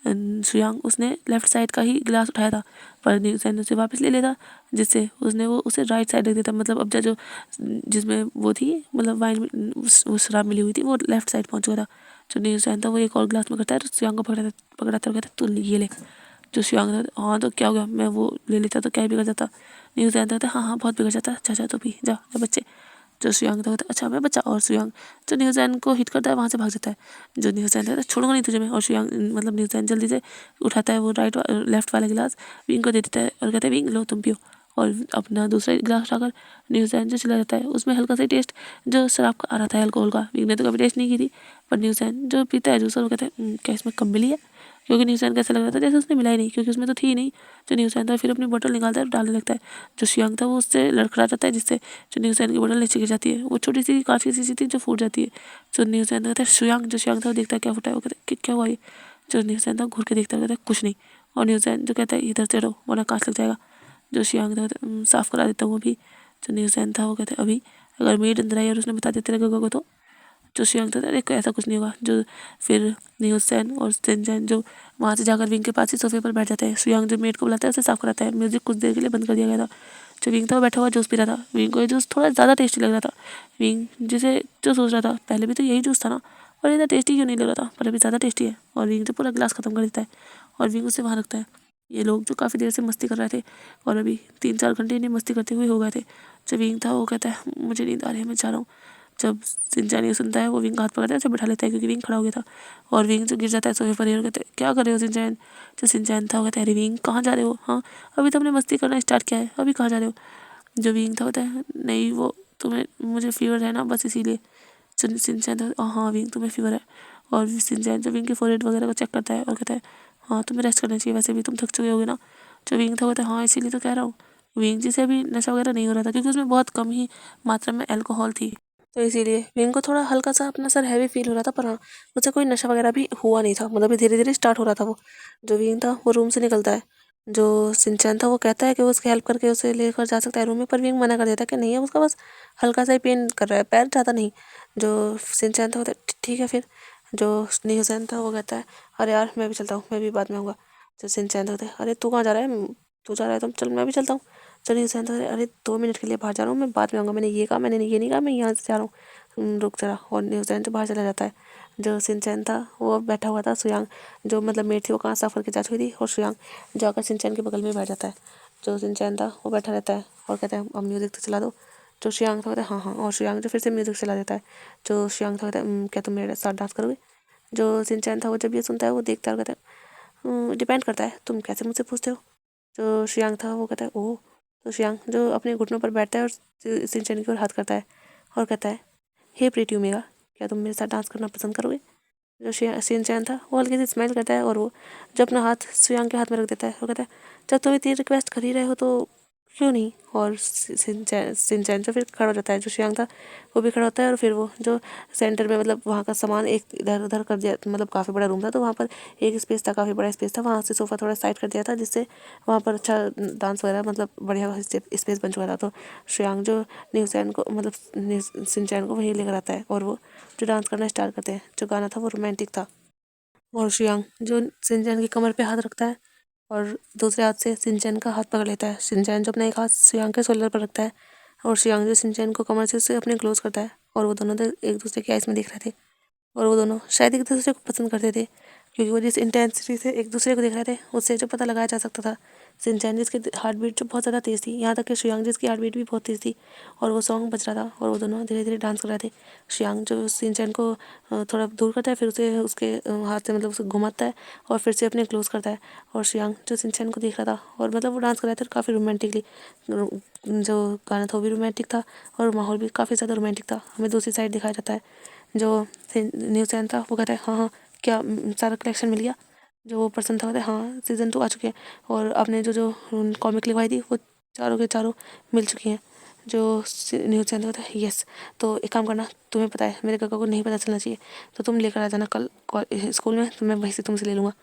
श्रेयांक उसने लेफ्ट साइड का ही गिलास उठाया था, पर न्यूज़ीलैंड उसे वापस ले लेता जिससे उसने वो उसे राइट साइड रख दिया था। मतलब अब जो जिसमें वो थी मतलब वाइन वो शराब मिली हुई थी वो लेफ्ट साइड पहुंच चुका था। जो न्यूज़ीलैंड था वो एक और गिलास में करता है तो श्रेयांक को पकड़ाता और कहता तू ये ले। जो श्रेयांक था हाँ तो क्या हो गया, मैं वो ले लेता तो क्या ही बिगड़ जाता। न्यूज़ीलैंड था हाँ हाँ बहुत बिगड़ जाता, अच्छा अच्छा तो भी जा जा बच्चे। जो श्रेयांक था अच्छा मैं बच्चा, और श्रेयांक जो न्यूज़ीलैंड को हिट करता है वहाँ से भाग जाता है। जो न्यूज़ीलैंड है छोड़ूंगा नहीं तुझे मैं, और श्रेयांक मतलब न्यूज़ीलैंड जल्दी से उठाता है वो लेफ्ट वाला गिलास विंग को दे देता है और कहता है विंग लो तुम पियो। और अपना दूसरा गिलास उठाकर न्यूज़ीलैंड जो चला जाता है उसमें हल्का सा टेस्ट जो शराब का आ रहा था अल्कोहल का, विंग ने तो कभी टेस्ट नहीं की थी। पर न्यूज़ीलैंड जो पीता है जूस वो कहता है क्या इसमें कम मिली है, क्योंकि न्यूज़ीलैंड का ऐसा लग रहा था जैसे उसने मिलाई नहीं क्योंकि उसमें तो थी ही नहीं। जो न्यूज़ीलैंड था फिर अपनी बोतल निकालता है और डालने लगता है। जो श्रेयांक था वो उससे लड़खड़ा जाता है जिससे जो न्यूज़ीलैंड की बोतल नीचे गिर जाती है, वो छोटी सी काफ़ी सी थी जो फूट जाती है। जो न्यूज़ीलैंड कहता है श्रेयांक, जो श्रेयांक था वो देखता है क्या फूटा है, वो कहता है कि क्या हुआ ये। जो न्यूज़ीलैंड था घूर के देखता है कहता है कुछ नहीं, और न्यूज़ीलैंड जो कहता है इधर से हटो वरना कांच लग जाएगा। जो श्रेयांक था साफ़ करा देता हूँ अभी। जो न्यूज़ीलैंड था वो कहता है अभी अगर मेड अंदर आई और उसने बता दिया तेरे गगो को तो जो शुयांग था अरे ऐसा कुछ नहीं होगा। जो फिर न्यूसेन और सिंचैन जो वहाँ से जाकर विंग के पास ही सोफे पर बैठ जाते हैं। शुयांग जो मेड को बुलाता है उसे साफ कराता है। म्यूजिक कुछ देर के लिए बंद कर दिया गया था। जो विंग था वो बैठा हुआ जूस पी रहा था। विंग को ये जूस थोड़ा ज़्यादा टेस्टी लग रहा था। विंग जिसे जो सोच रहा था पहले भी तो यही जूस था ना, और इतना टेस्टी क्यों नहीं लग रहा था, पर अभी ज़्यादा टेस्टी है। और विंग जो पूरा गिलास ख़त्म कर देता है और विंग उसे वहाँ रखता है। ये लोग जो काफ़ी देर से मस्ती कर रहे थे और अभी 3-4 घंटे इन्हें मस्ती करते हुए हो गए थे। जो विंग था वो कहता है मुझे नींद आ रही है, मैं जा रहा हूँ। जब सिंचैन ये सुनता है वो विंग का हाथ पकड़ता है, उसे बैठा लेता है क्योंकि विंग खड़ा हो गया था। और विंग जो गिर जाता है सोफे पर और कहते हैं क्या कर रहे हो सिंचैन। जो सिंचैन था वो कहता है अरे विंग कहाँ जा रहे हो, हाँ अभी तो हमने मस्ती करना स्टार्ट किया है, अभी कहाँ जा रहे हो। जो विंग था होता है नहीं वो तुम्हें मुझे फीवर है ना बस इसीलिए। सिंचैन था हाँ विंग तुम्हें फीवर है। और सिंचैन जो विंग के फोरहेड वगैरह को चेक करता है और कहता है हाँ तुम्हें रेस्ट करना चाहिए, वैसे भी तुम थक चुके होगे ना। जो विंग था कहता है हाँ इसीलिए तो कह रहा हूँ। विंग जी से अभी नशा वगैरह नहीं हो रहा था क्योंकि उसमें बहुत कम ही मात्रा में अल्कोहल थी, तो इसीलिए विंग को थोड़ा हल्का सा अपना सर हैवी फील हो रहा था, पर हाँ मुझसे कोई नशा वगैरह भी हुआ नहीं था, मतलब धीरे धीरे स्टार्ट हो रहा था वो। जो विंग था वो रूम से निकलता है। जो सिंचैन था वो कहता है कि वो उसकी हेल्प करके उसे लेकर जा सकता है रूम में, पर विंग मना कर देता है कि नहीं है उसका बस हल्का सा ही पेन कर रहा है, पैर ज़्यादा नहीं। जो सिंचैन था वो कहता है ठीक है फिर। जो न्यूसेन था वो कहता है अरे यार मैं भी चलता हूँ, मैं भी बाद में आऊँगा। जो सिंचैन था कहता है अरे तू कहाँ जा रहा है, तू जा रहा है तो चल मैं भी चलता हूँ। तो न्यूसेन था अरे 2 मिनट के लिए बाहर जा रहा हूँ, मैं बाद में आऊँगा, मैंने ये कहा, मैंने ये नहीं कहा मैं यहाँ से जा रहा हूँ, रुक जरा। और न्यूसेन तो बाहर चला जाता है। जो सिंचैन था वो बैठा हुआ था। शुयांग जो मतलब मेट थी वो कहाँ साफ करके जा चुकी थी और शुयांग जाकर सिंचैन के बगल में बैठ जाता है। जो सिंचैन था वो बैठा रहता है और कहता है अब म्यूज़िक तो चला दो। जो शुयांग था कहता है हाँ हाँ, और शुयांग जो फिर से म्यूज़िक चला देता है। जो शुयांग था कहता है क्या तुम मेरे साथ डांस करोगे। जो सिंचैन था वो जब ये सुनता है वो देखता है और कहता है डिपेंड करता है तुम कैसे मुझसे पूछते हो। जो शुयांग था वो कहता है ओह। तो शुयांग जो अपने घुटनों पर बैठता है और सिंचैन की ओर हाथ करता है और कहता है हे प्रीति ओमेगा, क्या तुम मेरे साथ डांस करना पसंद करोगे। जो शिनचैन था वो हल्के से स्माइल करता है और वो जो अपना हाथ शुयांग के हाथ में रख देता है और कहता है जब तुम इतनी रिक्वेस्ट कर ही रहे हो तो क्यों नहीं। और सिंचैन जो फिर खड़ा हो जाता है। जो शुयांग था वो भी खड़ा होता है और फिर वो जो सेंटर में मतलब वहाँ का सामान एक इधर उधर कर दिया, मतलब काफ़ी बड़ा रूम था तो वहाँ पर एक स्पेस था, काफ़ी बड़ा स्पेस था, वहाँ से सोफ़ा थोड़ा साइड कर दिया था जिससे वहाँ पर अच्छा डांस वगैरह मतलब बढ़िया स्पेस बन चुका था। तो शुयांग जो न्यूसैन को मतलब सिंचैन को वहीं लेकर आता है और वो जो डांस करना स्टार्ट करते हैं। जो गाना था वो रोमांटिक था। और शुयांग जो सिंचैन की कमर पे हाथ रखता है और दूसरे हाथ से सिंचैन का हाथ पकड़ लेता है। सिंचैन जो अपना एक हाथ शुयांग के शोल्डर पर रखता है और शुयांग जो सिंचैन को कमर से उसे अपने क्लोज करता है और वो दोनों एक दूसरे के आइस में देख रहे थे और वो दोनों शायद एक दूसरे को पसंद करते थे क्योंकि वो जिस इंटेंसिटी से एक दूसरे को देख रहे थे उससे जो पता लगाया जा सकता था। सिंचैन जिसकी हार्ट बीट जो बहुत ज़्यादा तेज़ थी, यहाँ तक कि शुयांग जिसकी हार्ट बीट भी बहुत तेज़ थी और वो सॉन्ग बज रहा था और वो दोनों धीरे धीरे डांस कर रहे थे। शुयांग जो सिंचैन को थोड़ा दूर करता है फिर उसे उसके हाथ से मतलब उसे घुमाता है और फिर से अपने क्लोज करता है। और शुयांग जो सिंचैन को देख रहा था और मतलब वो डांस कर रहे थे काफ़ी रोमांटिकली। जो गाना था वो भी रोमांटिक था और माहौल भी काफ़ी ज़्यादा रोमांटिक था। हमें दूसरी साइड दिखाया जाता है। जो न्यूज़ था वो कहता है हाँ हाँ क्या सारा कलेक्शन मिल गया। जो वो पर्सन था कहता है हाँ सीज़न 2 आ चुके हैं और आपने जो जो कॉमिक लिखवाई थी वो चारों के चारों मिल चुकी हैं। जो न्यूज़ चैनल होता है यस, तो एक काम करना, तुम्हें पता है मेरे काका को नहीं पता चलना चाहिए तो तुम लेकर आ जाना कल स्कूल में, तो मैं वहीं से तुमसे ले लूँगा।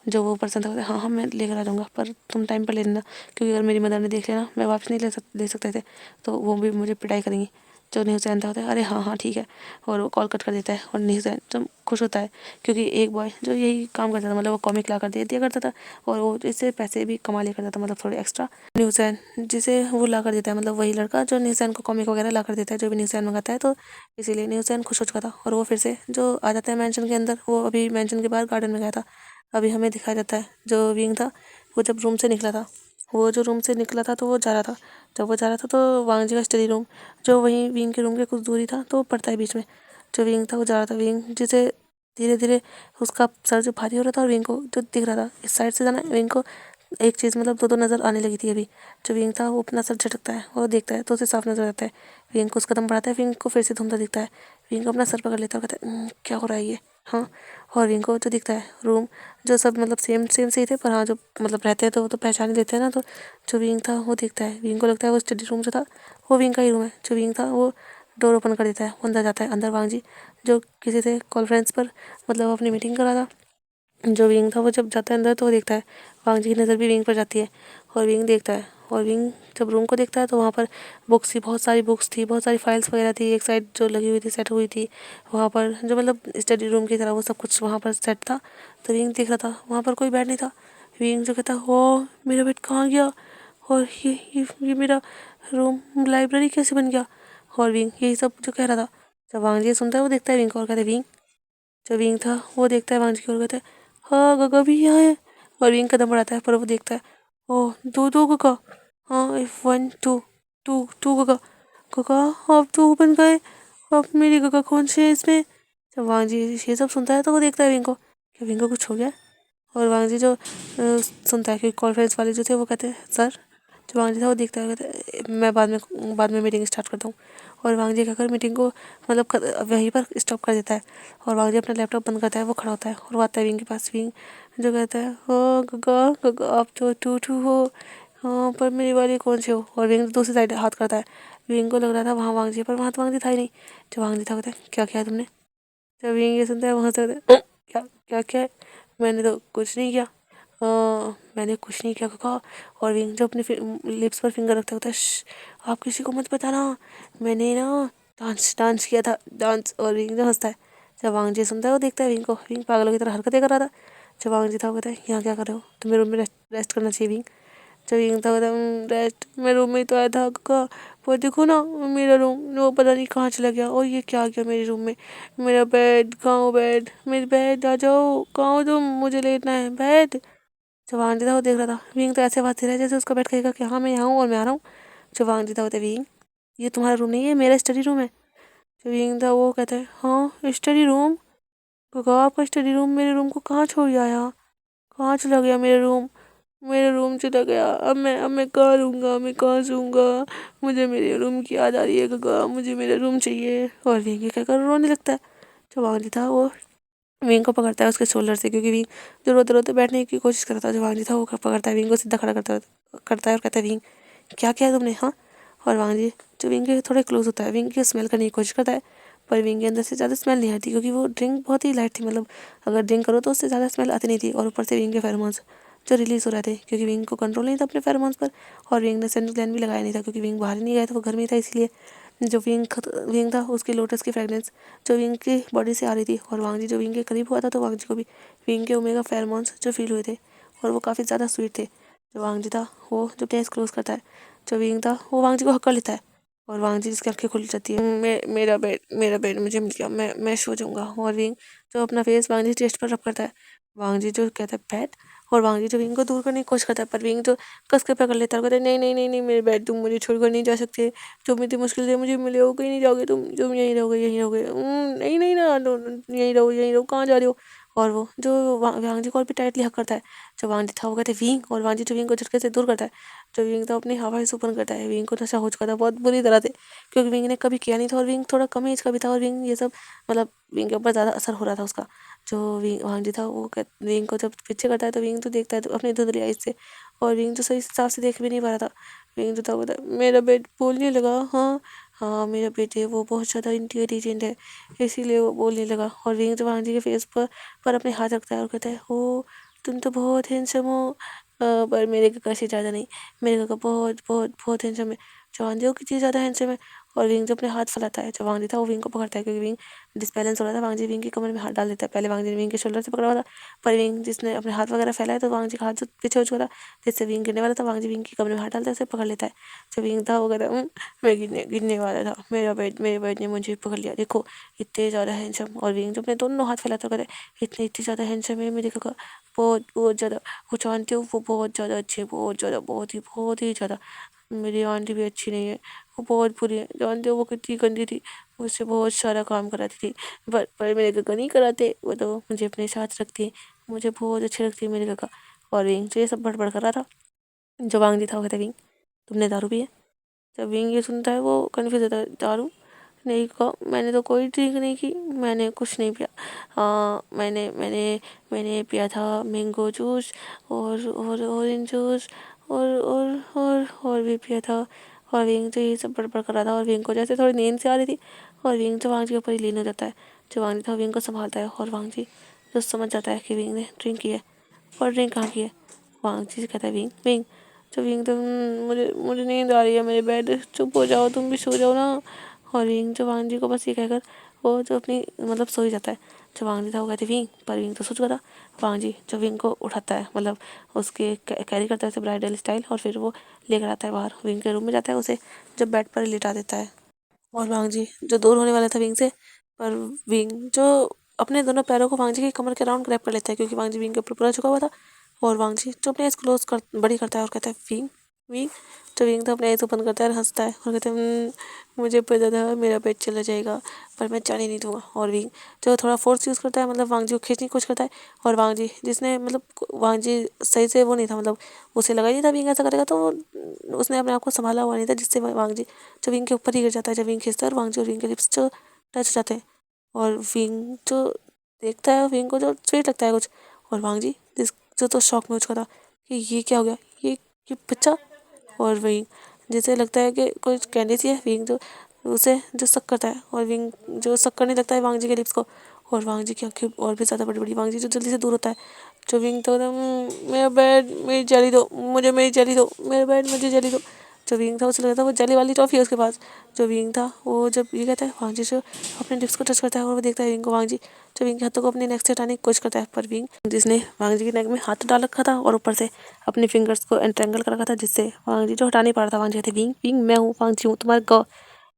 जो वो पर्सन था कहता है हाँ हाँ मैं लेकर आ जाऊँगा पर तुम टाइम पर ले लेना क्योंकि अगर मेरी मदर ने देख लिया ना मैं वापस नहीं ले सकते थे तो वो भी मुझे पिटाई करेंगी। जो न्यूज़ था होता है अरे हाँ हाँ ठीक है और वो कॉल कट कर देता है और न्यूज़ जो खुश होता है क्योंकि एक बॉय जो यही काम करता था मतलब वो कॉमिक ला कर दे दिया करता था और वो इससे पैसे भी कमा लिया करता था मतलब थोड़े एक्स्ट्रा। न्यूज़ैन जिसे वो ला कर देता है मतलब वही लड़का जो न्यूज़ैन को कॉमिक वगैरह ला कर देता है जो भी न्यूज़ैन मंगाता है, तो इसीलिए न्यूज़ैन खुश हो चुका था और वो फिर से जो आ जाता है मैंशन के अंदर। वो अभी मैंशन के बाहर गार्डन में गया था। अभी हमें दिखाया जाता है जो विंग था वो जब रूम से निकला था, वो जो रूम से निकला था तो वो जा रहा था, जब वो जा रहा था तो वांग जी का स्टडी रूम जो वहीं विंग के रूम के कुछ दूरी था तो पड़ता है बीच में। जो विंग था वो जा रहा था, विंग जिसे धीरे धीरे उसका सर जो भारी हो रहा था और विंग को जो दिख रहा था इस साइड से जाना, विंग को एक चीज़ मतलब दो नज़र आने लगी थी। अभी जो विंग था वो अपना सर झटकता है और देखता है तो उसे साफ नजर आता है। विंग को उसका कदम बढ़ाता है, विंग को फिर से धुंधला दिखता है। विंग अपना सर पकड़ लेता है और कहता है क्या हो रहा है ये, हाँ। और विंग को जो दिखता है रूम जो सब मतलब सेम सेम से ही थे, पर हाँ जो मतलब रहते हैं तो वो तो पहचान ही लेते हैं ना। तो जो विंग था वो दिखता है, विंग को लगता है वो स्टडी रूम जो था वो विंग का ही रूम है। जो विंग था वो डोर ओपन कर देता है, वो अंदर जाता है। अंदर वांग जी जो किसी से कॉन्फ्रेंस पर मतलब अपनी मीटिंग कर रहा था। जो विंग था वो जब जाता है अंदर तो वो देखता है वांग जी की नज़र भी विंग पर जाती है और विंग देखता है और विंग जब रूम को देखता है तो वहाँ पर बुक्स थी, बहुत सारी बुक्स थी, बहुत सारी फाइल्स वगैरह थी, एक साइड जो लगी हुई थी, सेट हुई थी वहाँ पर, जो मतलब स्टडी रूम की तरह वो सब कुछ वहाँ पर सेट था। तो विंग देख रहा था वहाँ पर कोई बेड नहीं था। विंग जो कहता हो मेरा बेड कहाँ गया, और ये मेरा रूम लाइब्रेरी कैसे बन गया, और विंग यही सब जो कह रहा था। जब वांग जी सुनता है वो देखता है विंग को और कहता है विंग। जो विंग था वो देखता है वांग जी को और कहता है हाँ गगा भी यहाँ है। और विंग कदम बढ़ाता है पर वो देखता है ओह दो गगा, हाँ 1 2 टू गगा, गगा अब 2 बन गए, अब मेरी गगा कौन से है इसमें। जब वांग जी ये सब सुनता है तो वो देखता है विंग को, क्या विंग को कुछ हो गया। और वांग जी जो सुनता है कि कॉन्फ्रेंस वाले जो थे वो कहते हैं सर। जो वांग जी था वो देखता है कहता है मैं बाद में मीटिंग स्टार्ट करता हूँ। और वांग जी कहकर मीटिंग को मतलब वहीं पर स्टॉप कर देता है। और वांग जी अपना लैपटॉप बंद करता है, वो खड़ा होता है और वो आता है विंग के पास। विंग जो कहता है ओ गगा गगा आप तो टू हो, हाँ पर मेरी वाली कौन सी हो। और विंग दूसरी साइड हाथ करता है। विंग को लग रहा था वहाँ वांग जी, पर वहाँ तो वांग जी था ही नहीं। जो वांग जी था कहता है क्या किया तुमने। जब विंग ये सुनता है वहाँ से कहता है क्या क्या क्या है, मैंने तो कुछ नहीं किया, मैंने कुछ नहीं किया काका। और विंग जो अपने लिप्स पर फिंगर रखता होता है आप किसी को मत बताना, मैंने ना डांस किया था डांस। और विंग जो हंसता है। जब वांग जी सुनता है वो देखता है विंग को, विंग पागलों की तरह हरकतें कर रहा था। जब वांग जी था वो कहता है यहाँ क्या कर रहे हो, तुम्हें रूम में रेस्ट करना चाहिए विंग। जब विंग था कहता रेस्ट, मैं रूम में ही तो आया था काका, वो देखो ना मेरा रूम वो पता नहीं कहाँ चला गया, और ये क्या आ गया मेरे रूम में, मेरा बेड कहाँ हो, बेड मेरी बेड आ जाओ, कहाँ हो तुम, मुझे लेटना है बेड। जब आंटी था वो देख रहा था। विंग तो ऐसे बात रहा जैसे उसका बेड कहेगा कि हाँ मैं यहाँ हूँ और मैं आ रहा हूँ। जब आंटी था वो विंग ये तुम्हारा रूम नहीं है, मेरा स्टडी रूम है। जब विंग था वो कहता है हाँ स्टडी रूम, क्योंकि आपका स्टडी रूम मेरे रूम को कहाँ छोड़ आया, कहाँ चला गया मेरे रूम चला गया, अब मैं कहाँ रहूँगा, मैं कहाँ सोऊंगा, मुझे मेरे रूम की याद आ रही है काका, मुझे मेरा रूम चाहिए। और विंग कहकर रोने लगता है। जब आंटी था वो विंग को पकड़ता है उसके शोल्डर से, क्योंकि विंग जो रोते रोते बैठने की कोशिश करता है। जो वांग जी था वो पकड़ता है विंग को, सीधा खड़ा करता है और कहता है विंग क्या किया तुमने, हाँ। और वांग जी जो विंग के थोड़े क्लोज होता है, विंग की स्मेल करने की कोशिश करता है, पर विंग के अंदर से ज़्यादा स्मेल नहीं आती, क्योंकि वो ड्रिंक बहुत ही लाइट थी, मतलब अगर ड्रिंक करो तो उससे ज़्यादा स्मेल आती नहीं थी। और ऊपर से विंग के फेरोमोन्स जो रिलीज़ हो रहे थे, क्योंकि विंग को कंट्रोल नहीं था अपने फेरोमोन्स पर। और विंग ने सेंट ग्लैंड भी लगाया नहीं था, क्योंकि विंग बाहर ही नहीं गया था, वो घर में ही था। इसलिए जो विंग था उसकी लोटस की फ्रेगनेंस जो विंग की बॉडी से आ रही थी। और वांग जी जो विंग के करीब हुआ था तो वांग जी को भी विंग के ओमेगा फेरोमोन्स जो फील हुए थे, और वो काफ़ी ज़्यादा स्वीट थे। जो वांग जी था वो जो केस क्लोज करता है, जो विंग था वो वांग जी को हक कर लेता है। और वांग जी जिसकी आंखें खुल जाती है, मेरा बेड मुझे मिल गया, मैं सो जाऊँगा। और विंग जो अपना फेस वांग जी चेस्ट पर रब करता है। वांग जी जो कहता है बेड, और वांग जी जो विंग को दूर करने की कोशिश करता है, पर विंग जो कस के पकड़ लेता है और कहता है नहीं नहीं नहीं नहीं मेरे बेड, तुम मुझे छोड़कर नहीं जा सकते, तुम इतनी मुश्किल से मुझे मिले हो, कहीं नहीं जाओगे तुम यहीं रहोगे यहीं रहोगे, नहीं नहीं ना यहीं रहो कहाँ जा रहे हो। और वो जो वांग जी को और भी टाइटली हक करता है। जो वांग जी था वो कहते हैं विंग, और वांग जी जो विंग को झटके से दूर करता है। जो विंग था अपनी हवा से ऊपर करता है। विंग को नशा हो चुका था बहुत बुरी तरह से, क्योंकि विंग ने कभी किया नहीं था, और विंग थोड़ा कम एज का भी था, और विंग ये सब मतलब विंग के ऊपर ज़्यादा असर हो रहा था उसका। जो विंग वांग जी था वो विंग को जब पीछे करता है तो विंग तो देखता है तो अपनी धुंधली आइज से, और विंग तो सही हिसाब से देख भी नहीं पा रहा था। विंग जो था वो मेरा बेट बोलने लगा, हाँ हाँ मेरा बेटे वो बहुत ज़्यादा इंटेलिजेंट है, इसीलिए वो बोलने लगा। और विंग जो वांग जी के फेस पर अपने हाथ रखता है और कहता है ओ तुम तो बहुत हैंडसम हो, पर मेरे काका से ज़्यादा नहीं, मेरे काका बहुत बहुत बहुत हैंडसम है। जवान जी कितनी ज़्यादा हैंडसम है। और विंग जो अपने हाथ फैलाता है, जो वांग जी था वो विंग को पकड़ता है, क्योंकि विंग डिसबैलेंस हो रहा था। वांग जी विंग की कमर में हाथ डाल देता है। पहले वांग जी ने विंग के शोल्डर से पकड़ा हुआ था, पर विंग जिसने अपने हाथ वगैरह फैलाया तो वांग जी का हाथ जो पीछे हो चुका था, जिससे विंग गिरने वाला था, वांग जी विंग की कमर में हाथ डालता है, उसे पकड़ लेता है। जो विंग था वो कहता है मैं गिरने वाला था, मेरे बेड ने मुझे पकड़ लिया, देखो इतने ज़्यादा हैंडसम। और विंग जो अपने दोनों हाथ फैलाता कहता है इतनी ज़्यादा हैंडसम है मेरे काका, बहुत बहुत ज़्यादा, वो जानते हो वो बहुत ज़्यादा अच्छे, बहुत ज़्यादा, बहुत ही ज़्यादा। मेरी आंटी भी अच्छी नहीं है, वो बहुत बुरी है, जानते हो वो कितनी गंदी थी, मुझसे बहुत सारा काम कराती थी, पर मेरे काका नहीं कराते, वो तो मुझे अपने साथ रखती है, मुझे बहुत अच्छी लगती है मेरे काका। और विंग तो ये सब बड़बड़ कर रहा था। जो वांग जी था वो कहता विंग तुमने दारू पी है। जब विंग ये सुनता है वो कन्फ्यूज होता है, दारू नहीं कहा, मैंने तो कोई ड्रिंक नहीं की, मैंने कुछ नहीं पिया, हाँ मैंने पिया था मैंगो जूस और ऑरेंज जूस और भी पिया था। और विंग तो ये सब बड़बड़ कर रहा था, और विंग को जैसे थोड़ी नींद से आ रही थी, और विंग तो वांग जी के ऊपर ही लीन हो जाता है। जो वांग जी था विंग को संभालता है, और वांग जी जो समझ जाता है कि विंग ने ड्रिंक की है। और ड्रिंक कहाँ की है, वांग जी से कहता है विंग तो विंग तो मुझे मुझे नींद आ रही है, मेरे बेड, चुप हो जाओ, तुम भी सो जाओ ना। और विंग जो वांग जी को बस ये कहकर वो जो अपनी मतलब सो ही जाता है। जो वांग जी था वो कहती विंग, पर विंग तो सो चुका था। वांग जी जो विंग को उठाता है, मतलब उसके कैरी करता है उसे ब्राइडल स्टाइल, और फिर वो लेकर आता है बाहर, विंग के रूम में जाता है, उसे जब बेड पर लिटा देता है। और वांग जी जो दूर होने वाला था विंग से, पर विंग जो अपने दोनों पैरों को वांग जी की कमर के राउंड ग्रैब कर लेता है, क्योंकि वांग जी विंग के ऊपर पूरा झुका हुआ था। और वांग जी जो अपने आइज क्लोज कर बड़ी करता है और कहता है विंग विंग। तो विंग तो अपने आइज ओपन करता है और हंसता है और कहता है मुझे पता था मेरा पेट चला जाएगा, पर मैं जाने नहीं दूंगा। और विंग जो थोड़ा फोर्स यूज़ करता है, मतलब वांग जी को खींचने की कोशिश करता है। और वांग जी जिसने मतलब वांग जी सही से वो नहीं था, मतलब उसे लगा ही नहीं था विंग ऐसा करेगा, तो उसने अपने आप को संभाला हुआ नहीं था, जिससे वांग जी जो विंग के ऊपर ही गिर जाता है। जब विंग खींचता है और वांग जी और विंग के लिप्स जो टच हो जाते हैं, और विंग जो देखता है विंग को जो स्वीट लगता है कुछ। और वांग जी जो तो शॉक में हो चुका था कि ये क्या हो गया, ये बच्चा। और विंग जैसे लगता है कि कोई कैंडी सी है, विंग जो उसे जो सक करता है, और विंग जो सक करने लगता है वांग जी के लिप्स को। और वांग जी की आंखें और भी ज़्यादा बड़ी बड़ी, वांग जी जो जल्दी से दूर होता है। जो विंग तो एकदम मेरा बेड, मेरी जली दो, मुझे मेरी जली दो, मेरा बेड मुझे जली दो। जो विंग था उसे लगा था वो जली वाली टॉफ़ी है उसके पास। जो विंग था वो जब ये कहता है, वांग जी जो अपने लिप्स को टच करता है और वो देखता है विंग को, वांग जी जो विंग के हाथों को अपने नेक से हटाने की कोशिश करता है, पर विंग जिसने वांग जी के नेक में हाथ डाल रखा था और ऊपर से अपने फिंगर्स को एंट्रेंगल कर रखा था, जिससे वांग जी जो हटा नहीं पा रहा था। वांग जी कहते विंग विंग मैं हूँ, वांग जी हूँ तुम्हारा ग।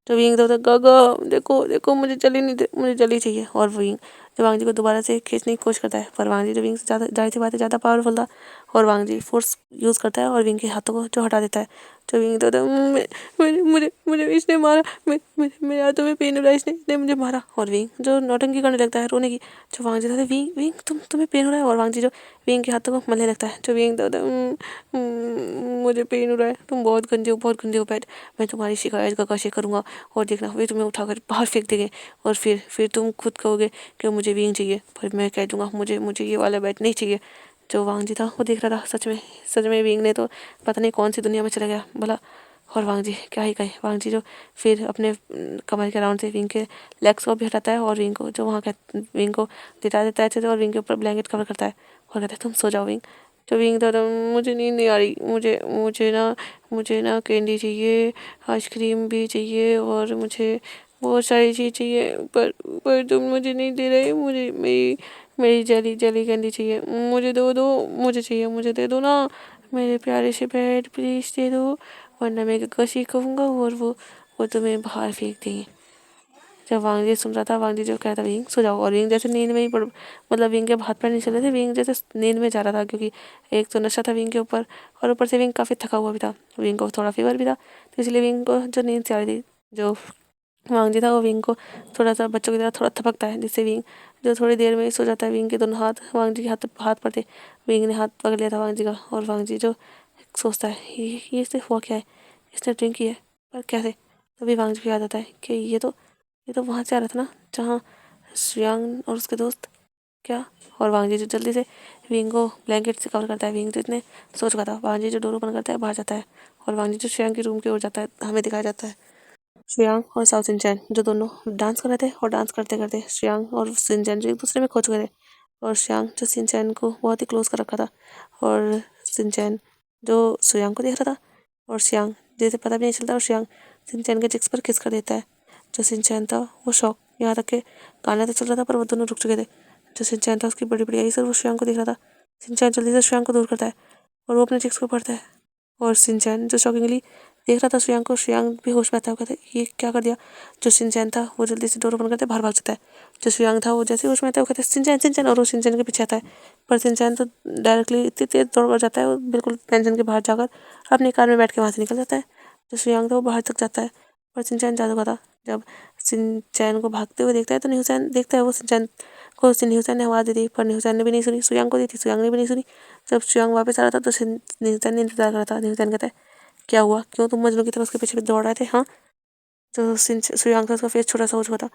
तो विंग तो ग देखो देखो मुझे जली नहीं दे, मुझे जली चाहिए। और विंग जो वांग जी को दोबारा से खींचने की कोशिश करता है, पर वांग जी जो विंग से ज़्यादा जाहिर सी बात है ज़्यादा पावरफुल था, और वांग जी फोर्स यूज़ करता है और विंग के हाथों को जो हटा देता है। तो विंग तो मुझे मुझे मुझे इसने मारा, मेरे हाथों में पेन हो रहा है, इसने मुझे मारा। और विंग जो नौटंकी करने लगता है, रोने की। जो वांग जी था विंग विंग तुम्हें पेन हो रहा है, और वांग जी जो विंग के हाथों को मलने लगता है। जो विंग तो मुझे पेन हो रहा है, तुम बहुत गंदे हो बैठ, मैं तुम्हारी शिकायत का कैसे करूँगा, और देखना वे तुम्हें उठाकर बाहर फेंक देंगे, और फिर तुम खुद कहोगे कि मुझे विंग चाहिए, पर मैं कह दूँगा मुझे मुझे ये वाला बैट नहीं चाहिए। जो वांग जी था वो देख रहा था, सच में विंग ने तो पता नहीं कौन सी दुनिया में चला गया भला। और वांग जी क्या ही कहे, वांग जी जो फिर अपने कमर के राउंड से विंग के लेग्स को भी हटाता है, और विंग को जो वहाँ विंग को लिटा देता है अच्छे से, और विंग के ऊपर ब्लैंकेट कवर करता है और कहता है तुम सो जाओ विंग। तो विंग तो मुझे नींद नहीं आ रही, मुझे ना कैंडी चाहिए, आइसक्रीम भी चाहिए, और मुझे बहुत सारी चीज़ चाहिए, पर तुम मुझे नहीं दे रहे, मुझे मेरी मेरी जली जली कैंडी चाहिए, मुझे दो मुझे चाहिए, मुझे दे दो ना मेरे प्यारे से बैट, प्लीज़ दे दो, वरना मैं कसी कहूँगा और वो तुम्हें बाहर फेंक देंगे। जब वांग जी सुन रहा था, वांग जी जो कहता विंग सो जाओ, और विंग जैसे नींद में ही पड़, मतलब विंग के हाथ पैर नहीं चल रहे थे, विंग जैसे नींद में जा रहा था, क्योंकि एक तो नशा था विंग के ऊपर, और ऊपर से विंग काफ़ी थका हुआ भी था, विंग को थोड़ा फीवर भी था, तो इसलिए विंग को जो नींद से आ रही थी। जो वांग जी था वो विंग को थोड़ा सा बच्चों की तरह थोड़ा थपकता है, जिससे विंग जो थोड़ी देर में ही सो जाता है। विंग के दोनों हाथ वांग जी के हाथ पर थे, विंग ने हाथ पकड़ लिया था वांग जी का, और वांग जी जो सोचता है ये इससे हुआ क्या है, इसने ड्रिंक की है, पर कैसे। तभी वांग जी को याद आता है कि ये तो वहाँ से आ रहा था ना जहाँ श्रेयांग और उसके दोस्त, क्या। और वांग जी जो जल्दी से विंग को ब्लैंकेट से कवर करता है, विंग तो इतने सोच रहा था। वांग जी जो डोर ओपन करता है बाहर जाता है, और वांग जी जो श्रेयांग के रूम की ओर जाता है, हमें दिखाया जाता है श्रेयांग और साउथ सिंचैन जो दोनों डांस कर रहे थे, और डांस करते करते श्रेयांग और सिंचैन जो एक दूसरे में खो चुके थे, और श्रेयांग जो सिंचैन को बहुत ही क्लोज कर रखा था, और सिंचैन जो श्रेयांग को देख रहा था, और श्रेयांग जैसे पता भी नहीं चलता, और श्रेयांग सिंचैन के चिक्स पर किस कर देता है। जो सिंचैन था वो शौक, यहाँ तक के गाना तो चल रहा था पर वो दोनों रुक चुके थे। जो सिंचैन था उसकी बड़ी बड़ी आई सर वो श्रेयांग को देख रहा था। सिंचैन जल्दी से श्रेयांग को दूर करता है, और वो अपने चिक्स को पढ़ता है, और सिंचैन जो शॉकिंगली देख रहा था श्रेयांग को, श्रेयांग भी होश में आता है, वो कहता है ये क्या कर दिया। जो सिंचैन था वो जल्दी से डोर ओपन करते बाहर भाग जाता है। जो श्रेयांग था वो जैसे होश में आता है वो कहता है सिंचैन सिंचैन, और वो सिंचैन के पीछे आता है, पर सिंचैन तो डायरेक्टली इतनी तेज दौड़ कर जाता है, वो बिल्कुल पेंशन के बाहर जाकर अपनी कार में बैठ के वहाँ से निकल जाता है। जो श्रेयांग था वो बाहर तक जाता है, पर सिंचैन जादू का था। जब सिंचैन को भागते हुए देखता है तो न्यूसैन देखता है, वो सिंचैन को न्यूसैन ने आवाज़ दी थी, पर न्यूसैन ने भी नहीं सुनी, श्रेयांग को दी थी, श्रेयांग ने भी नहीं सुनी। जब श्रेयांग वापस आ रहा था तो न्यूसैन ने इंतजार कर रहा था। न्यूसैन कहता है क्या हुआ, क्यों तुम मजनू की तरह उसके पीछे दौड़ रहे थे, हाँ। जो श्रेयांग था उसका फेस छोटा सा हो चुका था।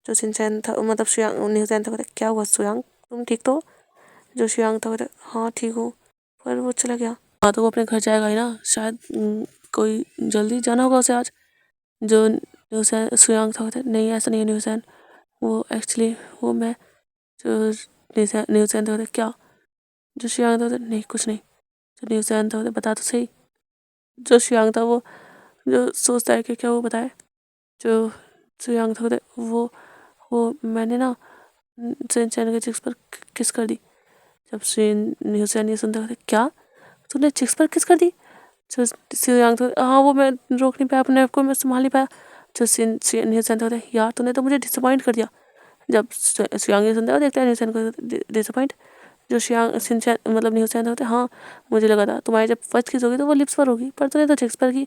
जो सिंचैन था मतलब श्रेयांग न्यूसैन था, कहता क्या हुआ श्रेयांग, तुम ठीक तो हो? जो श्रेयांग था कहता हाँ ठीक हूँ, पर वो चला गया। हाँ तो वो अपने घर जाएगा ही ना शायद, कोई जल्दी जाना होगा उसे आज। जो न्यूसैन श्रेयांग था कहता नहीं ऐसा नहीं है न्यूसैन, वो एक्चुअली वो मैं। जो न्यूसैन था कहता क्या। जो श्रेयांग था कहता नहीं कुछ नहीं। जो न्यूसैन था कहता बता तो सही। जो शियांग था वो जो सोचता है कि क्या वो बताए। जो शियांग था वो मैंने ना शिनचैन के चिक्स पर किस कर दी। जब न्यूचैन ये सुनता है क्या तूने चिक्स पर किस कर दी। जो शियांग था हाँ वो मैं रोक नहीं पाया अपने आप को, मैं संभाल नहीं पाया। जो न्यूचैन था यार तूने तो मुझे डिसअपॉइंट कर दिया। जब शियांग ये सुनता है देखता है न्यूचैन को डिसअपॉइंट। जो शियांग शिनचैन मतलब न्यूचैन होते हाँ मुझे लगा था तुम्हारी जब फर्स्ट किस होगी तो वो लिप्स पर होगी, पर तूने तो चिक्स पर की।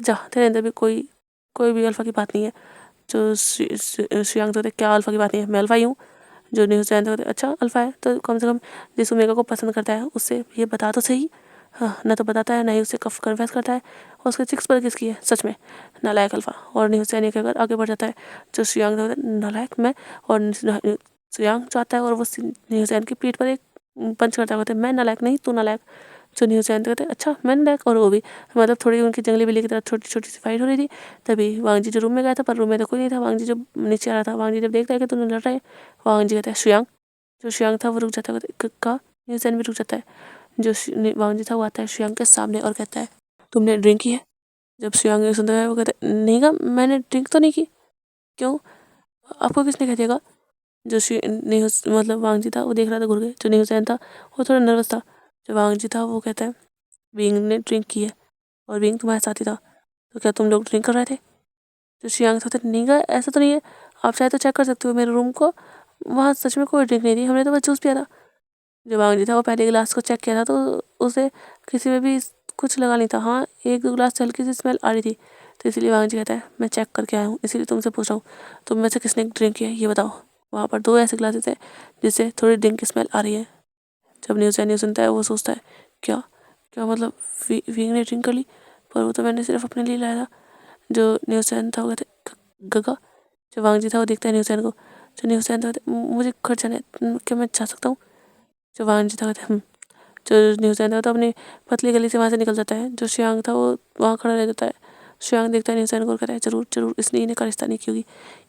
जा तेरे अंदर भी कोई भी अल्फा की बात नहीं है। जो शियांग तो क्या अल्फा की बात नहीं है, मैं अल्फा ही हूँ। जो न्यूज़ चैनल होते अच्छा अल्फा है तो कम से कम जिस ओमेगा को पसंद करता है उससे ये बता तो सही। हाँ ना तो बताता है ना ही उससे कन्फेस करता है और उसके चिक्स पर किसकी है सच में नालायक अल्फा। और न्यूज़ चैनल कहकर आगे बढ़ जाता है। जो शियांग होता है नालायक मैं और शियांग चाहता है और वो न्यूज़ चैनल की पीठ पर एक पंच करता है मैं नालायक नहीं तू नालायक। जो न्यूज़ चैनल कहते हैं अच्छा मैं नालायक और वो भी मतलब थोड़ी उनकी जंगली बिल्ली की तरह छोटी छोटी सी फाइट हो रही थी। तभी वांग जी जो रूम में गया था पर रूम में तो कोई नहीं था। वांग जी जब नीचे आ रहा था वांग जी जब देखता है कि तूने लड़ रहा है वांग जी कहता है शियांग। जो शियांग था वो रुक जाता है का न्यूज़ चैनल भी रुक जाता है। जो वांग जी था वो आता है शियांग के सामने और कहता है तुमने ड्रिंक की है। जब शियांग ये सुनता है वो कहता है नहीं का मैंने ड्रिंक तो नहीं की। क्यों आपको किसने कह दिया। जो न्यूज़ मतलब वांग जी था वो देख रहा था घूर के। जो न्यूज़ चैनल था वो थोड़ा नर्वस था। जो वांग जी था वो कहता है विंग ने ड्रिंक की है और विंग तुम्हारे साथ ही था तो क्या तुम लोग ड्रिंक कर रहे थे। जो शियांग था नहीं का ऐसा तो नहीं है, आप चाहे तो चेक कर सकते हो मेरे रूम को, वहाँ सच में कोई ड्रिंक नहीं थी, हमने तो बस जूस पिया था। जो वांग जी था वो पहले गिलास को चेक किया था तो उसे किसी में भी कुछ लगा नहीं था। हाँ एक दो गिलास हल्की सी स्मेल आ रही थी तो इसीलिए वांग जी कहता है मैं चेक करके आया हूँ इसीलिए तुमसे पूछ रहा हूँ तुम में से किसने ड्रिंक किया है ये बताओ। वहाँ पर 2 ऐसे गिलासेस हैं जिससे थोड़ी ड्रिंक की स्मेल आ रही है। जब न्यूज़ सुनता है वो सोचता है क्या क्या मतलब विंग ने ड्रिंक कर ली, पर वो तो मैंने सिर्फ अपने लिए लाया था। जो न्यूज़ था वो कहते गगा। जो वांग जी था वो देखता है न्यूज़ को। जो न्यूज़ था मुझे घर जाना है क्या मैं जा सकता हूँ। जो वांग जी था कहते जो न्यूज़ था तो अपनी पतली गली से वहाँ से निकल जाता है। जो शियांग था वो वहाँ खड़ा रह जाता है। शियांग देखता है न्यूज़ को कहता है जरूर जरूर इसने इन्हें का रिश्ता नहीं की होगी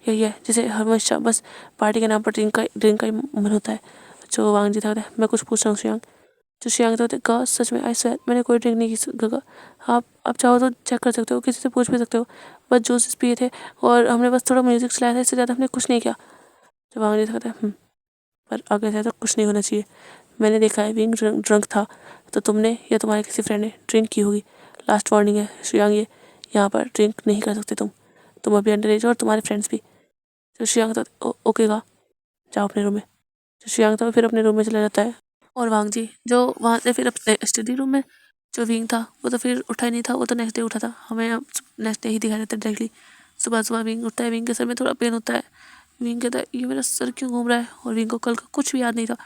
यही है जिसे हमेशा बस पार्टी के नाम पर ड्रिंक का ही मन होता है। जो वांग जी था कहता है मैं कुछ पूछ रहा हूँ शियांग। जो शियांग था गा सच में आई स्वेयर मैंने कोई ड्रिंक नहीं की गगा। आप चाहो तो चेक कर सकते हो किसी से पूछ भी सकते हो, बस जूस पिए थे और हमने बस थोड़ा म्यूजिक चलाया था इससे ज़्यादा हमने कुछ नहीं किया। जब वांग जी था कहता है पर आगे से तो कुछ नहीं होना चाहिए, मैंने देखा है विंग ड्रंक था तो तुमने या तुम्हारे किसी फ्रेंड ने ड्रिंक की होगी। लास्ट वार्निंग है शियांग ये यहाँ पर ड्रिंक नहीं कर सकते तुम अभी अंडर एज हो और तुम्हारे फ्रेंड्स भी। तो शियांग था ओके गा जाओ अपने रूम में। जो शियांग था फिर अपने रूम में चला जाता है। और वांग जी जो वहाँ से फिर अपने स्टडी रूम में जो विंग था वो तो फिर उठा ही नहीं था, वो तो नेक्स्ट डे उठा था, हमें नेक्स्ट डे ही दिखाया जाता है डायरेक्टली। सुबह सुबह विंग उठता है, विंग के सर में थोड़ा पेन होता है। विंग कहता है ये मेरा सर क्यों घूम रहा है, और विंग को कल का कुछ भी याद नहीं था।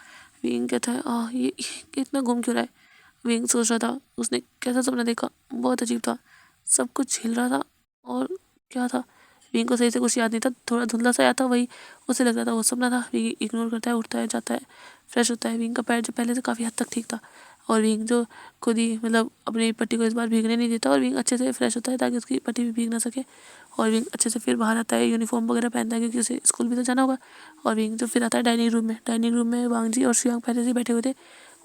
विंग कहता है ये इतना घूम क्यों रहा है। विंग सोच रहा था उसने कैसा सपना देखा, बहुत अजीब था, सब कुछ हिल रहा था और क्या था विंग को सही से कुछ याद नहीं था, थोड़ा धुंधला सा याद था, वही उसे लग रहा था वो सपना था। विंग इग्नोर करता है, उठता है, जाता है, फ्रेश होता है। विंग का पैर जो पहले से काफ़ी हद तक ठीक था और विंग जो खुद ही मतलब अपनी पट्टी को इस बार भीगने नहीं देता और विंग अच्छे से फ्रेश होता है ताकि उसकी पट्टी भी भीग ना सके। और विंग अच्छे से फिर बाहर आता है, यूनिफॉर्म वगैरह पहनता है क्योंकि उसे स्कूल भी तो जाना होगा। और विंग जो फिर आता है डाइनिंग रूम में वांग जी और शियांग पहले से बैठे हुए थे,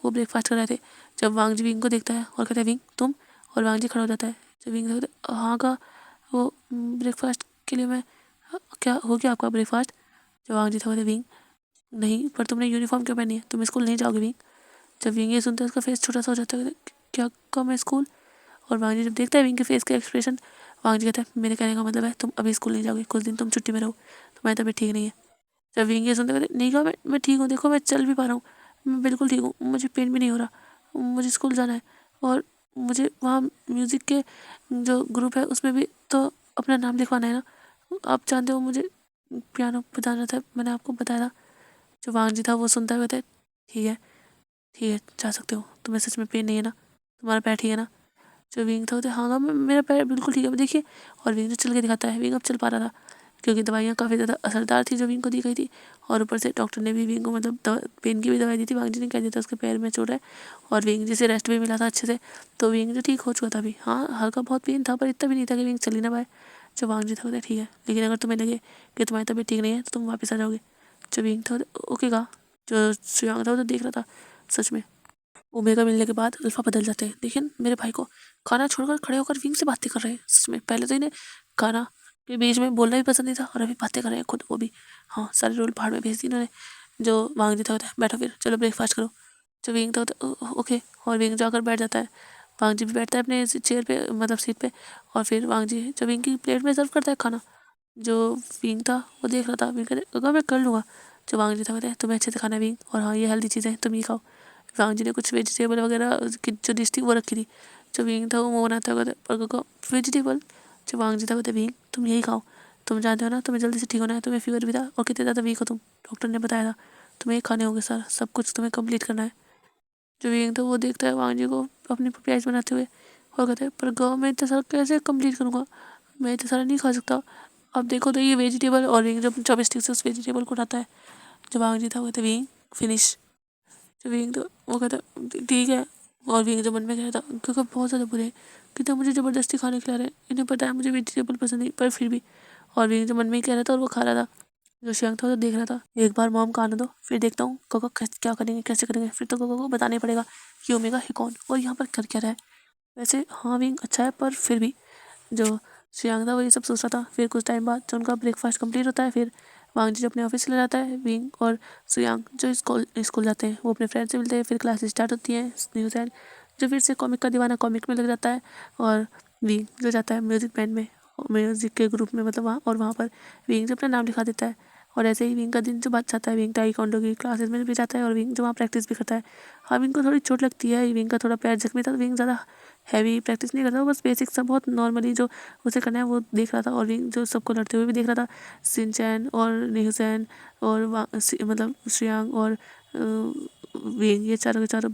वो ब्रेकफास्ट कर रहे थे। जब वांग जी विंग को देखता है और कहता है विंग तुम, और वांग जी खड़ा हो जाता है। जब विंग कहता है हाँ का वो ब्रेकफास्ट के लिए मैं क्या हो गया आपका ब्रेकफास्ट। जब वांग जी था विंग नहीं पर तुमने यूनिफॉर्म क्यों पहनी है, तुम स्कूल नहीं जाओगे विंग। जब विंग ये सुनता है उसका फेस छोटा सा हो जाता है, क्या कम है स्कूल। और वांग जी जब देखता है विंग के फेस का एक्सप्रेशन, वांग जी कहता है मेरे कहने का मतलब है तुम अभी स्कूल नहीं जाओगे, कुछ दिन तुम छुट्टी में रहो, तुम्हारी तबीयत ठीक नहीं है। जब विंग ये सुनते कहते नहीं कहा मैं ठीक हूँ, देखो मैं चल भी पा रहा हूँ, मैं बिल्कुल ठीक हूँ, मुझे पेन भी नहीं हो रहा, मुझे स्कूल जाना है और मुझे वहाँ म्यूज़िक के जो ग्रुप है उसमें भी तो अपना नाम लिखवाना है ना, आप जानते हो मुझे पियानो बजाना था, मैंने आपको बताया था। जो वांग जी था वो सुनता हुआ था ठीक है जा सकते हो, तुम्हें सच में पेन नहीं है ना, तुम्हारा पैर ठीक है ना। जो विंग था वो हाँ मेरा पैर बिल्कुल ठीक है देखिए। और विंग तो चल के दिखाता है, विंग अब चल पा रहा था क्योंकि दवाइयाँ काफ़ी ज़्यादा असरदार थी जो विंग को दी गई थी। और ऊपर से डॉक्टर ने भी विंग को मतलब पेन की भी दवाई दी थी। वांग जी ने कह दिया था उसके पैर में चोट है और विंग जिसे रेस्ट भी मिला था अच्छे से, तो विंग जो ठीक हो चुका था अभी। हाँ हल्का बहुत पेन था पर इतना भी नहीं था कि विंग चल ही ना पाए। जो वांग जी था बोलता ठीक है लेकिन अगर तुम्हें लगे कि तुम्हारी तबीयत ठीक नहीं है तो तुम वापस आ जाओगे। जो विंग था ओके कहा। जो शियांग था वो तो देख रहा था सच में ओमेगा मिलने के बाद अल्फा बदल जाते हैं, देखिए मेरे भाई को खाना छोड़कर खड़े होकर विंग से बातें कर रहे हैं। सच में पहले तो इन्हें खाना के बीच में बोलना भी पसंद नहीं था और अभी बातें कर रहे हैं खुद, वो भी। हाँ, सारे रोल भाड़ में भेज दी इन्होंने। जो वांग जी था होता है, बैठो फिर, चलो ब्रेकफास्ट करो। जो विंग था होता है, ओके, और विंग जाकर बैठ जाता है। वांग जी भी बैठता है अपने चेयर पे, मतलब सीट पे, और फिर वांग जी जो विंग की प्लेट में सर्व करता है खाना। जो विंग था वो देख रहा था, विंग कहते अगर मैं कर लूँगा। जो वांग जी था कहते हैं तुम्हें अच्छे से खाना है विंग, और हाँ ये हेल्दी चीज़ें तुम ये खाओ। वांग जी ने कुछ वेजिटेबल वगैरह की जो डिश थी वो रखी थी। जो विंग था वो बनाता है, कहते वेजिटेबल। जो वांग जी था कहते विंग तुम यही खाओ, तुम जानते हो ना तुम्हें जल्दी से ठीक होना है, तुम्हें फीवर भी था और कितने ज़्यादा वीक हो तुम, डॉक्टर ने बताया था तुम्हें ये खाने होंगे सर, सब कुछ तुम्हें कंप्लीट करना है। जो विंग था वो देखता है वांग जी को अपनी प्याज बनाते हुए और कहता है पर गाँव में इतना सारा कैसे कंप्लीट करूँगा, मैं इतना सारा नहीं खा सकता। अब देखो तो ये वेजिटेबल, और विंग जब चॉपस्टिक से उस वेजिटेबल को उठाता है। जो वांग जी था वो कहता है विंग फिनिश। जो विंग तो वो कहता ठीक है, और विंग जो मन में कह रहा था क्योंकि बहुत ज़्यादा बुरे हैं, कितना मुझे ज़बरदस्ती खाने खिला रहे हैं, इन्हें पता है मुझे वेजिटेबल पसंद नहीं, पर फिर भी। और विंग जो मन में ही कह रहा था और वो खा रहा था। जो शियांग था वो तो देख रहा था, एक बार मॉम का आने दो फिर देखता हूँ कोको क्या करेंगे कैसे करेंगे, फिर तो कोको को बताना ही पड़ेगा कि ओमेगा ही कौन और यहाँ पर कर क्या रहा है। वैसे हाँ विंग अच्छा है पर फिर भी। जो शियांग था वो ये सब सोच रहा था। फिर कुछ टाइम बाद जो उनका ब्रेकफास्ट कंप्लीट होता है, फिर वांग जी अपने ऑफिस चला जाता है। विंग और शियांग जो स्कूल जाते हैं वो अपने फ्रेंड से मिलते हैं। फिर क्लासेस स्टार्ट होती हैं। न्यूज़ एंड जो फिर से कॉमिक का दीवाना कॉमिक में लग जाता है, और विंग जो जाता है म्यूज़िक बैंड में, म्यूज़िक के ग्रुप में मतलब वहाँ, और वहाँ पर विंग जो अपना नाम लिखा देता है। और ऐसे ही विंग का दिन जो बात जाता है, विंग ताइक्वांडो की क्लासेस में भी जाता है और विंग जो वहाँ प्रैक्टिस भी करता है। हाँ विंग को थोड़ी चोट लगती है, विंग का थोड़ा पैर जख्मी था, तो विंग ज़्यादा हैवी प्रैक्टिस नहीं करता, वो बस बेसिक सा बहुत नॉर्मली जो उसे करना है वो देख रहा था। और विंग जो सबको लड़ते हुए भी देख रहा था, सिंचैन और नेहुसैन और मतलब श्रियांग और विंग, ये चारों के चारों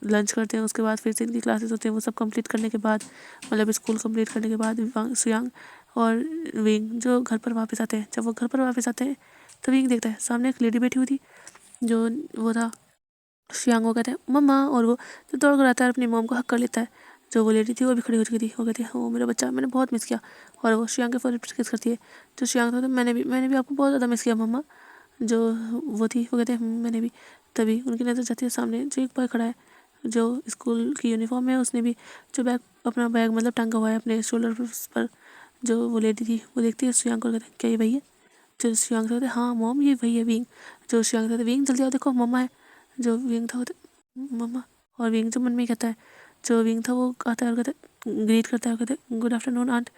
लंच करते हैं। उसके बाद फिर से इनकी क्लासेस होती हैं, वो सब कंप्लीट करने के बाद, मतलब स्कूल कंप्लीट करने के बाद श्रियांग और विंग जो घर पर वापस आते हैं। जब वो घर पर वापस आते हैं तो विंग देखता है सामने एक लेडी बैठी हुई थी, जो वो था श्रियांग। वो कहते हैं मम्मा, और वो जो दौड़ कर आता है अपनी मॉम को हक कर लेता है। जो वो लेडी थी वो भी खड़ी हो चुकी थी, वो कहती है ओ मेरा बच्चा, मैंने बहुत मिस किया, और वो श्रियांग के फॉर किस करती है। जो श्रियांग था तो मैंने भी आपको बहुत ज़्यादा मिस किया मम्मा। जो वो थी वो कहते हैं मैंने भी। तभी उनकी नज़र जाती है सामने जो एक बॉय खड़ा है, जो स्कूल की यूनिफॉर्म है, उसने भी जो अपना बैग मतलब टांगा हुआ है अपने शोल्डर पर। जो वो लेडी थी वो देखती है श्रियांग को, कहते हैं क्या ये वही है। जो श्रियांग था हाँ मॉम ये वही है विंग। जो श्रियांग था विंग जल्दी आओ देखो मम्मा है। जो विंग था मम्मा, और विंग जो मन में ही कहता है, जो विंग था वो आता है और कहते ग्रीट करता है, कहते गुड आफ्टरनून आंट।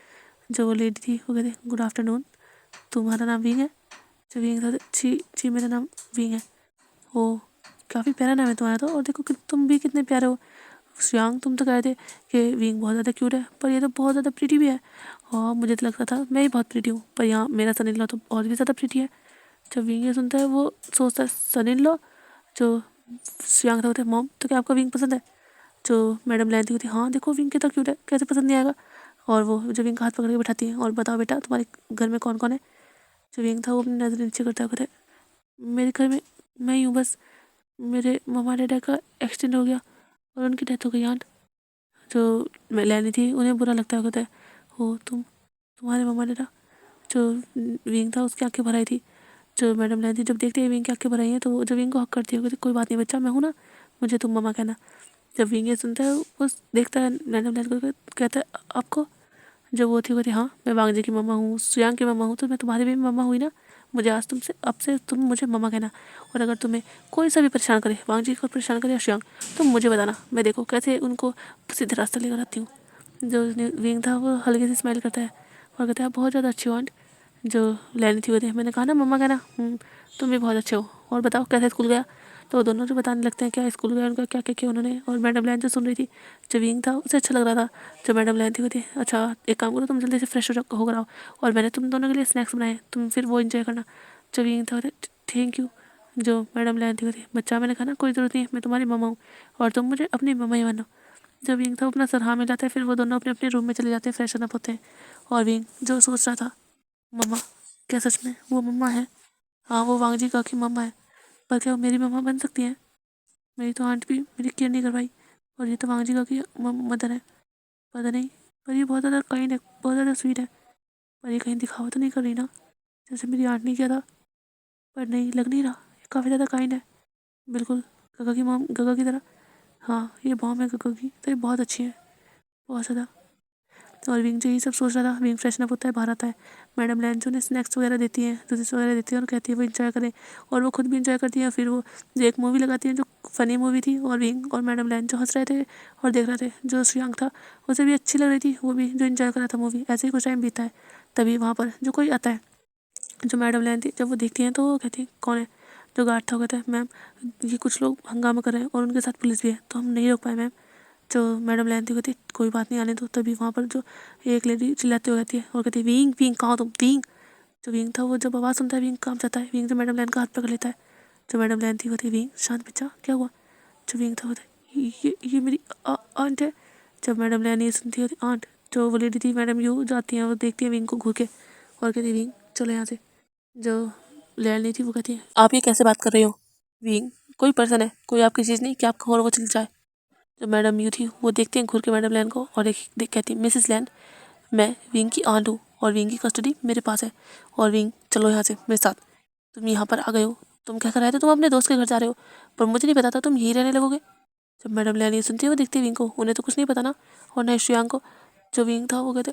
जो वो लेडी थी वो कहते गुड आफ्टरनून, तुम्हारा नाम विंग है। जो विंग था जी जी मेरा नाम विंग है। ओ काफ़ी प्यारा नाम है तुम्हारा तो, और देखो कि तुम भी कितने प्यारे हो। श्रियांग तुम तो कह रहे थे कि विंग बहुत ज़्यादा क्यूट है, पर ये तो बहुत ज़्यादा प्रीटी भी है। और मुझे तो लगता था मैं ही बहुत प्रीटी हूँ, पर यहाँ मेरा सन इन लॉ तो और भी ज़्यादा प्रीटी है। जब विंग ये सुनता है वो सोचता है सन इन लॉ। जो श्रियांग था होता है मॉम तो क्या आपका विंग पसंद है। जो मैडम लेंथी होती है हाँ देखो विंग कितना क्यूट है, कैसे पसंद नहीं आएगा। और वो जो विंग का हाथ पकड़ के बैठाती है, और बताओ बेटा तुम्हारे घर में कौन कौन है। जो विंग था वो अपनी नज़र नीचे करता है, कहता है मेरे घर में मैं ही हूँ बस, मेरे मम्मा डैडा का एक्सीडेंट हो गया और उनकी डेथ हो गई आंट। जो लैनी थी उन्हें बुरा लगता है, कहता है हो तुम्हारे मम्मा डैडा। जो विंग था उसकी आंखें भर आई थी। जो मैडम लैनी थी जब देखते हैं विंग की आंखें भर आई हैं तो वो जो विंग को हक करती है, कहती कोई बात नहीं बच्चा, मैं हूँ ना, मुझे तुम मम्मा कहना। जब विंग ये सुनता है वो देखता है मैडम लैनी को, कहता है आपको। जब वो थी कहती हाँ मैं वांग जी की मम्मा हूँ, श्रियांग की मम्मा हूँ, तो मैं तुम्हारी भी मम्मा हुई ना, मुझे आज तुमसे अब से तुम मुझे मम्मा कहना। और अगर तुम्हें कोई सा भी परेशान करे, वांग जी को परेशान करे या श्रियांग, तो मुझे बताना, मैं देखो कैसे उनको सीधे रास्ते लेकर आती हूँ। जो विंग था वो हल्के से स्माइल करता है और कहता है आप बहुत ज़्यादा अच्छी हो आंट। जो लैनी थी वो थी मैंने कहा ना मम्मा कहना, तुम भी बहुत अच्छे हो, और बताओ कैसे स्कूल गया। तो दोनों जो बताने लगते हैं क्या स्कूल गया उनका क्या क्या किया उन्होंने। और मैडम लैन जो सुन रही थी, जो विंग था उसे अच्छा लग रहा था। जो मैडम लैन थी वो थी अच्छा एक काम करो तुम जल्दी से फ्रेश होकर आओ, और मैंने तुम दोनों के लिए स्नैक्स बनाए, तुम फिर वो इन्जॉय करना। जो विंग था थैंक यू। जो मैडम लैन थी वो थी बच्चा मैंने कहा ना कोई ज़रूरत नहीं है, मैं तुम्हारी मम्मा हूँ और तुम मुझे अपनी मम्मा ही मानो। जब विंग था अपना सर हाँ मिलाता है, फिर वो दोनों अपने अपने रूम में चले जाते हैं, फ्रेशन अप होते हैं। और विंग जो सोच रहा था मम्मा, क्या सच में वो मम्मा है। हाँ वो वांग जी का की मम्मा है, पर क्या वो मेरी मम्मा बन सकती है। मेरी तो आंट भी मेरी केयर नहीं करवाई, और ये तो वांग जी का की मदर है। पता नहीं, पर ये बहुत ज़्यादा काइंड है, बहुत ज़्यादा स्वीट है। पर ये कहीं दिखावा तो नहीं कर रही ना जैसे मेरी आंट ने किया था। पर नहीं लग नहीं रहा, ये काफ़ी ज़्यादा काइंड है, बिल्कुल गगा की मॉम, गगा की तरह। हाँ ये मॉम है गगा की, तो ये बहुत अच्छी है, बहुत ज़्यादा। और विंग जो ये सब सोच रहा था, विंग फ्रेशन अप होता है, बाहर आता है। मैडम लैन जो उन्हें स्नैक्स वगैरह देती हैं, जूसेस वगैरह देती है और कहती है वो इंजॉय करें, और वो खुद भी इंजॉय करती है। फिर वो जो एक मूवी लगाती है जो फ़नी मूवी थी, और विंग और मैडम लैन जो हंस रहे थे और देख रहे थे। जो श्रेयांक था उसे भी अच्छी लग रही थी, वो भी जो इंजॉय कर रहा था मूवी। ऐसे ही कुछ टाइम बीता है, तभी वहाँ पर जो कोई आता है, जो मैडम लैन थी। जब वो देखती हैं तो वो कहती है कौन है। जो गार्ड था वो कहता है मैम ये कुछ लोग हंगामा कर रहे हैं और उनके साथ पुलिस भी है, तो हम नहीं रोक पाए मैम। जो मैडम लैन थी कहती कोई बात नहीं, आने दो। तभी वहाँ पर जो एक लेडी चिल्लाते हुए कहती है और कहती है विंग विंग कहाँ हो तुम विंग। जो विंग था वो जब आवाज़ सुनता है विंग काम जाता है। विंग जो मैडम लैन का हाथ पकड़ लेता है। जो मैडम लैन थी वो कहती विंग शांत बच्चा क्या हुआ। जो विंग था वो कहता ये मेरी आंट है। जब मैडम लैन ये सुनती है आंट, जो वो लेडी थी मैडम यू जाती है, वो देखती है विंग को घूर के और कहती विंग चलो यहाँ से। जो लैन नहीं थी वो कहती है आप ये कैसे बात कर रही हो विंग, कोई पर्सन है, कोई आपकी चीज़ नहीं कि आपका और वो चल जाए। जो मैडम यू थी वो देखते हैं घूर के मैडम लैन को और कहती है मिसेस लैन मैं विंग की आंट हूँ और विंग की कस्टडी मेरे पास है, और विंग चलो यहाँ से मेरे साथ। तुम यहाँ पर आ गए हो, तुम क्या कर रहे थे, तुम अपने दोस्त के घर जा रहे हो, पर मुझे नहीं पता था तुम यहीं रहने लगोगे। जब मैडम लैन ये सुनती है वो देखती है विंग को, उन्हें तो कुछ नहीं पता ना, और न श्रेयांक को। जो विंग था वो कहते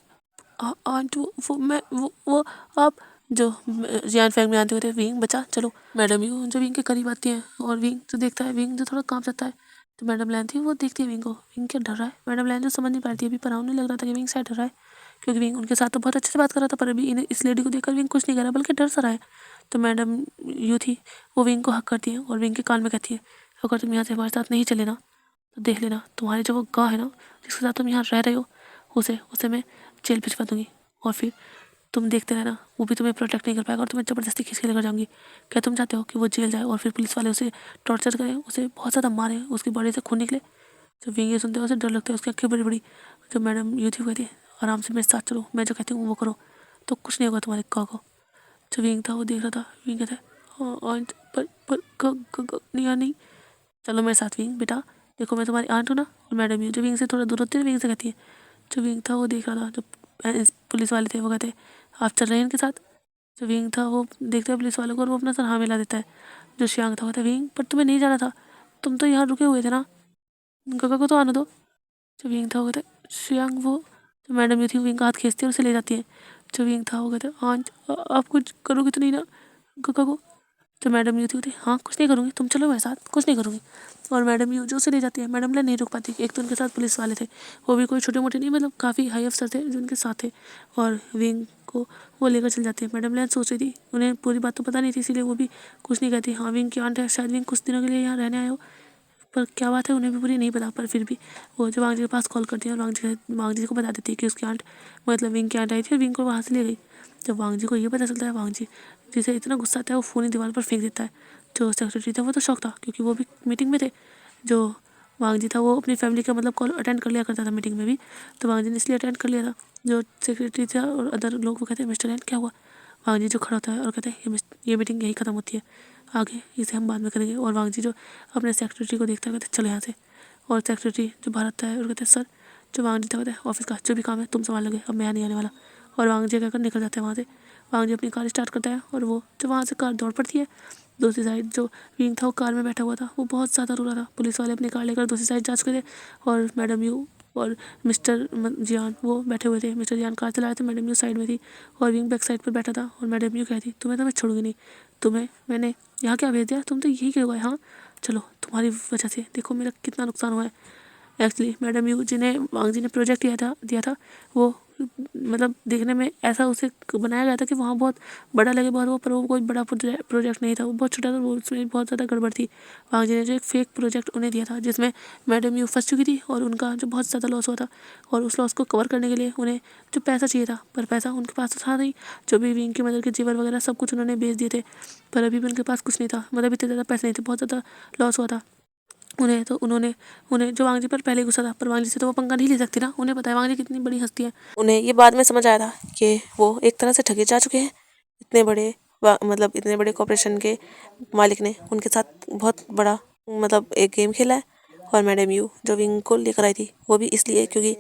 आंट वो मैं वो आप। जो जियान फैंग में आते होते विंग बचा चलो। मैडम यू जो विंग के करीब आती हैं और विंग जो देखता है, विंग जो थोड़ा कांप जाता है। तो मैडम लैन थी वो देखती है विंग को, विंग क्या डर रहा है। मैडम लैन जो समझ नहीं पाती अभी, पर उन्हें लग रहा था कि विंग शायद डर रहा है, क्योंकि विंग उनके साथ तो बहुत अच्छे से बात कर रहा था, पर अभी इस लेडी को देखकर विंग कुछ नहीं कर रहा बल्कि डर सा रहा है। तो मैडम यू थी वो विंग को हक करती है और विंग के कान में कहती है अगर तुम यहाँ से हमारे साथ नहीं चले ना तो देख लेना तुम्हारे जो वो गाँ है ना जिसके साथ तुम यहाँ रह रहे हो उसे मैं जेल भिजवा दूँगी, और फिर तुम देखते रहना वो भी तुम्हें प्रोटेक्ट नहीं कर पाएगा और तुम्हें ज़बरदस्ती खींच के लेकर जाऊंगी। क्या तुम चाहते हो कि वो जेल जाए और फिर पुलिस वाले उसे टॉर्चर करें, उसे बहुत ज़्यादा मारें, उसकी बॉडी से खून निकले। जब विंग ये सुनते हैं उसे डर लगता है, उसकी आँखें बड़ी बड़ी। जब मैडम यू थी कहती है आराम से मेरे साथ चलो, मैं जो कहती हूँ वो करो तो कुछ नहीं होगा तुम्हारे का को। जो विंग था वो देख रहा था, विंग कहता है आंट पर नहीं चलो मेरे साथ विंग बेटा, देखो मैं तुम्हारी आंट हूँ ना। और मैडम यू जो विंग से थोड़ा दूर होती है विंग से कहती है। जो विंग था वो देख रहा था, जो पुलिस वाले थे वो कहते आप चल रहे हैं इनके साथ। जो विंग था वो देखता है पुलिस वालों को और वो अपना सर हाँ मिला देता है। जो श्रेयांक था वो कहता है विंग पर तुम्हें नहीं जाना था, तुम तो यहाँ रुके हुए थे ना, गगा को तो आने दो। जो विंग था वो कहता है श्रेयांक वो जो मैडम जो थी विंग का हाथ खींचती है और उसे ले जाती है। जो विंग था वो कहता है आंट आप कुछ करोगे तो नहीं ना गगा को। तो मैडम यू थी होती हाँ कुछ नहीं करूँगी, तुम चलो मेरे साथ कुछ नहीं करूँगी। और मैडम यू जो उसे ले जाती है, मैडम ने नहीं रुक पाती। एक तो उनके साथ पुलिस वाले थे, वो भी कोई छोटे मोटे नहीं, मतलब काफ़ी हाई अफसर थे जो उनके साथ थे, और विंग को वो लेकर चल जाती है। मैडम लैन सोच रही थी, उन्हें पूरी बात तो पता नहीं थी, इसीलिए वो भी कुछ नहीं कहती। हाँ विंग की आंट है, शायद विंग कुछ दिनों के लिए यहाँ रहने आए हो, पर क्या बात है उन्हें भी पूरी नहीं पता। पर फिर भी वो जो वांग जी के पास कॉल करती है और वांग जी को बता देती है कि उसकी आंट मतलब विंग की आंट आई थी और विंग को वहाँ से ले गई। जब वांग जी को ये पता चलता है, वांग जी जिसे इतना गुस्सा आता है वो फ़ोन ही दीवार पर फेंक देता है। जो सेक्रेटरी था वो तो शौक था क्योंकि वो भी मीटिंग में थे। जो वांग जी था वो अपनी फैमिली का मतलब कॉल अटेंड कर लिया करता था मीटिंग में भी, तो वांग जी ने इसलिए अटेंड कर लिया था। जो सेक्रेटरी था और अदर लोग वो कहते हैं मिस्टर एन क्या हुआ। वांग जी जो खड़ा होता है और कहते हैं ये मीटिंग यही ख़त्म होती है, आगे इसे हम बाद में करेंगे। और वांग जी जो अपने सेक्रेटरी को देखता है कहते चलो यहाँ से। और सेक्रेटरी जो बाहर आता है और कहते हैं सर। जो वांग जी था कहते हैं ऑफिस का जो भी काम है तुम संभाल लोगे, अब मैं यहाँ नहीं आने वाला। और वांग जी कहकर निकल जाते हैं वहाँ से। वांग जी अपनी कार स्टार्ट करता है और वो जो वहाँ से कार दौड़ पड़ती है। दूसरी साइड जो विंग था वो कार में बैठा हुआ था, वो बहुत ज़्यादा रो रहा था। पुलिस वाले अपनी कार लेकर दूसरी साइड जा चुके थे और मैडम यू और मिस्टर जियान वो बैठे हुए थे। मिस्टर जियान कार चला रहे थे, मैडम यू साइड में थी और विंग बैक साइड पर बैठा था। और मैडम यू कहती तुम्हें तो मैं छोड़ूंगी नहीं, तुम्हें मैंने यहाँ क्या भेज दिया, तुम तो यही क्यों गए। हाँ चलो तुम्हारी वजह से देखो मेरा कितना नुकसान हुआ है। एक्चुअली मैडम यू जिन्हें वांग जी ने प्रोजेक्ट दिया था वो मतलब देखने में ऐसा उसे बनाया गया था कि वहाँ बहुत बड़ा लगे बहुत वो, पर वो कोई बड़ा प्रोजेक्ट नहीं था, वो बहुत छोटा था। वो उसमें बहुत ज़्यादा गड़बड़ थी। वांग जी ने जो एक फेक प्रोजेक्ट उन्हें दिया था जिसमें मैडम यू फंस चुकी थी और उनका जो बहुत ज़्यादा लॉस हुआ था, और उस लॉस को कवर करने के लिए उन्हें जो पैसा चाहिए था, पर पैसा उनके पास तो था नहीं। जो भी विंग की मदर के जेवर वगैरह सब कुछ उन्होंने बेच दिए थे, पर अभी भी उनके पास कुछ नहीं था, मतलब इतने ज़्यादा पैसे नहीं थे, बहुत ज़्यादा लॉस हुआ था उन्हें। तो उन्हें जो वांग जी पर पहले गुस्सा था, पर वांग जी से तो वो पंगा नहीं ले सकती ना, उन्हें पता है वांग जी कितनी बड़ी हस्ती है। उन्हें ये बाद में समझ आया था कि वो एक तरह से ठगे जा चुके हैं। इतने बड़े मतलब इतने बड़े कॉर्पोरेशन के मालिक ने उनके साथ बहुत बड़ा मतलब एक गेम खेला है। और मैडम यू जो विंग को लेकर आई थी वो भी इसलिए क्योंकि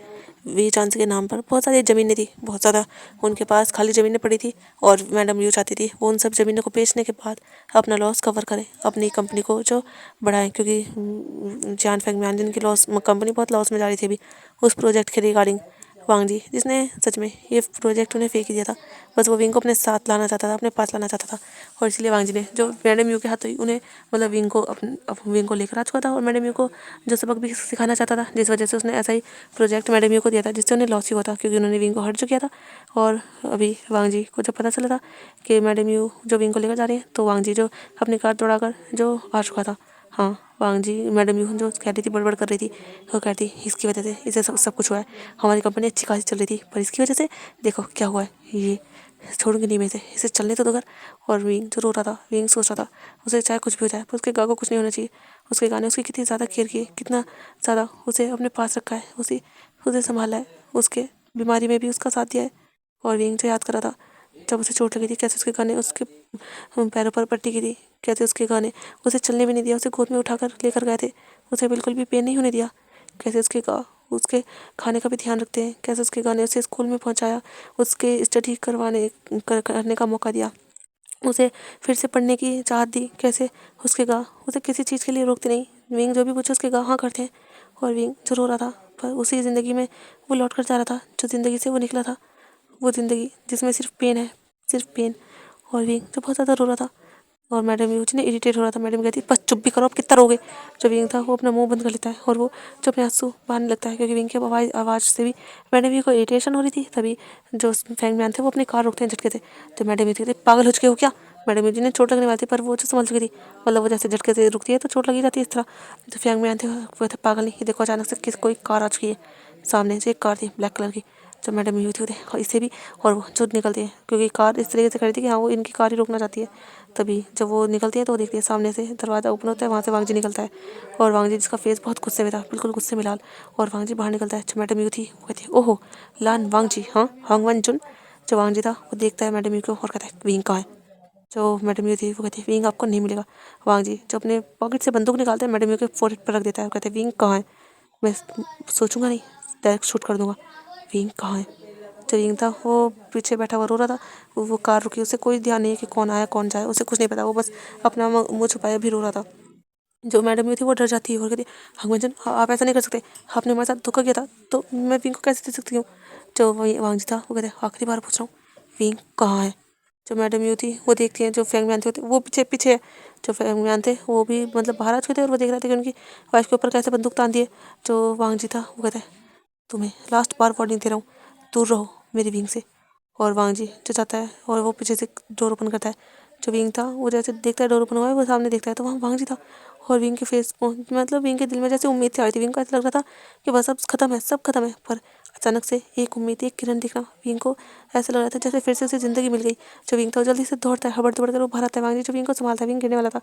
वी चांस के नाम पर बहुत सारी ज़मीनें थी, बहुत ज़्यादा उनके पास खाली ज़मीनें पड़ी थी और मैडम यू चाहती थी वो उन सब ज़मीनों को बेचने के बाद अपना लॉस कवर करें, अपनी कंपनी को जो बढ़ाएं, क्योंकि जान फेंग म्यान जिनकी लॉस कंपनी बहुत लॉस में जा रही थी अभी उस प्रोजेक्ट के रिगार्डिंग। वांग जी जिसने सच में ये प्रोजेक्ट उन्हें फेंक ही दिया था, बस वो विंग को अपने साथ लाना चाहता था, अपने पास लाना चाहता था, और इसलिए वांग जी ने जो मैडम यू के हाथ हुई उन्हें मतलब विंग को विंग को लेकर आ चुका था और मैडम यू को जो सबक भी सिखाना चाहता था, जिस वजह से उसने ऐसा ही प्रोजेक्ट मैडम यू को दिया था जिससे उन्हें लॉस ही हुआ था, क्योंकि उन्होंने विंग को हट चुका था। और अभी वांग जी को जब पता चला था कि मैडम यू जो विंग को लेकर जा रही है, तो वांग जी जो अपनी कार दौड़ाकर जो आ चुका था। हाँ, वांग जी मैडम यू जो कह रही थी बड़बड़ कर रही थी, वो कहती इसकी वजह से इसे सब कुछ हुआ है, हमारी कंपनी अच्छी खासी चल रही थी पर इसकी वजह से देखो क्या हुआ है, ये छोड़ूंगी नहीं मैं इसे चलने तो दो घर। और विंग जो रो रहा था, विंग सोच रहा था उसे चाहे कुछ भी हो जाए पर उसके गा को कुछ नहीं होना चाहिए, उसके गाने उसकी कितनी ज़्यादा केयर की है, कितना ज़्यादा उसे अपने पास रखा है, उसे संभाला है, उसके बीमारी में भी उसका साथ दिया है। और विंग जो याद कर रहा था जब उसे चोट लगी थी, कैसे उसके गाने उसके पैरों पर पट्टी की थी, कैसे उसके गाने उसे चलने भी नहीं दिया, उसे गोद में उठाकर लेकर गए थे, उसे बिल्कुल भी पेन नहीं होने दिया, कैसे उसके खाने का भी ध्यान रखते हैं, कैसे उसके गाने उसे स्कूल में पहुंचाया, उसके स्टडी करने का मौका दिया, उसे फिर से पढ़ने की चाहत दी, कैसे उसे किसी चीज़ के लिए रोकते नहीं, विंग जो भी पूछे उसके हाँ करते हैं। और विंग जो रो रहा था पर उसी ज़िंदगी में वो लौट कर जा रहा था जो ज़िंदगी से वो निकला था, वो ज़िंदगी जिसमें सिर्फ पेन है, सिर्फ पेन। और विंग जो बहुत ज़्यादा रो रहा था और मैडम यूज ने इरिटेट हो रहा था, मैडम कहती बस चुप भी करो, अब कितना रोगे। जो विंग था वो अपना मुंह बंद कर लेता है और वो जो अपने आंसू बहाने लगता है, क्योंकि विंग की आवाज़ से भी मैडम यू को इरिटेशन हो रही थी। तभी जो फैंग मैन थे वो अपनी कार रोकते हैं झटके थे, तो मैडम यू कहते पागल हो चुके हो क्या। मैडम यू जी ने चोट लगने वाली थी पर वो जो संभल चुकी थी, मतलब वो जैसे झटके से रुकती है तो चोट लगी जाती है इस तरह। तो फैंग मैन थे वो थे पागल नहीं, ये देखो अचानक से कोई कार आ चुकी है, सामने से एक कार थी ब्लैक कलर की जो मैडम यू थी और इससे भी, और वो जो निकलती है क्योंकि कार इस तरीके से खड़ी थी कि हाँ वो इनकी कार ही रोकना चाहती है। तभी जब वो निकलती है तो वो देखती है सामने से दरवाज़ा ओपन होता है, वहाँ से वांग जी निकलता है और वांग जी जिसका फेस बहुत गुस्से में था, बिल्कुल गुस्से में लाल, और वांग जी बाहर निकलता है। जो मैडम यू थी वो कहती है ओहो लान वांग जी, हाँ हांग वन जुन। जो वांग जी था वो देखता है मैडम यू को और कहता है विंग कहाँ है। जो मैडम यू थी वो कहती है विंग आपको नहीं मिलेगा। वांग जी जो अपने पॉकेट से बंदूक निकालते हैं मैडम यू के फोrehead पर रख देता है और कहते हैं विंग कहाँ है, मैं सोचूंगा नहीं, डायरेक्ट शूट कर दूंगा, विंग कहाँ है। जो विंग था वो पीछे बैठा हुआ रो रहा था, वो कार रुकी, उसे कोई ध्यान नहीं है कि कौन आया कौन जाए, उसे कुछ नहीं पता, वो बस अपना मुँह छुपाया भी रो रहा था। जो मैडम यू थी वो डर जाती है और कहती है हंगमंजन आप ऐसा नहीं कर सकते, आपने हमारे साथ धोखा किया था तो मैं विंग को कैसे दे सकती हूँ। जो वही वांग जी था वो कहते आखिरी बार पूछ रहा हूँ विंग कहाँ है। जो मैडम यू थी वो देखती हैं जो फैंग मैन थे वो पीछे पीछे है। जो फैंग मैन थे वो भी मतलब बाहर आ चुके थे और वो देख रहे थे कि उनकी वाइफ के ऊपर कैसे बंदूक तान दिए। जो वांग जी था वो कहते हैं तुम्हें लास्ट बार वार्निंग दे रहा हूँ, दूर रहो मेरी विंग से। और वांग जी जो चाहता है और वो पीछे से डोर ओपन करता है। जो विंग था वो जैसे देखता है डोर ओपन हुआ है, वो सामने देखता है तो वहाँ वांग जी था। और विंग के फेस मतलब विंग के दिल में जैसे उम्मीद थी आ रही थी, विंग को ऐसा लग रहा था कि बस अब खत्म है, सब खत्म है। पर अचानक से एक उम्मीद, एक किरण दिखना, विंग को ऐसा लग रहा था जैसे फिर से उसे ज़िंदगी मिल गई। जो विंग था वो जल्दी से दौड़ता है, हबड़ दौड़ कर वो बाहर आता है। वांग जी जो विंग को संभालता है, विंग गिरने वाला था,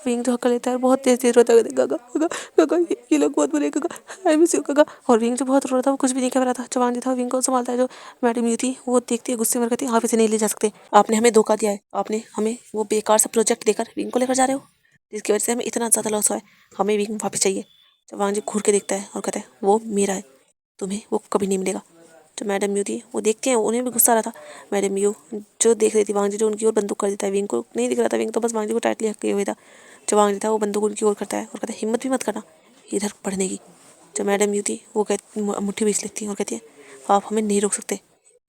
विंग जो हक्का लेता है और बहुत तेज तेज रोता है, गगा गगा गगा ये लोग बहुत बुरे गगा, आई मिस यू गगा। और विंग जो बहुत रो रहा था वो कुछ भी नहीं कह रहा था। जो वांग जी था विंग को संभालता है। जो मैडम यू थी वो देखती है गुस्से में कहती है आप इसे नहीं ले जा सकते, आपने हमें धोखा दिया है, आपने हमें वो बेकार सा प्रोजेक्ट देकर विंग को लेकर जा रहे हो जिसकी वजह से हमें इतना ज़्यादा लॉस हुआ है, हमें विंग वापस चाहिए। जब वांग जी घूर के देखता है और कहता है वो मेरा है, तुम्हें वो कभी नहीं मिलेगा। जो मैडम यू थी वो देखते हैं, उन्हें भी गुस्सा आ रहा था। मैडम यू जो देख रही थी वांग जी जो उनकी ओर बंदूक कर देता है, विंग को नहीं दिख रहा था, विंग तो बस वांग जी को टाइटली हके हुए था। जो वांग जी था वो बंदूक उनकी ओर करता है और कहता है हिम्मत भी मत करना इधर पढ़ने की। जो मैडम यू थी वो मुट्ठी बीच लेती है और कहती है आप हमें नहीं रोक सकते,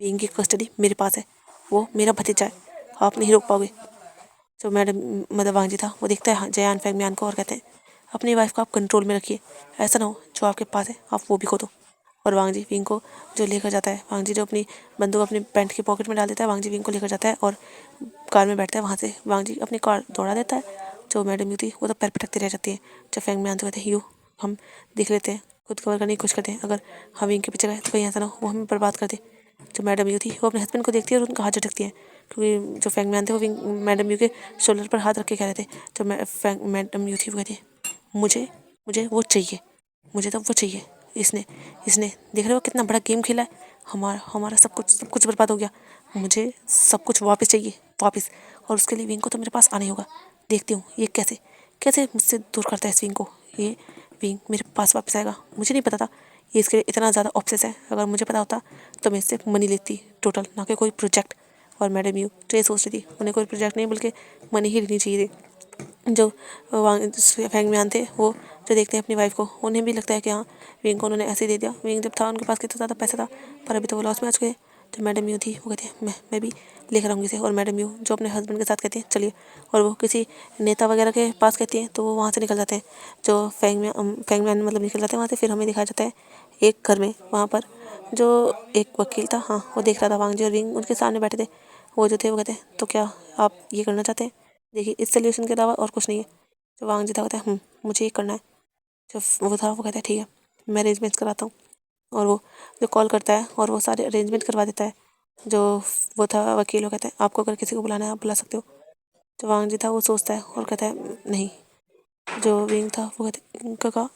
विंग की कस्टडी मेरे पास है, वो मेरा भतीजा है, आप नहीं रोक पाओगे। जो मैडम मतलब वांग जी था वो देखता है जयान फैंग म्यान को और कहते हैं अपनी वाइफ को आप कंट्रोल में रखिए, ऐसा ना हो जो आपके पास है आप वो भी खो दो। और वांग जी विंग को जो लेकर जाता है, वांग जी जो अपनी बंदूक अपनी पैंट की पॉकेट में डाल देता है, वांग जी विंग को लेकर जाता है और कार में बैठता है। वहाँ से वांग जी अपनी कार दौड़ा देता है। जो मैडम यू थी वो तो पैर पटकती रह जाती है। जब फैंग म्यान तो कहते हैं यू हम देख लेते हैं, खुद कवर करने की कोशिश करते हैं, अगर हम विंग के पीछे गए तो कहीं ऐसा ना हो वो हमें बर्बाद कर दे। जो मैडम यू थी वो अपने हस्बैंड को देखती है और उनका हाथ झटकती है, क्योंकि जो फैंग मैन थे वो विंग मैडम यू के शोल्डर पर हाथ रख के कह रहे थे। जो मैडम यू थी वो कहती है मुझे मुझे वो चाहिए, मुझे तो वो चाहिए, इसने इसने देख रहे हो कितना बड़ा गेम खेला है, हमारा हमारा सब कुछ बर्बाद हो गया, मुझे सब कुछ वापस चाहिए वापस। और उसके लिए विंग को तो मेरे पास आना ही होगा, देखती हूँ ये कैसे कैसे मुझसे दूर करता है इस विंग को। ये विंग मेरे पास वापस आएगा, मुझे नहीं पता था ये इसके इतना ज़्यादा ऑब्सेस है, अगर मुझे पता होता तो मैं इससे मनी लेती टोटल, ना कि कोई प्रोजेक्ट। और मैडम यू तो ये सोच रही थी उन्हें कोई प्रोजेक्ट नहीं बल्कि मनी ही लेनी चाहिए थी। जो फैंग म्यान थे वो जो देखते हैं अपनी वाइफ को, उन्हें भी लगता है कि हाँ विंग को उन्होंने ऐसे ही दे दिया। विंग जब था उनके पास कितना ज़्यादा पैसा था, पर अभी तो वो लॉस में आ चुके हैं। जो मैडम यू थी वो कहती है मैं भी लेकर आऊँगी इसे। और मैडम यू जो अपने हस्बैंड के साथ कहती हैं चलिए, और वो किसी नेता वगैरह के पास कहती हैं तो वो वहाँ से निकल जाते हैं। जो फैंग मैन मतलब निकल जाते हैं वहाँ से। फिर हमें दिखाया जाता है एक घर में, वहाँ पर जो एक वकील था, हाँ वो देख रहा था वांग जी और विंग उनके सामने बैठे थे। वो जो थे वो कहते हैं तो क्या आप ये करना चाहते हैं, देखिए इस सोल्यूशन के अलावा और कुछ नहीं है। जो वांग जी था कहता है मुझे ये करना है। जो वो था वो कहता है ठीक है मैं अरेंजमेंट्स कराता हूँ। और वो जो कॉल करता है और वो सारे अरेंजमेंट करवा देता है। जो वो था वकील वो कहता है आपको अगर किसी को बुलाना है आप बुला सकते हो। जो वांग जी था वो सोचता है और कहता है नहीं। जो विंग था वो कहता है काका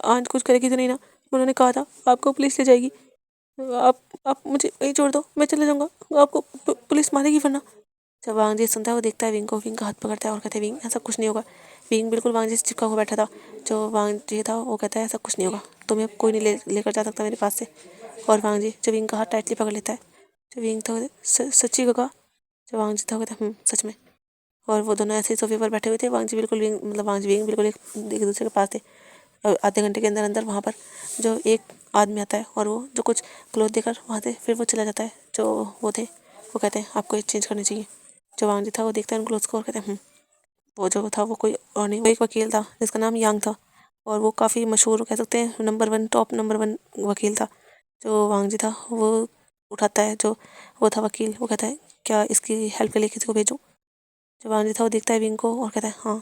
आज कुछ करेगी तो नहीं ना, उन्होंने कहा था आपको पुलिस ले जाएगी, आप मुझे वहीं छोड़ दो मैं चले जाऊँगा, आपको पुलिस मारेगी वरना। जब वांग जी सुनता है वो देखता है विंग को, विंग का हाथ पकड़ता है और कहता है विंग ऐसा कुछ नहीं होगा। विंग बिल्कुल वांग जी से चिपका हुआ बैठा था। जो वांग जी था वो कहता है ऐसा कुछ नहीं होगा, तुम्हें कोई नहीं लेकर जा सकता मेरे पास से। और वांग जी जो विंग का हाथ टाइटली पकड़ लेता है। जो विंग था सच्ची काका। जो वांग जी था वो कहता है सच में। और वो दोनों ऐसे ही सोफे पर बैठे हुए थे। वांग जी बिल्कुल विंग मतलब वांग जी विंग बिल्कुल एक दूसरे के पास थे। आधे घंटे के अंदर अंदर वहाँ पर जो एक आदमी आता है और वो जो कुछ क्लोथ देकर वहाँ से फिर वो चला जाता है। जो वो थे वो कहते हैं आपको ये चेंज करनी चाहिए। जो वांग जी था वो देखता है उन क्लोथ्स को और कहते हैं वो जो था वो कोई और नहीं, वो एक वकील था जिसका नाम यांग था। और वो काफ़ी मशहूर कह सकते हैं नंबर 1 वकील था। जो वांग जी था वो उठाता है, जो वो था वकील वो कहता है क्या इसकी हेल्प के लिए किसी को भेजूँ। जो वांग जी था वो देखता है विंग को और कहता है हाँ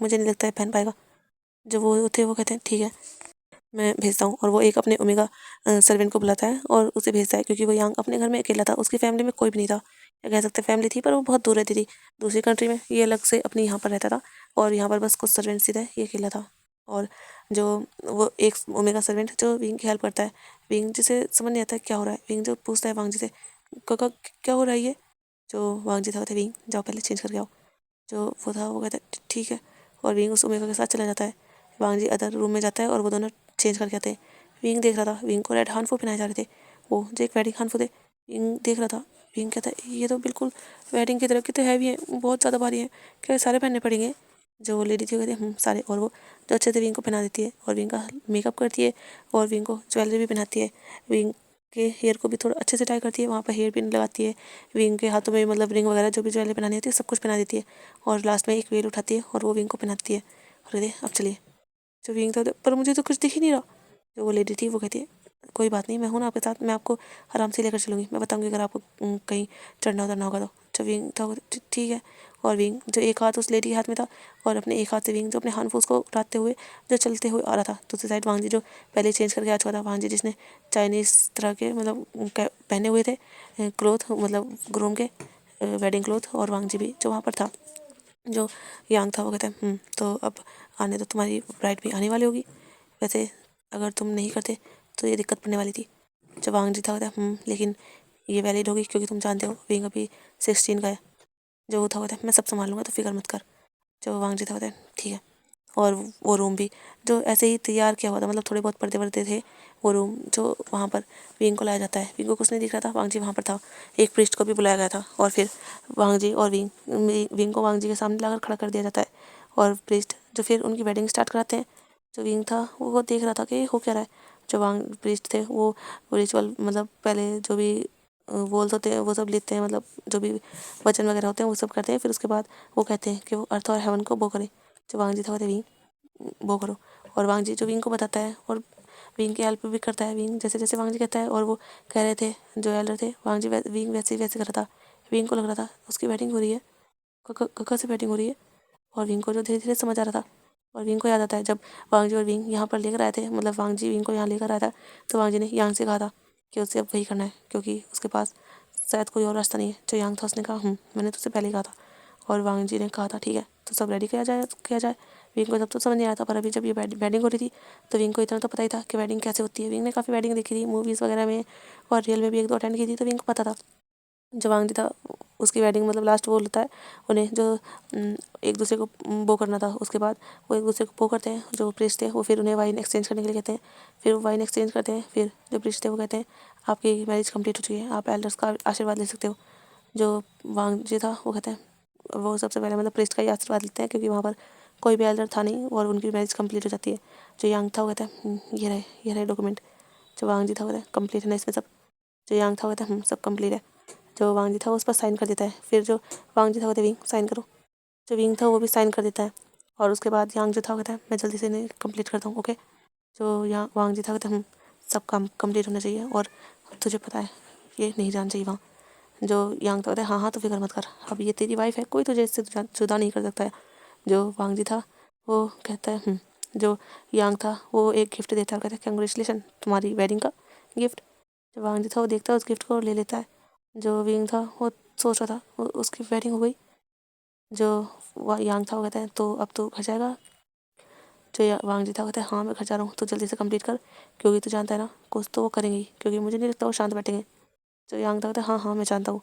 मुझे नहीं लगता है पहन पाएगा। जो वो थे वो कहते हैं ठीक है मैं भेजता हूँ। और वो एक अपने ओमेगा सर्वेंट को बुलाता है और उसे भेजता है, क्योंकि वो यांग अपने घर में अकेला था, उसकी फैमिली में कोई भी नहीं था। या कह सकते फैमिली थी पर वो बहुत दूर रहती थी दूसरी कंट्री में, ये अलग से अपनी यहाँ पर रहता था। और यहाँ पर बस कुछ सर्वेंट्स ही थे, ये अकेला था। और जो वो एक ओमेगा सर्वेंट जो विंग की हेल्प करता है, विंग जिसे समझ नहीं आता है क्या हो रहा है। विंग जो पूछता है वांग जी से काका क्या हो रहा है ये। जो वांग जी था कहते विंग जाओ पहले चेंज करके आओ। जो वो था वो कहता है ठीक है। और विंग उस ओमेगा के साथ चला जाता है। वांग जी अदर रूम में जाता है और वो दोनों चेंज करके आते हैं। विंग देख रहा था, विंग को रेड हानफू पहनाए जा रहे थे, वो जो एक वेडिंग हानफू थे। विंग देख रहा था, विंग कहता है ये तो बिल्कुल वेडिंग की तरह कितने हैवी हैं, बहुत ज़्यादा भारी हैं, क्या सारे पहनने पड़ेंगे। जो वो लेडी थी वो कहती है सारे। और वो जो अच्छे से विंग को पहना देती है और विंग का मेकअप करती है और विंग को ज्वेलरी भी पहनाती है। विंग के हेयर को भी थोड़ा अच्छे से टाई करती है, वहाँ पर हेयर पिन लगाती है। विंग के हाथों में मतलब रिंग वगैरह जो भी ज्वेलरी पहनानी होती है सब कुछ पहना देती है। और लास्ट में एक वेल उठाती है और वो विंग को पहनाती है और कहती है अब चलिए। जो विंग था पर मुझे तो कुछ दिख ही नहीं रहा। जो वो लेडी थी वो कहती है कोई बात नहीं मैं हूँ ना आपके साथ, मैं आपको आराम से लेकर चलूँगी, मैं बताऊँगी अगर आपको कहीं चढ़ना उतरना होगा तो। जो विंग था वो ठीक है। और विंग जो एक हाथ उस लेडी के हाथ में था और अपने एक हाथ से विंग जो अपने हानफूस को उठाते हुए जो चलते हुए आ रहा था। दूसरी साइड वांग जी जो पहले चेंज करके आ चुका था, वांग जी जिसने चाइनीज़ तरह के मतलब पहने हुए थे क्लोथ मतलब ग्रूम के वेडिंग क्लोथ। और वांग जी भी जो वहाँ पर था। जो यांग था वो कहता है तो अब आने तो तुम्हारी ब्राइड भी आने वाली होगी, वैसे अगर तुम नहीं करते तो ये दिक्कत पड़ने वाली थी। जब वांग जी था कहता है लेकिन ये वैलिड होगी क्योंकि तुम जानते हो विंग अभी 16 का है। जो वो था कहता है मैं सब संभाल लूँगा तो फिक्र मत कर। जो वांग जी था कहता है ठीक है। और वो रूम भी जो ऐसे ही तैयार किया हुआ था, मतलब थोड़े बहुत पर्दे वर्दे थे। वो रूम जो वहाँ पर विंग को लाया जाता है, विंग को कुछ नहीं दिख रहा था, वांग जी वहाँ पर था। एक प्रीस्ट को भी बुलाया गया था और फिर वांग जी और विंग को वांग जी के सामने लाकर खड़ा कर दिया जाता है। और प्रीस्ट जो फिर उनकी वेडिंग स्टार्ट कराते हैं। जो विंग था वो देख रहा था कि हो क्या रहा है। जो वांग प्रीस्ट थे वो रिचुअल मतलब पहले जो भी बोल होते हैं वो सब लेते हैं, मतलब जो भी वचन वगैरह होते हैं वो सब करते हैं। फिर उसके बाद वो कहते हैं कि वो अर्थ और हेवन को बो करें। जो वांग जी था कहते विंग वो करो। और वांग जी जो विंग को बताता है और विंग की हेल्प भी करता है। विंग जैसे जैसे वांग जी कहता है और वो कह रहे थे जो एल्डर थे, वांग जी विंग वैसे ही वैसे कर रहा था। विंग को लग रहा था उसकी बैटिंग हो रही है, कक्का से बैटिंग हो रही है। और विंग को जो धीरे धीरे समझ आ रहा था। और विंग को याद आता है जब वांग जी और विंग यहाँ पर लेकर आए थे, मतलब वांग जी विंग को यहाँ लेकर आया था तो वांग जी ने यांग से कहा था कि उसे अब वही करना है क्योंकि उसके पास शायद कोई और रास्ता नहीं है। जो यांग था उसने कहा मैंने तुझसे पहले ही कहा था। और वांग जी ने कहा था ठीक है तो सब रेडी किया जाए। विंग को तब तो समझ नहीं आया था, पर अभी जब ये वेडिंग हो रही थी तो विंग को इतना तो पता ही था कि वेडिंग कैसे होती है। विंग ने काफ़ी वेडिंग देखी थी मूवीज़ वगैरह में और रियल में भी 1-2 अटेंड की थी, तो विंग को पता था जो वांग जी था उसकी वेडिंग मतलब लास्ट वो होता है उन्हें जो एक दूसरे को वो करना था। उसके बाद वो एक दूसरे को वो करते हैं, जो प्रीस्ट थे वो फिर उन्हें वाइन एक्सचेंज करने के लिए कहते हैं। फिर वो वाइन एक्सचेंज करते हैं। फिर जो प्रीस्ट थे वो कहते हैं आपकी मैरिज कंप्लीट हो चुकी है, आप एल्डर्स का आशीर्वाद ले सकते हो। जो वांग जी था वो कहते हैं, वो सबसे पहले मतलब प्रीस्ट का ही आशीर्वाद लेते हैं क्योंकि वहाँ पर कोई भी एल्डर था नहीं और उनकी मैरिज कंप्लीट हो जाती है। जो यांग था वो कहता है ये रहे डॉक्यूमेंट। जो वांग जी था वो कहता है कंप्लीट है ना इसमें सब। जो यांग था वो कहता है सब कंप्लीट है। जो वांग जी था वो उस पर साइन कर देता है। फिर जो वांग जी था वो कहता है विंग साइन करो। जो विंग था वो भी साइन कर देता है। और उसके बाद यांग जो था वो कहता है मैं जल्दी से इन्हें कंप्लीट करता हूँ। ओके। जो यहाँ वांग जी था कहता है सब काम कंप्लीट होना चाहिए और तुझे पता है ये नहीं जाना चाहिए वहाँ। जो यांग था कहता है हाँ हाँ तो फिक्र मत कर, अब ये तेरी वाइफ है, कोई तुझे इससे जुदा नहीं कर सकता है। जो वांग जी था वो कहता है जो यांग था वो एक गिफ्ट देता है और कहता है कंग्रेचुलेशन तुम्हारी वेडिंग का गिफ्ट। जो वांग जी था वो देखता है उस गिफ्ट को और ले लेता है। जो विंग था वो सोच रहा था उसकी वेडिंग हो गई। जो यांग था वो कहता है तो अब तो घर जाएगा। जो वांग जी था कहता है हाँ मैं घर जा रहा हूँ, तो जल्दी से कंप्लीट कर क्योंकि तू जानता है ना कुछ तो वो करेंगे ही, क्योंकि मुझे नहीं लगता वो शांत बैठेंगे। जो यांग था कहता है हाँ हाँ मैं जानता हूँ।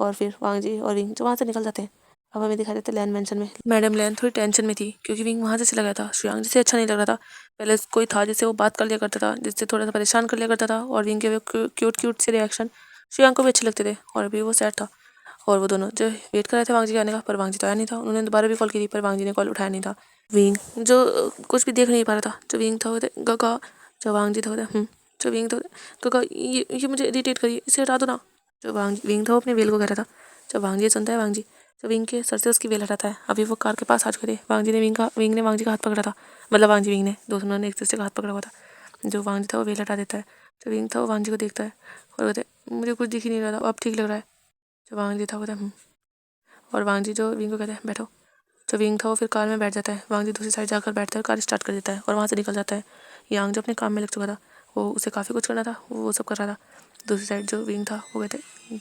और फिर वांग जी और विंग जो वहाँ से निकल जाते हैं। अब हमें दिखा देते हैं लैन मेंशन में। मैडम लैन थोड़ी टेंशन में थी क्योंकि विंग वहाँ से चला गया था। श्रेयांग जी से अच्छा नहीं लग रहा था। पहले कोई था जिससे वो बात कर लिया करता था, जिससे थोड़ा सा परेशान कर लिया करता था, और विंग के वो क्यूट क्यूट से रिएक्शन श्रेयांग को भी अच्छे लगते थे। और अभी वो सैड था और वो दोनों जो वेट कर रहे थे वांग जी के आने का, पर वांग जी तो आया नहीं था। उन्होंने दोबारा भी कॉल की थी पर वांग जी ने कॉल उठाया नहीं था। विंग जो कुछ भी देख नहीं पा रहा था। जो विंग था वो गगा। जो वांग जी था वो जो विंग था गगा ये मुझे इरिटेट करिए, इसे हटा दो ना। जो विंग था वो अपने वेल को कह रहा था। जब वांग जी सुनता है वांग जी तो विंग के सर से उसकी वेल हटाता है। अभी वो कार के पास आ चुके थे। विंग ने वांग जी का हाथ पकड़ा था, मतलब वांग जी विंग ने, दोनों ने एक दूसरे का हाथ पकड़ा हुआ था। जो वांग जी था वो वेल हटा देता है। जो विंग था वो वांग जी को देखता है और कहते मुझे कुछ दिख ही नहीं रहा था, अब ठीक लग रहा है। जो वांग जी था वो कहता और वांग जी जो विंग को कहते हैं बैठो। जो विंग था वो फिर कार में बैठ जाता है। वांग जी दूसरी साइड जाकर बैठता है, कार स्टार्ट कर देता है और वहाँ से निकल जाता है। यांग जो अपने काम में लग चुका था, वो उसे काफ़ी कुछ करना था, वो सब कर रहा था। दूसरी साइड जो विंग था वो कहते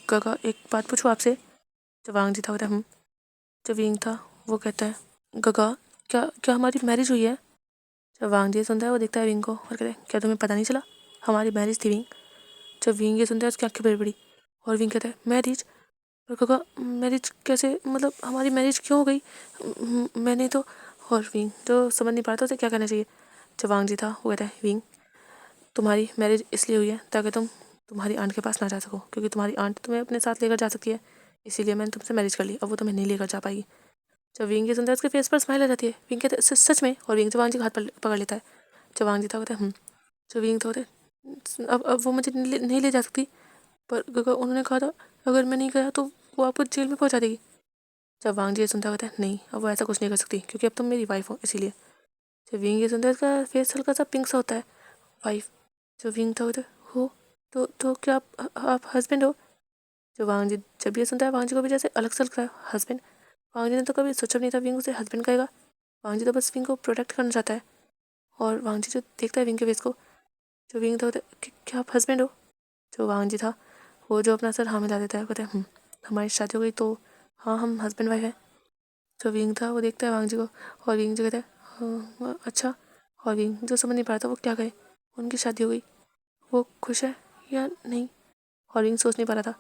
गगा एक बात पूछूँ आपसे। जो वांग जी था वो कहता जो विंग था वो कहता है गगा क्या क्या हमारी मैरिज हुई है। जब वांग जी सुनता है वो देखता है विंग को और कहते हैं क्या तुम्हें पता नहीं चला हमारी मैरिज थी विंग। जब विंग ये सुनता है उसकी आंखें बड़ी बड़ी और विंग कहता है मैरिज। और गगा मैरिज कैसे, मतलब हमारी मैरिज क्यों हो गई, मैंने तो। और विंग जो समझ नहीं पाता उसे क्या कहना चाहिए। जब वांग जी था वो कहता है विंग तुम्हारी मैरिज इसलिए हुई है ताकि तुम तुम्हारी आंट के पास ना जा सको, क्योंकि तुम्हारी आंट तुम्हें अपने साथ लेकर जा सकती है, इसीलिए मैंने तुमसे मैरिज कर ली। अब वो तुम्हें नहीं लेकर जा पाएगी। जब विंग ये सुनता है उसके फेस पर स्माइल आ जाती है। विंग कहते हैं सच में। और विंग जब वांग जी का हाथ पकड़ लेता है। जब वांग जी था होता है जब विंग था होता है अब वो मुझे नहीं ले जा सकती, पर उन्होंने कहा था अगर मैं नहीं गया तो वो आपको जेल में पहुंचा देगी। जब वांग जी ये सुनता होता है नहीं अब वो ऐसा कुछ नहीं कर सकती क्योंकि अब तुम मेरी वाइफ हो, इसीलिए। जब विंग ये सुनता है उसका फेस हल्का सा पिंक सा होता है। वाइफ। जो विंग था होता है हो तो क्या आप हस्बैंड हो। जो वांग जी जब ये सुनता है वांग जी को भी जैसे अलग सा लगता है हस्बैंड। वांग जी ने तो कभी सोचा नहीं था विंग उसे हस्बैंड कहेगा। वांग जी तो बस विंग को प्रोटेक्ट करना चाहता है। और वांग जी जो देखता है विंग के फेस को, जो विंग था होता है क्या आप हस्बैंड हो। जो वांग जी था वो जो अपना सर हाँ मिला देता है, कहता है हमारी शादी हो गई तो हाँ हम हस्बैंड वाइफ है। जो विंग था वो देखता है वांग जी को और विंग जी कहता है अच्छा। और विंग जो समझ नहीं पा रहा था वो क्या कहे, उनकी शादी हो गई, वो खुश है या नहीं। और विंग सोच नहीं पा रहा था।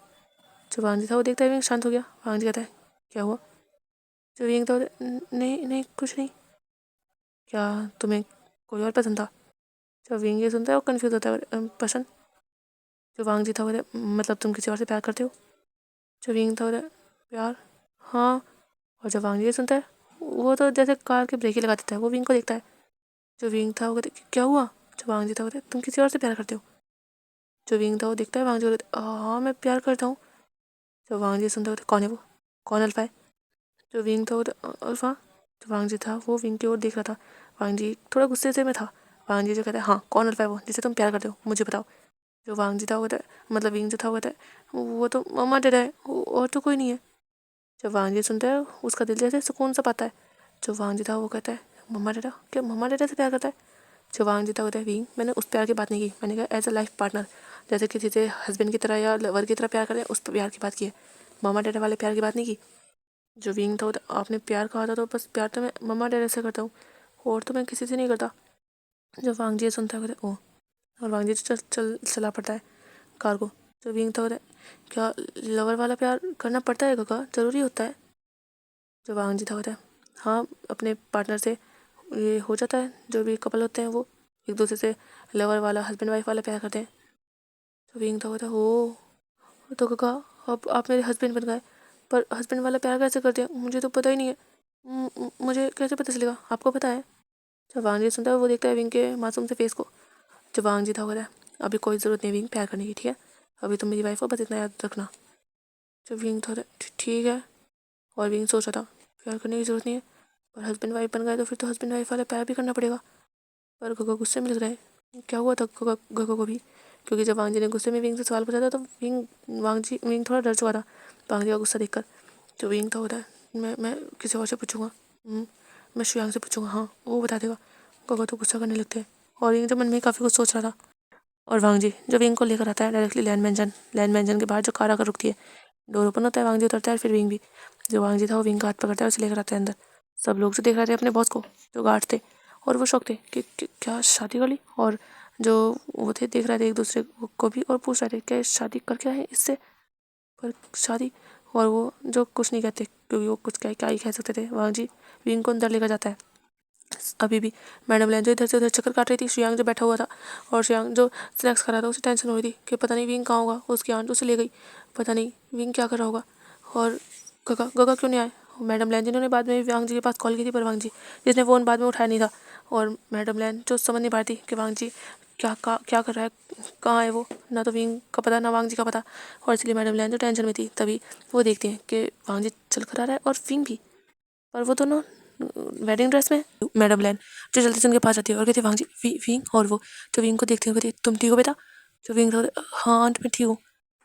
जो वांग जी था वो देखता है विंग शांत हो गया। वांग जी कहता है क्या हुआ। जो विंग था नहीं नहीं कुछ नहीं, क्या तुम्हें कोई और पसंद था। जब विंग ये सुनता है वो कन्फ्यूज होता है पसंद। जो वांग जी था वो मतलब तुम किसी और से प्यार करते हो। जो विंग था वो प्यार हाँ। और जब वांग जी ये सुनता है वो तो जैसे कार के ब्रेक ही लगा देता है। वो विंग को देखता है। जो विंग था वो कहते क्या हुआ। जो वांग जी था वो तुम किसी और से प्यार करते हो। जो विंग था वो देखता है वांग जी को हाँ मैं प्यार करता हूँ। जो वांग जी सुनता है कौन है वो, कौन अल्फा है। जो विंग था वो अल्फा। जो वांग जी था वो विंग की ओर देख रहा था। वांग जी थोड़ा गुस्से से में था। वांग जी जो कहता है हाँ कौन अल्फा है वो जिसे तुम प्यार करते हो मुझे बताओ। जो वांग जी था वो कहता है मतलब विंग जो था वो कहता है वो तो मम्मा डैडा है और तो कोई नहीं है। जब वांग जी सुनता है उसका दिल जैसे सुकून सा पाता है। जो वांग जी था वो कहता है मम्मा डैडा, क्या मम्मा डैडा से प्यार करता है। जो वांग जी था वो कहता है विंग मैंने उस प्यार की बात नहीं की, मैंने कहा एज अ लाइफ पार्टनर, जैसे किसी से हस्बैंड की तरह या लवर की तरह प्यार करें उस प्यार की बात की है, मम्मा डैडा वाले प्यार की बात नहीं की। जो विंग था वो आपने प्यार कहा था तो बस प्यार तो मैं मम्मा डैडा से करता हूँ और तो मैं किसी से नहीं करता। जो वांग जी सुनता है ओ। और वांग जी चला पड़ता है कार को। तो विंग तो होता है, क्या लवर वाला प्यार करना पड़ता है गगा, ज़रूरी होता है? जो वांग जी था होता है, हाँ अपने पार्टनर से ये हो जाता है, जो भी कपल होते हैं वो एक दूसरे से लवर वाला हस्बैंड वाइफ वाला प्यार करते हैं। तो विंग था होता है, हो तो गगा अब आप मेरे हस्बैंड बन गए, पर हस्बैंड वाला प्यार कैसे करते हैं, मुझे तो पता ही नहीं है। मुझे कैसे पता चलेगा, आपको पता है? जब वांग जी सुनता है वो देखता है विंग के मासूम से फेस को। जब वांग जी था होता है, अभी कोई ज़रूरत नहीं विंग प्यार करने की, ठीक है? अभी तुम मेरी वाइफ हो, बस इतना याद रखना। जब विंग था ठीक है, और विंग सोच रहा था प्यार करने की ज़रूरत नहीं है, पर हस्बैंड वाइफ बन गए तो फिर तो हस्बैंड वाइफ वाला प्यार भी करना पड़ेगा। पर गगा गुस्से में लग रहा है, क्या हुआ था गगा गगा को भी? क्योंकि जब वांग जी ने गुस्से में विंग से सवाल पूछा था तो विंग थोड़ा डर चुका था वांग जी का गुस्सा देखकर। तो विंग तो होता है, मैं किसी और से पूछूंगा, मैं श्रेयांग से पूछूंगा, हाँ वो बता देगा। गगा तो गुस्सा करने लगते हैं और विंग जब मन में काफ़ी कुछ सोच रहा था। और वांग जी जब विंग को लेकर आता है डायरेक्टली लैंड मैंजन के बाहर जो कार आकर रुकती है, डोर ओपन होता है, वांग जी उतरता है, फिर विंग भी। जो वांग जी था वो विंग का हाथ पकड़ता है, उसे लेकर आता है अंदर। सब लोग जो देख रहे थे अपने बॉस को, जो गार्ड थे, और वो शौक थे कि क्या शादी कर ली। और जो वो थे देख रहे थे एक दूसरे को भी और पूछ रहे थे क्या शादी कर क्या है इससे, पर शादी। और वो जो कुछ नहीं कहते क्योंकि वो कुछ क्या ही कह सकते थे। वांग जी विंग को अंदर लेकर जाता है। अभी भी मैडम लैन जो इधर से उधर चक्कर काट रही थी, श्रेयांग जो बैठा हुआ था और श्रेयांग जो स्नैक्स खा रहा था, उसे टेंशन हो रही थी कि पता नहीं विंग कहाँ होगा, उसकी आंट उसे ले गई, पता नहीं विंग क्या कर रहा होगा। और गगा गगा क्यों नहीं आए? मैडम लैन जिन्होंने बाद में वांग जी के पास कॉल की थी, पर वांग जी जिसने फ़ोन बाद में उठाया नहीं था। और मैडम लैन जो समझ नहीं पाती कि वांग जी क्या कर रहा है, कहाँ है वो, ना तो विंग का पता ना वांग जी का पता। और इसलिए मैडम लैन जो टेंशन में थी, तभी वो देखती हैं कि वांग जी चल कर आ रहा है और विंग भी, पर वो दोनों वेडिंग ड्रेस में। मैडम लैन जो जल्दी से उनके पास आती है और कहती है वांग जी विंग। और वो जो विंग को देखती है कहती है तुम ठीक हो बेटा? जो विंग था, हाँ आंट मैं ठीक हूँ।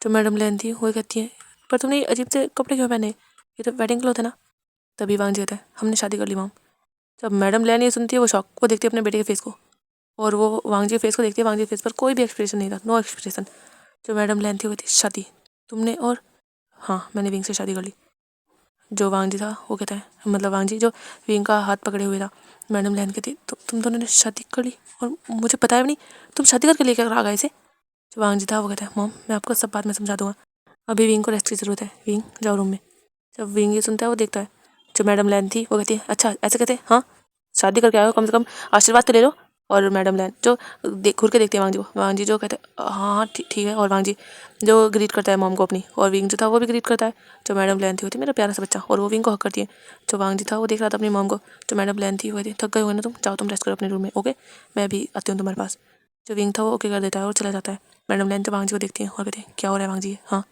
जो मैडम लैन थी वो कहती है पर तुमने अजीब से कपड़े क्यों पहने, ये तो वेडिंग क्लॉथ है ना? तभी वांग जी कहता है हमने शादी कर ली मॉम। जब मैडम लैन ये सुनती है वो शॉक, वो देखती है अपने बेटे के फेस को, और वो वांग जी के फेस को देखती है। वांग जी के फेस पर कोई भी एक्सप्रेशन नहीं था, नो एक्सप्रेशन। जो मैडम लैन थी वो कहती शादी तुमने, और हाँ मैंने विंग से शादी कर ली। जो वांग जी था वो कहता है, मतलब वांग जी जो विंग का हाथ पकड़े हुए था, मैडम लैन कहती तुम दोनों ने शादी कर ली और मुझे पता है भी नहीं, तुम शादी करके लेकर आ गए इसे? जो वांग जी था वो कहता है मॉम मैं आपको सब बात में समझा दूंगा, अभी विंग को रेस्ट की ज़रूरत है, विंग जाओ रूम में। जब विंग ये सुनता है वो देखता है, जो मैडम लैन थी वो कहती है अच्छा ऐसे कहते हैं, हाँ शादी करके आए हो, कम से कम आशीर्वाद तो ले लो। और मैडम लैन जो घूर के देखती है वांग जी को, वांग जी जो कहते हैं हाँ हाँ ठीक है, और वांग जी जो ग्रीट करता है मॉम को अपनी, और विंग जो था वो भी ग्रीट करता है। जो मैडम लैन थी होती मेरा प्यारा सा बच्चा, और वो विंग को हक करती है। जो वांग जी था वो देख रहा था अपनी मॉम को। जो मैडम लैन थी वो थी थक गए हो ना तुम, जाओ तुम रेस्ट करो अपने रूम में, ओके मैं भी आती हूँ तुम्हारे पास। जो विंग था वो ओके कर देता है और चला जाता है। मैडम लैन तो वांग जी को देखती है और कहती है क्या हो रहा है वांग जी? हाँ।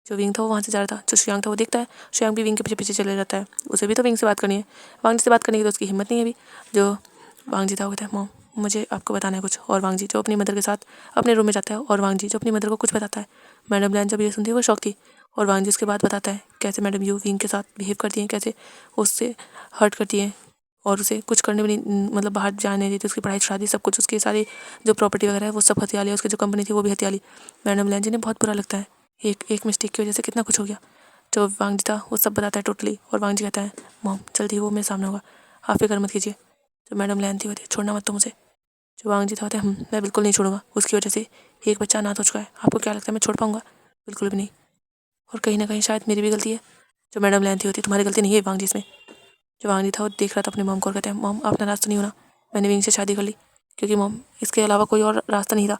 जो विंग था वो वहाँ से जा रहा था, जो श्रेयांग था वो देखता है, श्रेयांग भी विंग के पीछे पीछे चले जाता है, उसे भी तो विंग से बात करनी है। वांग जी से बात करने की तो उसकी हिम्मत नहीं है अभी। जो वांग जी था वो कहता है मॉम मुझे आपको बताना है कुछ, और वांग जी जो अपनी मदर के साथ अपने रूम में जाता है और वांग जी जो अपनी मदर को कुछ बताता है। मैडम लैन जब ये सुनती है वो शौक थी, और वांग जी उसके बाद बताता है कैसे मैडम यू विंग के साथ बिहेव करती हैं, कैसे उससे हर्ट करती हैं और उसे कुछ करने में नहीं, मतलब बाहर जाने देती, उसकी पढ़ाई शादी सब कुछ, उसकी सारी जो प्रॉपर्टी वगैरह है वो सब हथिया लिया, उसकी जो कंपनी थी वो भी हथिया ली। मैडम लैन जी ने बहुत बुरा लगता है, एक मिस्टेक की वजह से कितना कुछ हो गया। जो वांग जी था वो सब बताता है टोटली, और वांग जी कहता है मॉम जल्दी वो मेरे सामने होगा, आप फिक्र मत कीजिए। जो मैडम लैन थी वो थी छोड़ना मत तुम उसे। जो वांग जी था होता है मैं बिल्कुल नहीं छोड़ूंगा, उसकी वजह से एक बच्चा अनाथ हो चुका है, आपको क्या लगता है मैं छोड़ पाऊंगा? बिल्कुल भी नहीं, और कहीं ना कहीं शायद मेरी भी गलती है। जो मैडम लैन थी होती तुम्हारी गलती नहीं है वांग जी इसमें। जो वांग जी था वो देख रहा था अपनी मॉम को और कहता है मॉम आप नाराज़ तो नहीं होना, मैंने विंग से शादी कर ली क्योंकि मॉम इसके अलावा कोई और रास्ता नहीं था।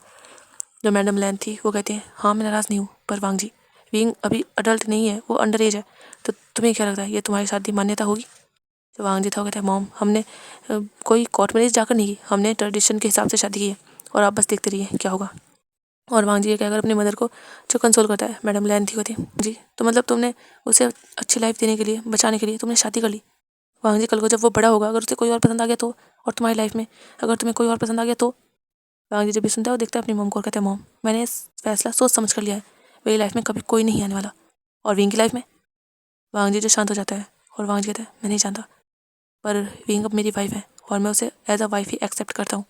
जो मैडम लैन थी वो कहती है हाँ मैं नाराज़ नहीं हूँ, पर वांग जी विंग अभी अडल्ट नहीं है, वो अंडर एज है, तो तुम्हें क्या लगता है ये तुम्हारी शादी मान्यता होगी? जो वांग जी था वो कहता है मॉम हमने कोई कोर्ट मैरिज जाकर नहीं की, हमने ट्रेडिशन के हिसाब से शादी की है, और आप बस देखते रहिए क्या होगा। और वांग जी ये कहकर अपनी मदर को जो कंसोल करता है। मैडम लैन थी होती जी तो मतलब तुमने उसे अच्छी लाइफ देने के लिए, बचाने के लिए तुमने शादी कर ली। वांग जी कल को जब वो बड़ा होगा अगर उसे कोई और पसंद आ गया तो, और तुम्हारी लाइफ में अगर तुम्हें कोई और पसंद आ गया तो? वांग जी जब भी सुनता है वो देखता है अपनी मॉम को और कहता है मॉम मैंने इस फैसला सोच समझ कर लिया है, मेरी लाइफ में कभी कोई नहीं आने वाला। और विंग की लाइफ में वांग जी जो शांत हो जाता है, और वांग जी कहता है मैं नहीं जानता, पर विंग अब मेरी वाइफ है और मैं उसे एज अ वाइफ ही एक्सेप्ट करता हूँ।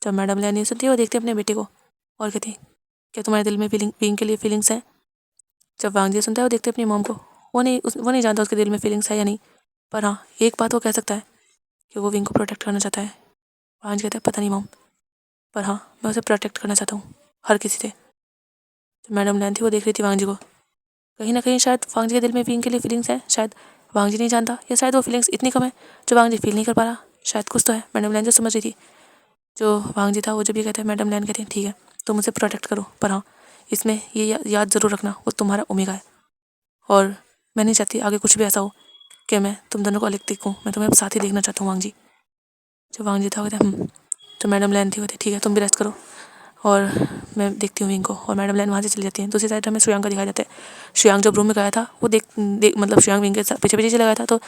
जब मैडम लैनी सुनती है वो देखती है अपने बेटे को और कहती है क्या तुम्हारे दिल में विंग के लिए फीलिंग्स हैं? जब वांग जी सुनता है वो देखते है अपनी मॉम को, वो नहीं जानता उसके दिल में फीलिंग्स है या नहीं, पर हाँ एक बात वो कह सकता है कि वो विंग को प्रोटेक्ट करना चाहता है। वांग जी कहता है पता नहीं मॉम, पर हाँ मैं उसे प्रोटेक्ट करना चाहता हूँ हर किसी से। जो मैडम लैन थी वो देख रही थी वांग जी को। कहीं ना कहीं शायद वांग जी के दिल में विंग के लिए फीलिंग्स है, शायद वांग जी नहीं जानता, या शायद वो फीलिंग्स इतनी कम है जो वांग जी फील नहीं कर पा रहा। शायद कुछ तो है। मैडम लैन जो समझ रही थी। जो वांग जी था वो जब ये कहते हैं, मैडम लैन कहती है ठीक है तुम मुझे प्रोटेक्ट करो, पर हाँ इसमें ये याद ज़रूर रखना वो तुम्हारा ओमेगा है, और मैं नहीं चाहती आगे कुछ भी ऐसा हो कि मैं तुम दोनों को अलग देखूँ, मैं तुम्हें अब साथ ही देखना चाहता हूँ वांग जी। जो वांग जी था वो कहते तो मैडम लैन थी वो कहती ठीक है तुम भी रेस्ट करो और मैं देखती हूँ विंग को। और मैडम लैन वहाँ से चली जाती है। दूसरी साइड हमें श्रेयांग का दिखाया जाता है। श्रेयांग जब रूम में गया था वो मतलब श्रेयांग विंग के पीछे पीछे चला गया था, तो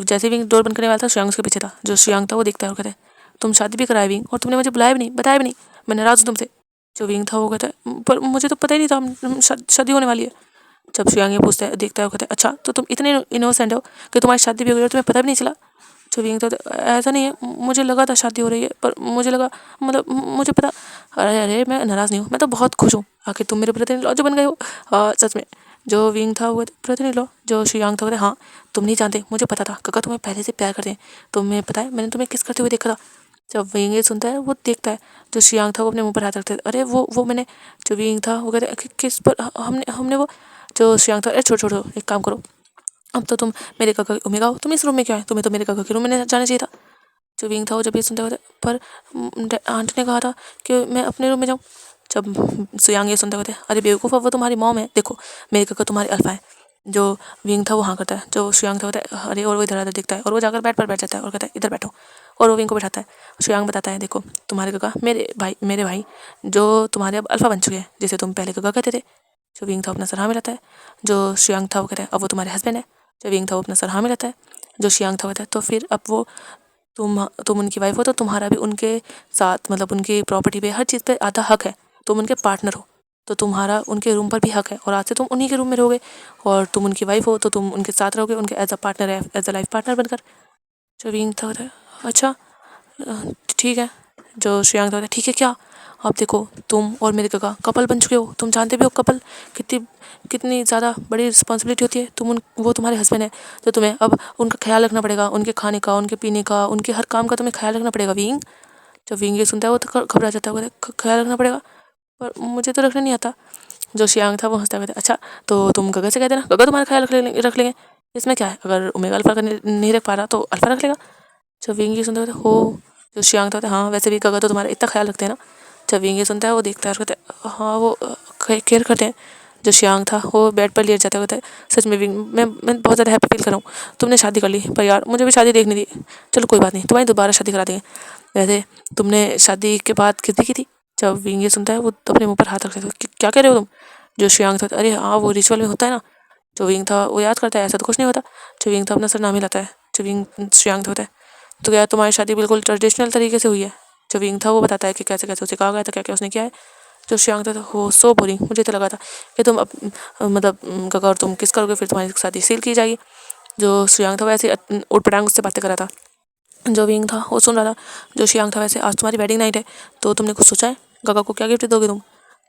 जैसे विंग डोर बंद करने वाला था श्रेयांग उसके पीछे था। जो श्रेयांग था वो देखता है और कहता है तुम शादी भी कराए विंग, और तुमने मुझे बुलाया भी नहीं, बताया भी नहीं, मैं नाराज़ हूँ तुमसे। जो विंग था वो कहता है पर मुझे तो पता ही नहीं था शादी होने वाली है। जब श्रेयांग ये पूछता है, देखता है, वो कहता है अच्छा तो तुम इतने इनोसेंट हो कि तुम्हारी शादी भी हो गई और तुम्हें पता भी नहीं चला। जो विंग था ऐसा नहीं है, मुझे लगा था शादी हो रही है, पर मुझे लगा मतलब मुझे पता। अरे अरे मैं नाराज़ नहीं हूँ, मैं तो बहुत खुश हूँ आखिर तुम मेरे ब्रदर इन लॉ जो बन गए हो। सच में। जो विंग था वो ब्रदर इन लॉ। जो श्रेयांग था वो हाँ तुम नहीं जानते, मुझे पता था काका तुम्हें पहले से प्यार करते हैं, तुम्हें पता है मैंने तुम्हें किस करते हुए देखा था। जब विंग ये सुनता है वो देखता है। जो श्रेयांग था वो अपने मुंह पर हाथ रखते अरे वो मैंने। जो विंग था वो कहते किस पर हमने वो। जो श्रेयांग था अरे छोड़ो छोड़ो एक काम करो, अब तो तुम मेरे काका के ओमेगा हो, तुम इस रूम में क्या है, तुम्हें तो मेरे काका के रूम में जाना चाहिए था। जो विंग था वो जब ये सुनता हुआ पर आंटी ने कहा था कि मैं अपने रूम में जाऊँ। जब सुयांग ये सुनते हुए अरे बेवकूफ़ वो तुम्हारी मॉम है, देखो मेरे काका तुम्हारे अल्फा है। जो विंग था वो हाँ करता है। जो सुयांग था होता है अरे, और वो इधर उधर दिखता है और वो जाकर बेड पर बैठ जाता है और कहता है इधर बैठो, और वो विंग को बैठाता है। सुयांग बताता है देखो तुम्हारे काका मेरे भाई जो तुम्हारे अब अल्फा बन चुके हैं, जिसे तुम पहले काका कहते थे। जो विंग था अपना सर हाँ मिलाता है। जो सुयांग था वो कहता है अब वो तुम्हारे हस्बैंड है। जो विंग था वो अपना सर हाँ मिलाता है। जो शियांग था कहता है तो फिर अब वो तुम उनकी वाइफ हो तो तुम्हारा भी उनके साथ मतलब उनकी प्रॉपर्टी पे हर चीज़ पे आधा हक है, तुम उनके पार्टनर हो तो तुम्हारा उनके रूम पर भी हक है, और आज से तुम उन्हीं के रूम में रहोगे, और तुम उनकी वाइफ हो तो तुम उनके साथ रहोगे उनके एज अ पार्टनर है, एज अ लाइफ पार्टनर बनकर। जो विंग था कहता है अच्छा ठीक है। जो श्रेयांग था ठीक है क्या, अब देखो तुम और मेरे काका कपल बन चुके हो, तुम जानते भी हो कपल कितनी कितनी ज़्यादा बड़ी रिस्पॉन्सिबिलिटी होती है। वो तुम्हारे हस्बैंड है तो तुम्हें अब उनका ख्याल रखना पड़ेगा, उनके खाने का, उनके पीने का, उनके हर काम का तुम्हें ख्याल रखना पड़ेगा विंग। जब विंग ये सुनता है वो तो घबरा जाता है, ख्याल रखना पड़ेगा पर मुझे तो रखना नहीं आता। जो श्रेयांग था वो हंसता कहता अच्छा तो तुम गगा से कह देना, गगा तुम्हारा ख्याल रख लेंगे, इसमें क्या है, अगर ओमेगा अल्फा का नहीं रख पा रहा तो अल्फा रख लेगा। जब विंग ये सुनता है हो। जो श्रेयांग था हाँ वैसे भी गगा तो तुम्हारा इतना ख्याल रखते हैं ना। जब विंग ये सुनता है वो देखता है और कहता है हाँ वो केयर करते हैं। जो श्रेयांग था वो बेड पर लेट जाता है, कहता है सच में विंग मैं बहुत ज़्यादा हैप्पी फील कर रहा हूँ, तुमने शादी कर ली, पर यार मुझे भी शादी देखनी थी। चलो कोई बात नहीं, तुम्हारी दोबारा शादी करा देंगे। वैसे तुमने शादी के बाद कितनी की थी। जब विंग ये सुनता है वो अपने मुँह पर हाथ रख देता है क्या कह रहे हो तुम। जो श्रेयांग था अरे हाँ वो रिचुअल में होता है ना। जो विंग था वो याद करता है ऐसा तो कुछ नहीं होता। जो विंग था अपना सर नाम ही लाता है। जो विंग श्रेयांग था होता है तो क्या तुम्हारी शादी बिल्कुल ट्रेडिशनल तरीके से हुई है। जो विंग था वो बताता है कि कैसे कैसे उसे कहा गया था, क्या क्या उसने किया है। जो श्रेयांग था हो सो बोरिंग, मुझे तो लगा था कि तुम मतलब काका और तुम किस करोगे फिर तुम्हारी शादी सील की जाएगी। जो श्रेयांग था वैसे उठ पटांग उससे बातें कर रहा था। जो विंग था वो सुन रहा था। जो श्रेयांग था वैसे आज तुम्हारी वेडिंग नाइट है तो तुमने कुछ सोचा है, काका को क्या गिफ्ट दोगे तुम।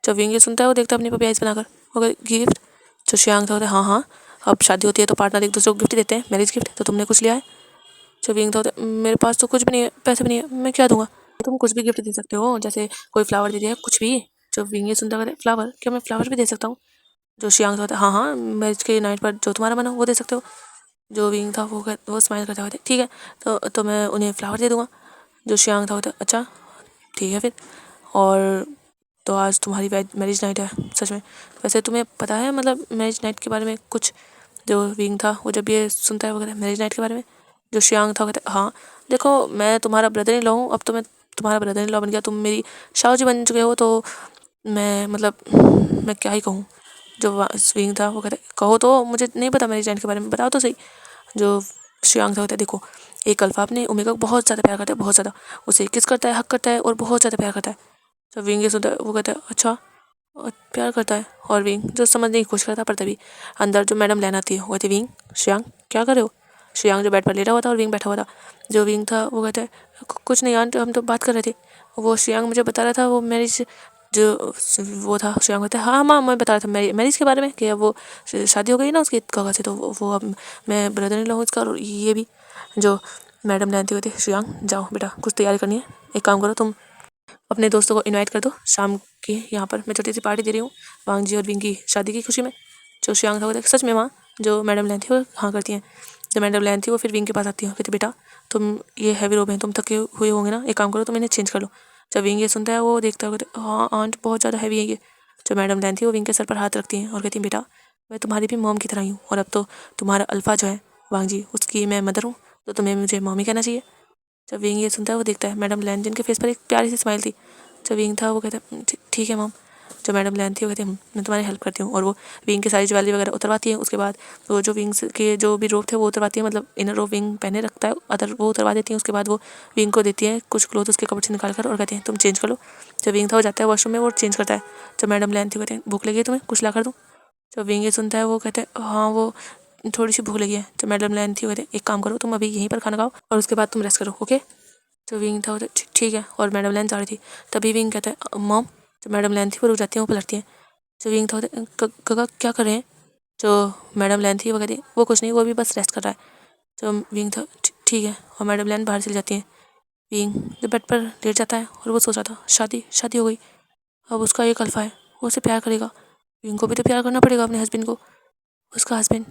जब विंग ये सुनता है वो देखता है अपनी पपी आइस बनाकर वो गिफ्ट। जो श्रेयांग था हाँ हाँ अब शादी होती है तो पार्टनर एक दूसरे को गिफ्ट देते हैं, मैरिज गिफ्ट, तो तुमने कुछ लिया है। जो विंग था मेरे पास तो कुछ भी नहीं है, पैसे भी नहीं है, मैं क्या दूंगा। तुम कुछ भी गिफ्ट दे सकते हो, जैसे कोई फ्लावर दे दिया कुछ भी। जो विंग ये सुनता है फ्लावर, क्या मैं फ्लावर भी दे सकता हूँ। जो श्रेयांग था हाँ हाँ मैरिज के नाइट पर जो तुम्हारा मन हो वो दे सकते हो। जो विंग था वो स्माइल करता हुआ ठीक है तो मैं उन्हें फ्लावर दे दूँगा। जो श्रेयांग था अच्छा ठीक है फिर, और तो आज तुम्हारी मैरिज नाइट है सच में। वैसे तुम्हें पता है मतलब मैरिज नाइट के बारे में कुछ। जो विंग था वो जब ये सुनता है वो कहता है मैरिज नाइट के बारे में। जो श्रेयांग था वो कहता है हाँ देखो मैं तुम्हारा ब्रदर इन लॉ हूँ, अब तो मैं तुम्हारा ब्रदर इन लॉ बन गया, तुम मेरी शाहू जी बन चुके हो, तो मैं मतलब मैं क्या ही कहूँ। जो विंग था वो कहता है कहो तो, मुझे नहीं पता मैरिज नाइट के बारे में, बताओ तो सही। जो श्रेयांग था कहता है देखो एक अल्फा अपने ओमेगा को बहुत ज़्यादा प्यार करता है, बहुत ज़्यादा, उसे किस करता है, हक करता है और बहुत ज़्यादा प्यार करता है। जब विंग ये सुनता है वो कहता है अच्छा और प्यार करता है। और विंग जो समझने की कोशिश करता पर तभी अंदर जो मैडम लैन आती है वो कहती विंग श्रेयांग क्या कर रहे हो। श्रेयांग जो बेड पर लेटा हुआ था और विंग बैठा हुआ था। जो विंग था वो कहता है कुछ नहीं आंटी हम तो बात कर रहे थे, वो श्रेयांग मुझे बता रहा था वो मैरिज जो वो था। श्रेयांग कहता है हाँ माँ मैं बता रहा था मैरिज के बारे में कि अब वो शादी हो गई ना उसकी काका से, तो वो अब मैं ब्रदर इन लॉ हूँ इसका, और ये भी। जो मैडम लैन थी वो थी श्रेयांग जाओ बेटा कुछ तैयारी करनी है, एक काम करो तुम अपने दोस्तों को इनवाइट कर दो शाम की, यहाँ पर मैं छोटी सी पार्टी दे रही हूँ वांग जी और विंग की शादी की खुशी में। जो श्रेयांक था वो सच में माँ, जो मैडम लैन थी वो हाँ करती हैं। जो मैडम लैन थी वो फिर विंग के पास आती है, कहती बेटा तुम ये हैवी रोब हैं, तुम थके हुए होंगे ना, एक काम करो तुम इन्हें चेंज कर लो। जब विंग ये सुनता है वो देखता है, हाँ आंट बहुत ज़्यादा हैवी है ये। जो मैडम लैन थी वो विंग के सर पर हाथ रखती हैं और कहती हैं बेटा मैं तुम्हारी भी मॉम की तरह ही हूँ, और अब तो तुम्हारा अल्फ़ा जो है वांग जी उसकी मैं मदर हूँ, तो तुम्हें मुझे मॉमी कहना चाहिए। जब विंग ये सुनता है वो देखता है मैडम लैन जिनके फेस पर एक प्यारी सी स्माइल थी। जब विंग था वो कहता है ठीक है मॉम। जो मैडम लैन थी वो कहती है मैं तुम्हारी हेल्प करती हूँ, और वो विंग की सारी ज्वेलरी वगैरह उतरवाती है। उसके बाद वो जो विंग्स के जो भी रोब थे वो उतरवाती है, मतलब इनर रोब विंग पहने रखता है, अदर वो उतरवा देती है। उसके बाद वो विंग को देती है कुछ क्लोथ उसके कपड़े से निकाल कर और कहती हैं तुम चेंज कर लो। जब विंग था वो जाता है वॉशरूम में, वो चेंज करता है। जब मैडम लैन थी वो कहते हैं भूख लगी है तुम्हें, कुछ ला कर दूँ। जब विंग ये सुनता है वो कहते हैं हाँ वो थोड़ी सी भूख लगी है। जब मैडम लैन थी वो कहते हैं एक काम करो तुम अभी यहीं पर खाना खाओ और उसके बाद तुम रेस्ट करो, ओके। जो विंग था वो ठीक है, और मैडम लैन जा रही थी। तभी विंग कहता है मॉम। जो मैडम लैन थी वो रुक जाती है, वो पलटती है। जो विंग था काका क्या कर रहे हैं। जो मैडम लैन थी वो कहती है वो कुछ नहीं, वो भी बस रेस्ट कर रहा है। जो विंग था ठीक है, और मैडम लैन बाहर चली जाती है। विंग जब बेड पर लेट जाता है और वो सोच रहा था शादी शादी हो गई, अब उसका एक अल्फा है, वो उसे प्यार करेगा। विंग को भी तो प्यार करना पड़ेगा अपने हस्बैंड को, उसका हस्बैंड।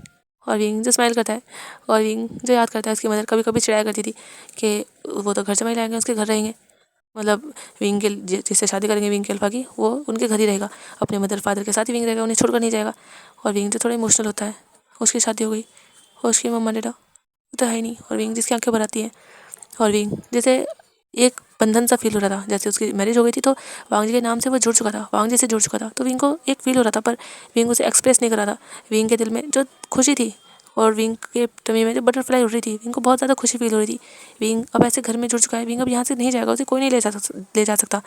और विंग जो स्माइल करता है, और विंग जो याद करता है उसकी मदर कभी कभी चिढ़ाया करती थी कि वो तो घर जमाई लाएंगे उसके घर रहेंगे, मतलब विंग के जिससे शादी करेंगे विंग के अल्फा की वो उनके घर ही रहेगा, अपने मदर फादर के साथ ही विंग रहेगा, उन्हें छोड़कर नहीं जाएगा। और विंग जो थोड़ा इमोशनल होता है, उसकी शादी हो गई और उसकी मम्मा डैडा वो तो है ही नहीं, और विंग जिसकी आंखें भर आती हैं। और विंग जैसे एक बंधन सा फील हो रहा था, जैसे उसकी मैरिज हो गई थी तो वांग जी के नाम से वो जुड़ चुका था, वांग जी से जुड़ चुका था, तो विंग को एक फील हो रहा था, पर विंग उसे एक्सप्रेस नहीं कर रहा था। विंग के दिल में जो खुशी थी और विंग के टमी में जो बटरफ्लाई उड़ रही थी, विंग को बहुत ज़्यादा खुशी फील हो रही थी। विंग अब ऐसे घर में जुड़ चुका है, विंग अब यहाँ से नहीं जाएगा, उसे कोई नहीं ले जा सकता,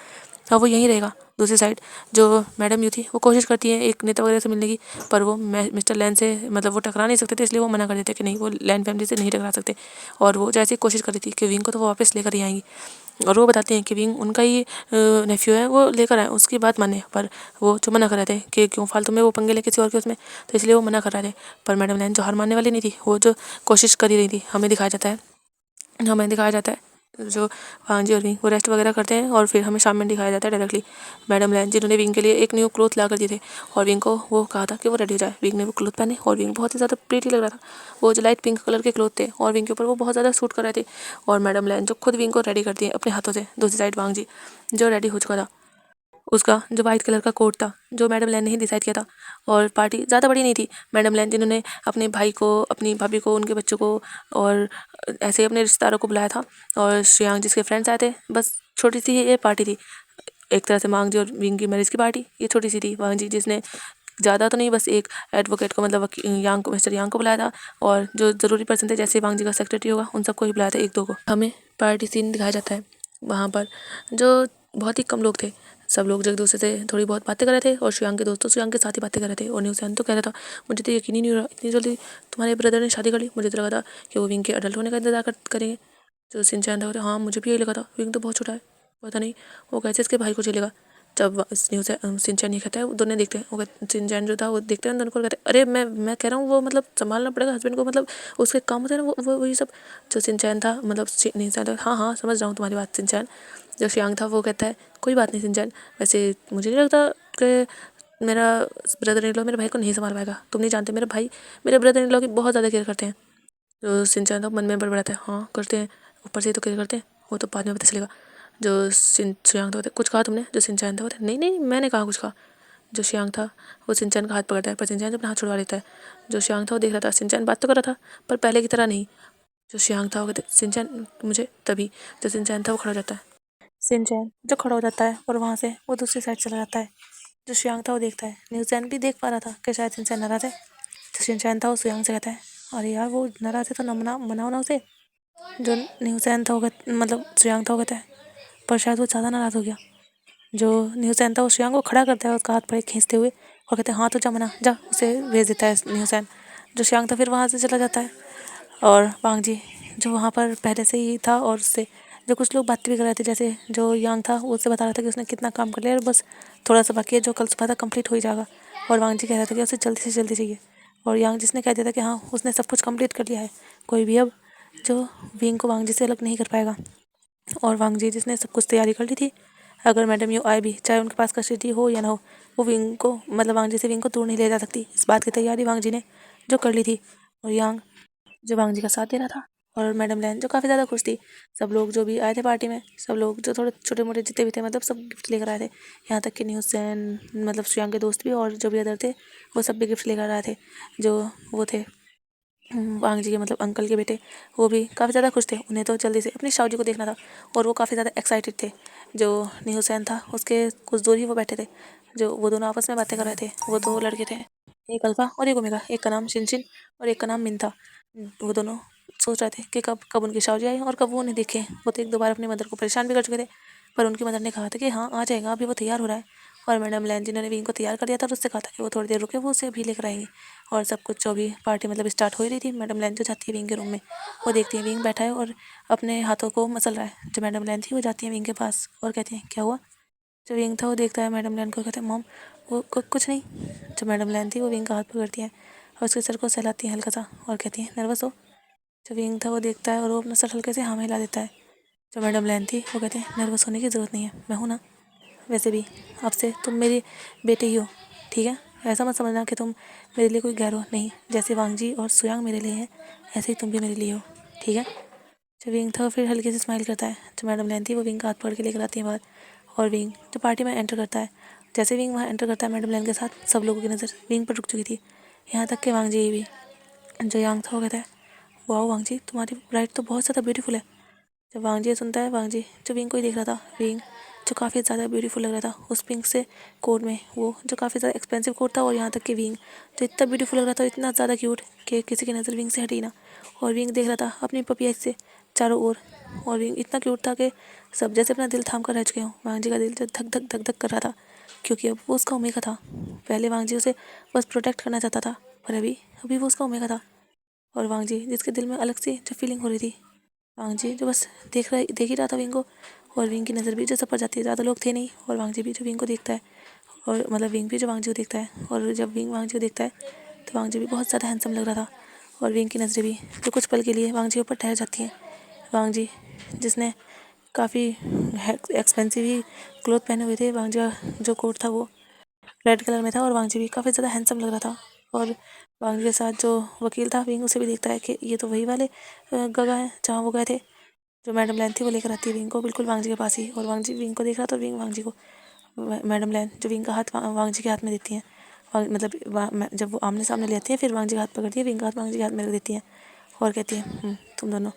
अब वो यहीं रहेगा। दूसरी साइड जो मैडम यू थी वो कोशिश करती है एक नेता वगैरह से मिलने की, पर वो मिस्टर लैन से मतलब वो टकरा नहीं सकते थे, इसलिए वो मना कर देते कि नहीं वो लैन फैमिली से नहीं टकरा सकते। और वो जैसे कोशिश कर रही थी कि विंग को तो वो वापस लेकर ही आएंगी, और वो बताते हैं कि विंग उनका ही नेफ्यू है, वो लेकर आए उसकी बात माने, पर वो जो मना कर रहे थे कि क्यों फालतू में वो पंगे ले किसी और के उसमें, तो इसलिए वो मना कर रहे थे। पर मैडम लैन जो हार मानने वाली नहीं थी, वो जो कोशिश कर ही रही थी। हमें दिखाया जाता है जो वांग जी और विंग वो रेस्ट वगैरह करते हैं, और फिर हमें शाम में दिखाया जाता है डायरेक्टली मैडम लैन जिन्होंने विंग के लिए एक न्यू क्लोथ ला कर दिए थे, और विंग को वो कहा था कि वो रेडी हो जाए। विंग ने वो क्लोथ पहने और विंग बहुत ही ज़्यादा प्रीटी लग रहा था, वो जो लाइट पिंक कलर के क्लोथ थे और विंग के ऊपर वो बहुत ज़्यादा सूट कर रहे थे। और मैडम लैन जो खुद विंग को रेडी करती है अपने हाथों से। दूसरी साइड वांग जी जो रेडी हो चुका था, उसका जो वाइट कलर का कोट था जो मैडम लैन ने ही डिसाइड किया था, और पार्टी ज़्यादा बड़ी नहीं थी। मैडम लैन जिन्होंने अपने भाई को, अपनी भाभी को, उनके बच्चों को और ऐसे ही अपने रिश्तेदारों को बुलाया था, और श्रेयांक जिसके फ्रेंड्स आए थे, बस छोटी सी ये पार्टी थी। एक तरह से वांग जी और विंग की मैरिज की पार्टी ये छोटी सी थी। वांग जी जिसने ज़्यादा तो नहीं, बस एक एडवोकेट को मतलब यांग को, मिस्टर यांग को बुलाया था, और जो ज़रूरी पर्सन थे जैसे वांग जी का सेक्रेटरी होगा उन सबको ही बुलाया था, एक दो को। हमें पार्टी सीन दिखाया जाता है वहाँ पर जो बहुत ही कम लोग थे, सब लोग जो एक दूसरे से थोड़ी बहुत बातें कर रहे थे, और श्रेयांक के दोस्तों श्रेयांक के साथ ही बातें कर रहे थे। और न्यूज़ तो कह रहा था मुझे तो यकीन ही नहीं हो रहा इतनी जल्दी तुम्हारे ब्रदर ने शादी कर ली, मुझे तो लगा था कि वो विंग के अडल्ट होने का इंतजार करेंगे। जो सिंचैन था हाँ मुझे भी यही लगा था, विंग तो बहुत छोटा है, पता नहीं वो कैसे इसके भाई को झेलेगा। जब न्यूज़ सिंचैन ये कहता है, वो दोनों देखते हैं, वो सिंचैन जो था वो देखते हैं दोनों को, कहते हैं अरे मैं कह रहा हूँ वो मतलब संभालना पड़ेगा हस्बैंड को, मतलब उसके काम होते हैं ना वो वही सब। जो सिंचैन था मतलब नहीं हाँ हाँ समझ रहा हूँ तुम्हारी बात सिंचैन। जो श्रेयांक था वो कहता है कोई बात नहीं सिंचैन, वैसे मुझे नहीं लगता कि मेरा ब्रदर इन लॉ मेरे भाई को नहीं संभाल पाएगा, तुम नहीं जानते मेरा भाई मेरे ब्रदर इन लॉ की बहुत ज़्यादा केयर करते हैं। जो सिंचैन था मन में बड़बड़ाता है हाँ करते हैं, ऊपर से तो केयर करते हैं, वो तो बाद में पता चलेगा। जो श्रेयांक था कुछ कहा तुमने, जो सिंचैन था नहीं नहीं मैंने कहा कुछ कहा। जो श्रेयांक था वो सिंचैन का हाथ पकड़ता है, पर सिंचैन अपना हाथ छुड़वा लेता है। जो श्रेयांक था वो देख रहा था सिंचैन बात तो कर रहा था पर पहले की तरह नहीं। जो श्रेयांक था वो कहते सिंचैन मुझे, तभी जो सिंचैन था वो खड़ा हो जाता है। सिंचैन जो खड़ा हो जाता है और वहाँ से वो दूसरी साइड चला जाता है। जो श्रेयांक था वो देखता है, न्यूज़ैन भी देख पा रहा था कि शायद सिंचैन नाराज़ है। जो सिंचैन था वो श्रेयांक से कहता है अरे यार वो नाराज़ है तो मनाओ ना उसे। जो न्यूज़ैन था वो मतलब श्रेयांक था वो कहता है पर शायद वो ज़्यादा नाराज़ हो गया। जो न्यूज़ैन था वो श्रेयांक को खड़ा करता है उसका हाथ पड़े खींचते हुए, और कहते हैं हाँ तो जा मना जा, उसे भेज देता है न्यूज़ैन। जो श्रेयांक था फिर वहाँ से चला जाता है, और वांग जी जो वहाँ पर पहले से ही था और उससे जो कुछ लोग बातें भी कर रहे थे, जैसे जो यांग था वो उससे बता रहा था कि उसने कितना काम कर लिया और बस थोड़ा सा बाकी है जो कल सुबह तक कंप्लीट हो ही जाएगा। और वांग जी कह रहा था कि उसे जल्दी से जल्दी चाहिए, और यांग जिसने कह दिया था कि हाँ उसने सब कुछ कंप्लीट कर लिया है, कोई भी अब जो विंग को वांग जी से अलग नहीं कर पाएगा। और वांग जी जिसने सब कुछ तैयारी कर ली थी अगर मैडम यू आए भी, चाहे उनके पास कस्टडी हो या ना हो, वो विंग को मतलब वांग जी से विंग को दूर नहीं ले जा सकती। इस बात की तैयारी वांग जी ने जो कर ली थी। और यांग जो वांग जी का साथ दे रहा था, और मैडम लैन जो काफ़ी ज़्यादा खुश थी। सब लोग जो भी आए थे पार्टी में, सब लोग जो थोड़े छोटे मोटे जितने भी थे मतलब सब गिफ्ट लेकर आए थे। यहाँ तक कि न्यूज़ैन मतलब श्रेयांग के दोस्त भी और जो भी अदर थे वो सब भी गिफ्ट लेकर आए थे। जो वो थे वांग जी के मतलब अंकल के बेटे, वो भी काफ़ी ज़्यादा खुश थे। उन्हें तो जल्दी से अपनी शाओ जी को देखना था और वो काफ़ी ज़्यादा एक्साइटेड थे। जो न्यूज़ैन था उसके कुछ दूर ही वो बैठे थे, जो वो दोनों आपस में बातें कर रहे थे। वो दो लड़के थे, एक अल्फा और एक ओमेगा, एक का नाम शिनशिन और एक का नाम मिन था। वो दोनों सोच रहे थे कि कब कब उनकी शाओ जी आए और कब वो उन्हें देखें। वो तो एक दो बार अपनी मदर को परेशान भी कर चुके थे, पर उनकी मदर ने कहा था कि हाँ आ जाएगा, अभी वो तैयार हो रहा है। और मैडम लैन जिन्होंने विंग को तैयार कर दिया था, और उससे कहा था कि वो थोड़ी देर रुके, वो उसे अभी लेकर आएंगे। और सब कुछ जो भी पार्टी मतलब स्टार्ट हो ही रही थी, मैडम लैन जो जाती है विंग के रूम में, वो देखती है विंग बैठा है और अपने हाथों को मसल रहा है। जो मैडम लैन थी वो जाती है विंग के पास और कहती है क्या हुआ। जो विंग था वो देखता है मैडम लैन को, कहते हैं मॉम वो कुछ नहीं। जो मैडम लैन थी वो विंग का हाथ पकड़ती है और उसके सर को सहलाती है हल्का सा और कहती है नर्वस हो। जो विंग था वो देखता है और वो अपना सर हल्के से हाँ में हिला देता है। जो मैडम लैन थी वो कहते हैं नर्वस होने की ज़रूरत नहीं है, मैं हूँ ना। वैसे भी अब से तुम मेरी बेटे ही हो, ठीक है। ऐसा मत समझना कि तुम मेरे लिए कोई गैर हो, नहीं। जैसे वांग जी और सुयांग मेरे लिए हैं, ऐसे ही तुम भी मेरे लिए हो, ठीक है। जो विंग था वो फिर हल्के से स्माइल करता है। जो मैडम लैन थी वो विंग का हाथ पकड़ के लेकर आती है बाहर, और विंग जो पार्टी में एंटर करता है। जैसे विंग वहाँ एंटर करता है मैडम लैन के साथ, सब लोगों की नज़र विंग पर रुक चुकी थी, यहाँ तक कि वांग जी भी। जो यांग था वो कहता है वाह वांग जी, तुम्हारी ब्राइड तो बहुत ज़्यादा ब्यूटीफुल है। जब वांग जी सुनता है, वांग जी जो विंग को ही देख रहा था, विंग जो काफ़ी ज़्यादा ब्यूटीफुल लग रहा था उस पिंक से कोट में, वो जो काफ़ी ज़्यादा एक्सपेंसिव कोट था, और यहाँ तक कि विंग जो इतना ब्यूटीफुल लग रहा था, इतना ज़्यादा क्यूट कि किसी की नज़र विंग से हटी ना। और विंग देख रहा था अपनी पपी से चारों ओर, और विंग इतना क्यूट था कि सब जैसे अपना दिल थाम कर रह चुके हों। वांग जी का दिल जो धक धक धक धक कर रहा था, क्योंकि अब वो उसका ओमेगा था। पहले वांग जी उसे बस प्रोटेक्ट करना चाहता था, पर अभी अभी वो उसका ओमेगा था। और वांग जी जिसके दिल में अलग सी जो फीलिंग हो रही थी, वांग जी जो बस देख ही रहा था विंग को। और विंग की नज़र भी जो सब पर जाती है, ज़्यादा लोग थे नहीं, और वांग जी भी जो विंग को देखता है, और मतलब विंग भी जो वांग जी को देखता है। और जब विंग वांग जी को देखता है तो वांग जी भी बहुत ज़्यादा हैंडसम लग रहा था। और विंग की नज़रें भी जो कुछ पल के लिए वांग जी के ऊपर ठहर जाती हैं। वांग जी जिसने काफ़ी एक्सपेंसिव ही क्लोथ पहने हुए थे, वांग जी का जो कोट था वो रेड कलर में था, और वांग जी भी काफ़ी ज़्यादा हैंडसम लग रहा था। और वांग जी के साथ जो वकील था विंग उसे भी देखता है कि ये तो वही वाले जगह है जहाँ वो गए थे। जो मैडम लैन थी वो लेकर आती है विंग को बिल्कुल वांग जी के पास ही, और वांग जी विंग को देख रहा था, और विंग वांग जी को। मैडम लैन जो विंग का हाथ वांग जी के हाथ में देती हैं, मतलब जब वो आमने सामने ले आती है, फिर वांग जी का हाथ पकड़ती है, विंग का हाथ वांग जी के हाथ में रख देती हैं और कहती है तुम दोनों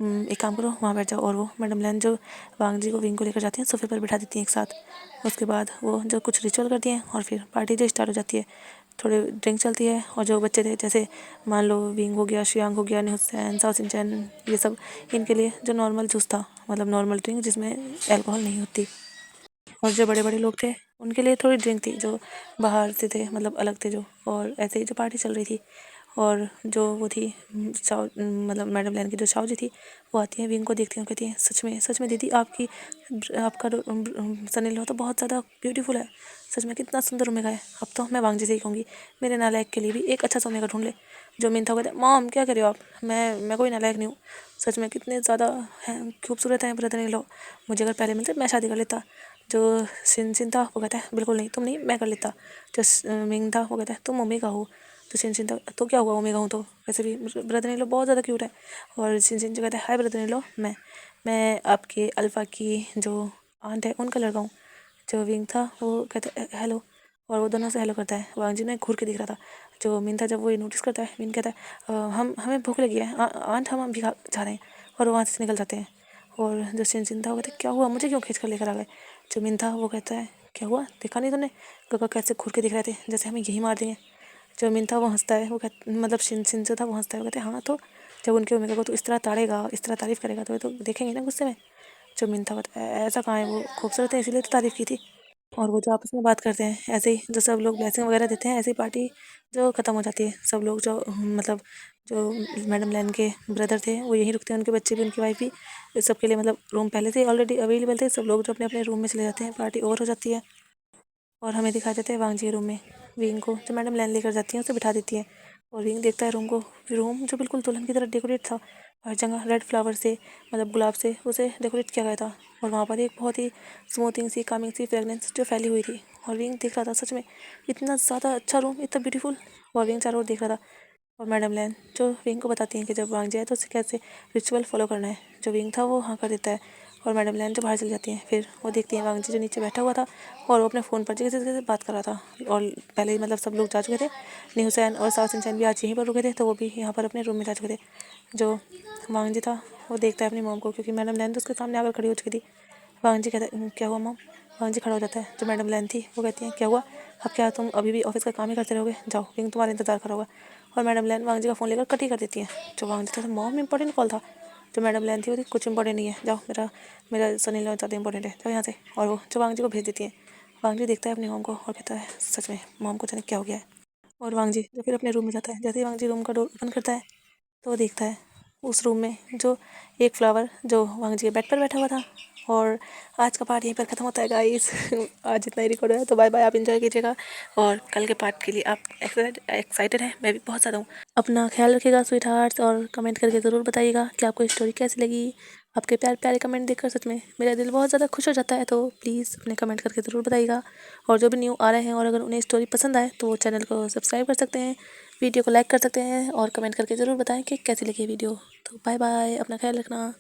एक काम करो, वहाँ बैठ जाओ। और वो मैडम लैन जो वांग जी को विंग को लेकर जाती हैं, सोफे पर बिठा देती हैं एक साथ। उसके बाद वो जो कुछ रिचुअल करती हैं और फिर पार्टी जो स्टार्ट हो जाती है। थोड़े ड्रिंक चलती है, और जो बच्चे थे जैसे मान लो विंग हो गया, श्रेयांग हो गया, न्यूज़ैन, साओ सिंचन, ये सब इनके लिए जो नॉर्मल जूस था, मतलब नॉर्मल ड्रिंक जिसमें अल्कोहल नहीं होती। और जो बड़े बड़े लोग थे उनके लिए थोड़ी ड्रिंक थी जो बाहर से थे, मतलब अलग थे जो। और ऐसे ही जो पार्टी चल रही थी, और जो वो थी मतलब मैडम लैन की जो शाओ जी थी, वो आती है विंग को देखती है और कहती है सच में दीदी आपका सन इन लॉ तो बहुत ज़्यादा ब्यूटीफुल है, सच में कितना सुंदर ओमेगा है। अब तो मैं वांग जी से ही कहूँगी मेरे नालायक के लिए भी एक अच्छा सा ओमेगा ढूंढ ले। जो मिन था कहते मॉम क्या कर रहे हो आप, मैं कोई नालायक नहीं हूँ, सच में कितने ज़्यादा खूबसूरत हैं ब्रदर इन लॉ, मुझे अगर पहले मिलते मैं शादी कर लेता। जो सिन था वो कहता है बिल्कुल नहीं, तुम नहीं, मैं कर लेता। जो मिंग था वो कहता है तुम ओमेगा हो। तो सिन था तो क्या हुआ, ओमेगा हूँ तो वैसे भी ब्रदर इन लॉ बहुत ज़्यादा क्यूट है। और सिन जो कहता है हाय ब्रदर इन लॉ, मैं आपके अल्फ़ा की जो आंट है उनका लड़का हूँ। जो विंग था वो कहता है हेलो, और वो दोनों से हेलो करता है। वांग जी ने घूर के दिख रहा था। जो मिन था जब वो ये नोटिस करता है, मिन कहता है हमें भूख लगी है आंट, हम भी जा रहे हैं। और वो वहाँ से निकल जाते हैं। और जो सिन था वो कहते क्या हुआ, मुझे क्यों खींच कर लेकर आ गए। जो मिन था वो कहता है क्या हुआ, देखा नहीं तूने गगा कैसे घूर के दिख रहे थे, जैसे हमें यही मार देंगे। जो मिन था वो हंसता है, वो मतलब सिन जो था वो हंसता है, वो कहते हैं हाँ तो जब उनके ओमेगा को तो इस तरह ताड़ेगा, इस तरह तारीफ़ करेगा तो ये तो देखेंगे ना गुस्से में। जो मिन था बताया ऐसा कहाँ है, वो खूबसूरत है इसीलिए तो तारीफ़ की थी। और वो जो आपस में बात करते हैं, ऐसे ही जो सब लोग ब्लेसिंग वगैरह देते हैं, ऐसे ही पार्टी जो ख़त्म हो जाती है। सब लोग जो मतलब जो मैडम लैन के ब्रदर थे वो यहीं रुकते हैं, उनके बच्चे भी उनकी वाइफ भी, सबके लिए मतलब रूम पहले से ऑलरेडी अवेलेबल थे। सब लोग जो अपने अपने रूम में चले जाते हैं, पार्टी ओवर हो जाती है। और हमें दिखाया जाता है वांग जी के रूम में विंग को जो मैडम लैन लेकर जाती हैं उसे बिठा देती है। और विंग देखता है रूम को, रूम जो बिल्कुल दुल्हन की तरह डेकोरेट था, हर जगह रेड फ्लावर से मतलब गुलाब से उसे डेकोरेट किया गया था। और वहाँ पर एक बहुत ही स्मूथिंग सी कामिंग सी फ्रेगनेंस जो फैली हुई थी। और विंग देख रहा था सच में इतना ज़्यादा अच्छा रूम, इतना ब्यूटीफुल। और विंग चारों ओर देख रहा था। और मैडम लैन जो विंग को बताती हैं कि जब वांग जाए तो उसे कैसे रिचुअल फॉलो करना है। जो विंग था वो हाँ कर देता है। और मैडम लैन जो बाहर चली जाती हैं, फिर वो देखती हैं वांग जी जो नीचे बैठा हुआ था और वो अपने फ़ोन पर किसी से बात कर रहा था। और पहले ही मतलब सब लोग जा चुके थे। न्यूसैन और साउथ सनशाइन भी आज यहीं पर रुके थे, तो वो भी यहाँ पर अपने रूम में जा चुके थे। जो वांग जी था वो देखता है अपनी मॉम को, क्योंकि मैडम लैन तो उसके सामने आकर खड़ी हो चुकी थी। वांग जी कहता क्या हुआ मॉम? वांग जी खड़ा हो जाता है। जो मैडम लैन थी वो कहती हैं क्या हुआ? अब क्या तुम अभी भी ऑफिस का काम ही करते रहोगे? जाओ, विंग तुम्हारा इंतजार करोगा। और मैडम लैन वांग जी का फ़ोन लेकर कट ही कर देती हैं। जो वांग जी था मॉम इंपॉर्टेंट कॉल था। जो मैडम लैन थी वो थी कुछ इंपॉर्टेंट नहीं है, जाओ, मेरा मेरा सनी लो ज़्यादा इंपॉर्टेंट है, जाओ यहाँ से। और वो जो वांग जी को भेज देती हैं। वांग जी देखता है अपनी मॉम को और कहता है सच में मॉम को जाने क्या हो गया है। और वांग जी जो फिर अपने रूम में जाता है। जैसे ही वांग जी रूम का डोर ओपन करता है तो वो देखता है उस रूम में जो एक फ्लावर जो वांग जी के बेड पर बैठा हुआ था। और आज का पार्ट यहीं पर ख़त्म होता है गाइस। आज इतना ही रिकॉर्ड है, तो बाय बाय, आप एंजॉय कीजिएगा। और कल के पार्ट के लिए आप एक्साइटेड हैं? मैं भी बहुत ज़्यादा हूँ। अपना ख्याल रखिएगा स्वीट हार्ट्स, और कमेंट करके ज़रूर बताइएगा कि आपको स्टोरी कैसी लगी। आपके प्यारे प्यारे कमेंट देखकर सच में मेरा दिल बहुत ज़्यादा खुश हो जाता है। तो प्लीज़ अपने कमेंट करके ज़रूर बताइएगा। और जो भी न्यू आ रहे हैं और अगर उन्हें स्टोरी पसंद आए तो वो चैनल को सब्सक्राइब कर सकते हैं, वीडियो को लाइक कर सकते हैं और कमेंट करके ज़रूर बताएं कि कैसी लगी वीडियो। तो बाय बाय, अपना ख्याल रखना।